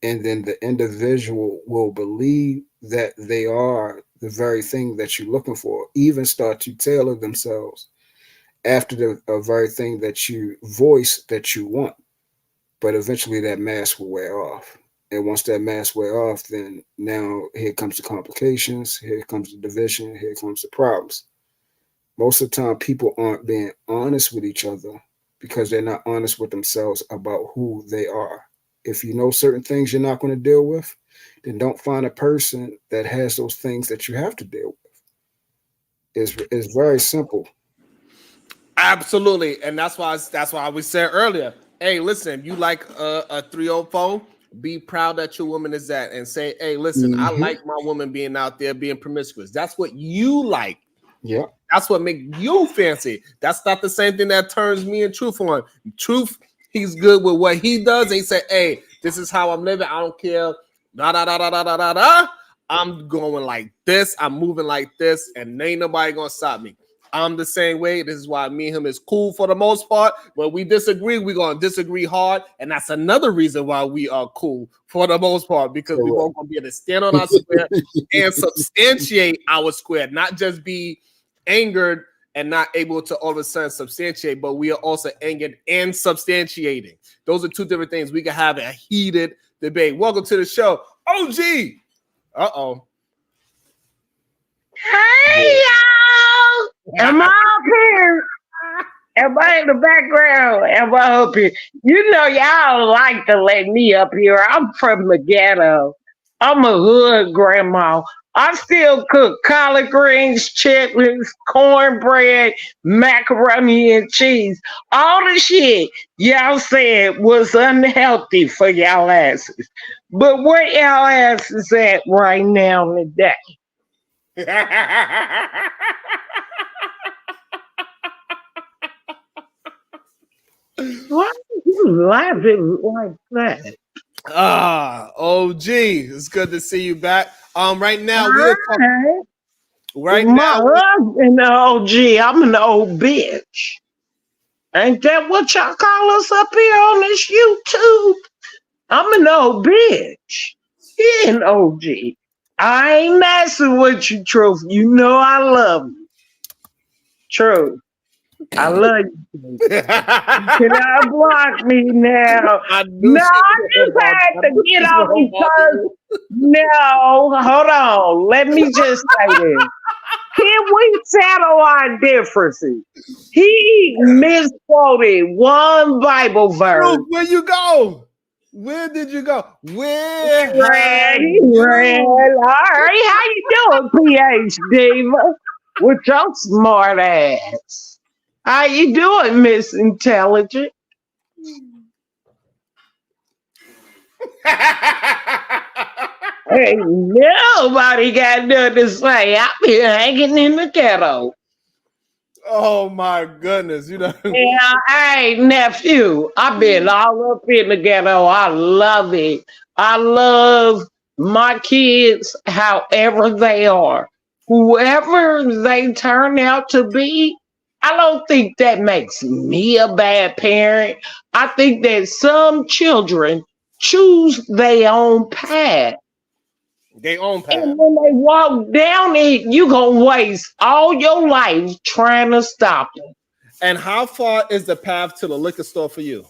and then the individual will believe that they are the very thing that you're looking for, even start to tailor themselves after the very thing that you voice that you want. But eventually that mask will wear off. And once that mask wear off, then now here comes the complications, here comes the division, here comes the problems. Most of the time, people aren't being honest with each other because they're not honest with themselves about who they are. If you know certain things you're not going to deal with, then don't find a person that has those things that you have to deal with. It's very simple. Absolutely, and that's why we said earlier. Hey, listen, you like a 304? Be proud that your woman is that, and say, hey, listen, I like my woman being out there being promiscuous. That's what you like. Yeah. That's what makes you fancy. That's not the same thing that turns me and Truth on. Truth, he's good with what he does. And he say, hey, this is how I'm living. I don't care. Da, da, da, da, da, da, da, da. I'm going like this. I'm moving like this. And ain't nobody going to stop me. I'm the same way. This is why me and him is cool for the most part. When we disagree, we're going to disagree hard. And that's another reason why we are cool for the most part. Because we both going to be able to stand on our square and substantiate our square. Not just be angered and not able to all of a sudden substantiate, but we are also angered and substantiating. Those are two different things. We can have a heated debate. Welcome to the show, OG. Uh-oh. Hey, y'all. Am I up here? Am I in the background? Am I up here? You know, y'all like to let me up here. I'm from the ghetto. I'm a hood grandma. I still cook collard greens, chitlins, cornbread, macaroni and cheese. All the shit y'all said was unhealthy for y'all asses. But where y'all asses at right now today? Why are you laughing like that? OG, it's good to see you back. Right now we're talking. Right My now, husband, OG, I'm an old bitch. Ain't that what y'all call us up here on this YouTube? I'm an old bitch. He an OG. I ain't messing with you, Truth. You know I love you. Truth. I love you. Can I block me now? I No, I just had to get on because no, hold on. Let me just say this. Can we settle our differences? He misquoted one Bible verse. Where you go? Where did you go? Where have He you? ran. All right, how you doing, PhD? With your smart ass. How you doing, Miss Intelligent? Ain't nobody got nothing to say. I've been hanging in the ghetto. Oh my goodness, you know. Yeah, hey, nephew, I've been all up in the ghetto. I love it. I love my kids, however they are. Whoever they turn out to be, I don't think that makes me a bad parent. I think that some children choose their own path. They own path. And when they walk down it, you gonna waste all your life trying to stop them. And how far is the path to the liquor store for you?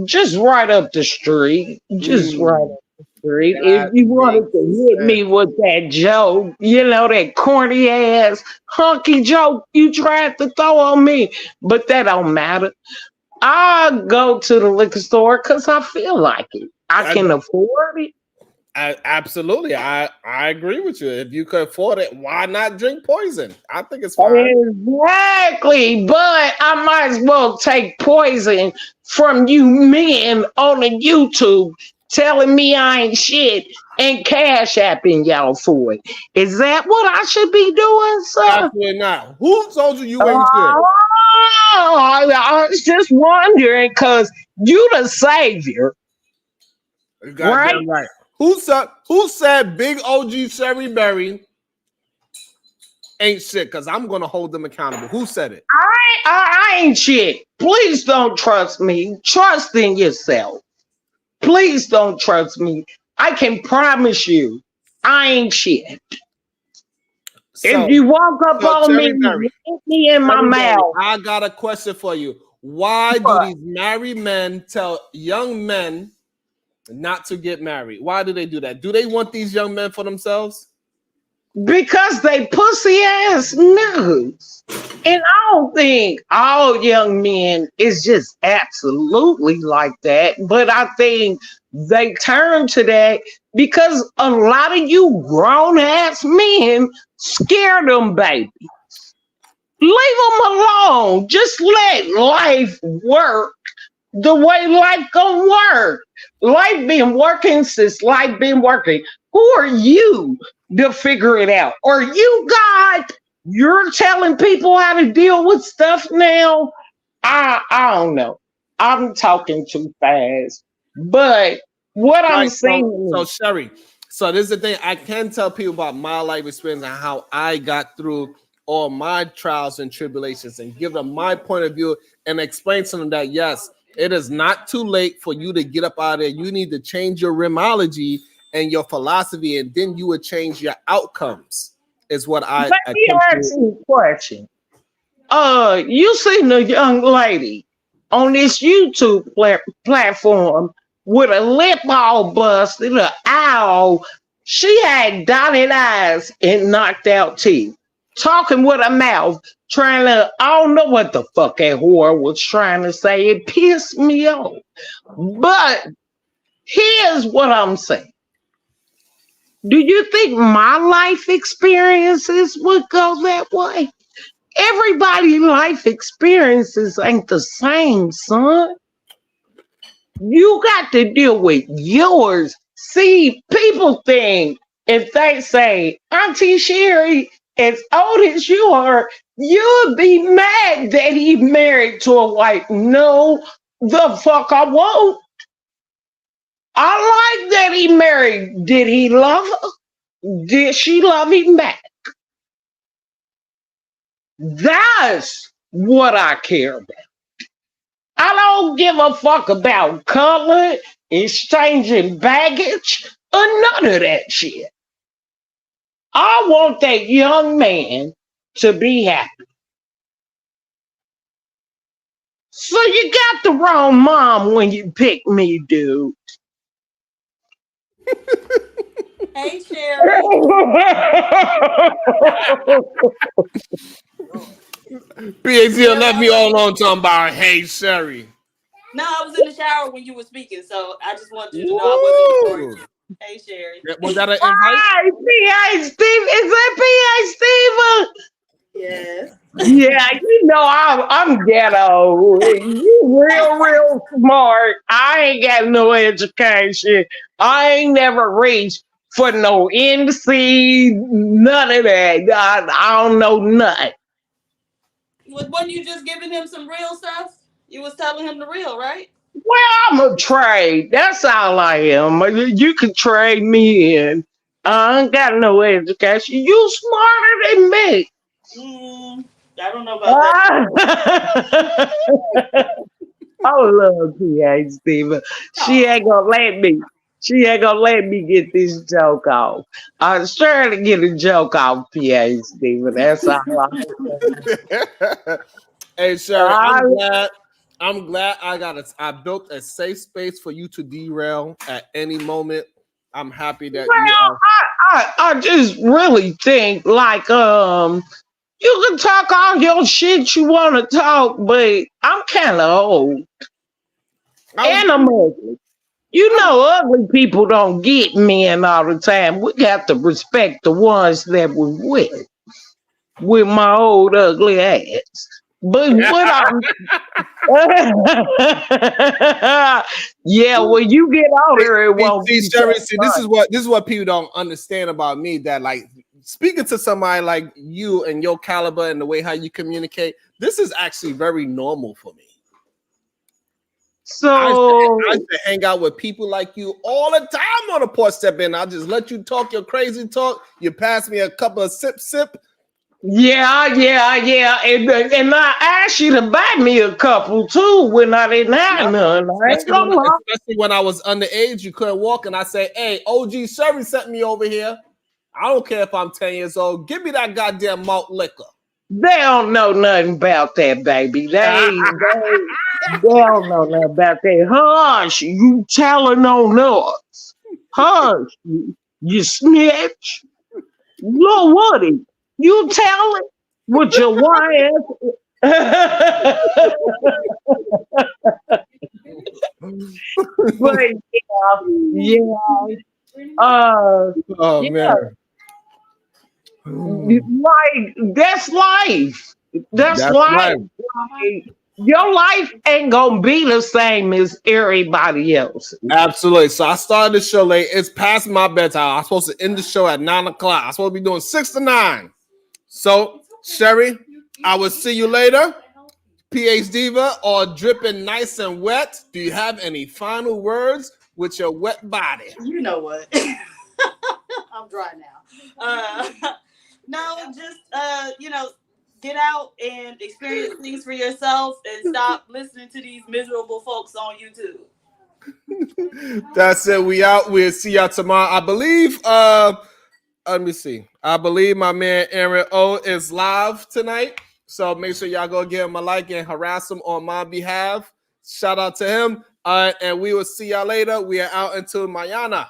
Just right up the street. Just right up the street. If you wanted to hit me with that joke, you know, that corny ass hunky joke you tried to throw on me, but that don't matter. I go to the liquor store because I feel like it. I can afford it. Absolutely. I agree with you. If you could afford it, why not drink poison? I think it's fine. Exactly. But I might as well take poison from you men on the YouTube telling me I ain't shit and cash apping y'all for it. Is that what I should be doing, sir? Absolutely not. Who told you ain't shit? I was just wondering because you the savior. Goddamn right. Who said Big OG Sherry Berry ain't shit because I'm gonna hold them accountable. Who said it? I ain't shit. Please don't trust me. Trust in yourself. Please don't trust me. I can promise you, I ain't shit. So, If you walk up on me, Cherry Berry, hit me in my Cherry Berry, mouth. I got a question for you. Why do What? these married men tell young men not to get married? Why do they do that? Do they want these young men for themselves? Because they pussy ass niggas. And I don't think all young men is just absolutely like that. But I think they turn to that because a lot of you grown ass men scare them babies. Leave them alone. Just let life work the way life gonna work. Life been working since life been working. Who are you to figure it out? Are you God? You're telling people how to deal with stuff now? I don't know. I'm talking too fast. But what I'm Right. saying So is, Sherry, so this is the thing. I can tell people about my life experience and how I got through all my trials and tribulations and give them my point of view and explain to them that yes, it is not too late for you to get up out of there. You need to change your R.I.M.ology and your philosophy, and then you would change your outcomes. Is what I let me attempt ask to. you a question. You seen a young lady on this YouTube platform with a lip all busted, an owl. She had dotted eyes and knocked out teeth, talking with her mouth, trying to, I don't know what the fuck that whore was trying to say. It pissed me off. But here's what I'm saying. Do you think my life experiences would go that way? Everybody's life experiences ain't the same, son. You got to deal with yours. See, people think if they say, Auntie Sherry, as old as you are, you'd be mad that he married to a white. No, the fuck I won't. I like that he married. Did he love her? Did she love him back? That's what I care about. I don't give a fuck about color, exchanging baggage, or none of that shit. I want that young man to be happy. So you got the wrong mom when you pick me, dude. Hey, Sherry. PhD left me all alone talking about hey Sherry. No, I was in the shower when you were speaking, so I just wanted you to know I wasn't ignoring Woo! you. Hey, Sherry. Was that an invite? Hi, P.A. Steve. Is that P.A. Steven? Yes. Yeah, you know I'm ghetto. You real smart. I ain't got no education. I ain't never reached for no MC, none of that. I don't know nothing. Wasn't you just giving him some real stuff? You was telling him the real, right? Well, I'm a trade. That's all I am. You can trade me in. I ain't got no education. You smarter than me. I don't know about that. I love PA Steven. She ain't gonna let me. She ain't gonna let me get this joke off. I was trying to get a joke off, PA Steven. That's all Hey Sherry, I I'm glad I built a safe space for you to derail at any moment. I'm happy that you well, are. I just really think like you can talk all your shit you want to talk, but I'm kind of old and I'm ugly. You know, ugly people don't get men all the time. We got to respect the ones that we're with my old ugly ass. But what I'm yeah, when you get older, it won't See, be Sherry, so see, fun. this is what people don't understand about me. That like speaking to somebody like you and your caliber and the way how you communicate, this is actually very normal for me. I So used to hang out with people like you all the time on the porch step in. I'll just let you talk your crazy talk. You pass me a cup of sip. Yeah. And I asked you to buy me a couple too when I didn't have none. I ain't gonna lie. Especially when I was underage, you couldn't walk, and I say, "Hey, OG Sherry sent me over here. I don't care if I'm 10 years old. Give me that goddamn malt liquor." They don't know nothing about that, baby. They don't know nothing about that. Hush, you telling on us. Hush, you snitch. Lil Woody, you telling with your wife. But yeah. Oh Yeah, man, like that's life. That's that's life. right. Like, your life ain't gonna be the same as everybody else. Absolutely. So I started the show late. It's past my bedtime. I'm supposed to end the show at 9:00. I'm supposed to be doing 6 to 9. So Sherry, I will see you later. PH Diva, all dripping nice and wet. Do you have any final words with your wet body? You know what? I'm dry now. No, just get out and experience things for yourself and stop listening to these miserable folks on YouTube. That's it. We out. We'll see y'all tomorrow. I believe let me see. I believe my man Aaron O is live tonight. So make sure y'all go give him a like and harass him on my behalf. Shout out to him. And we will see y'all later. We are out until mañana.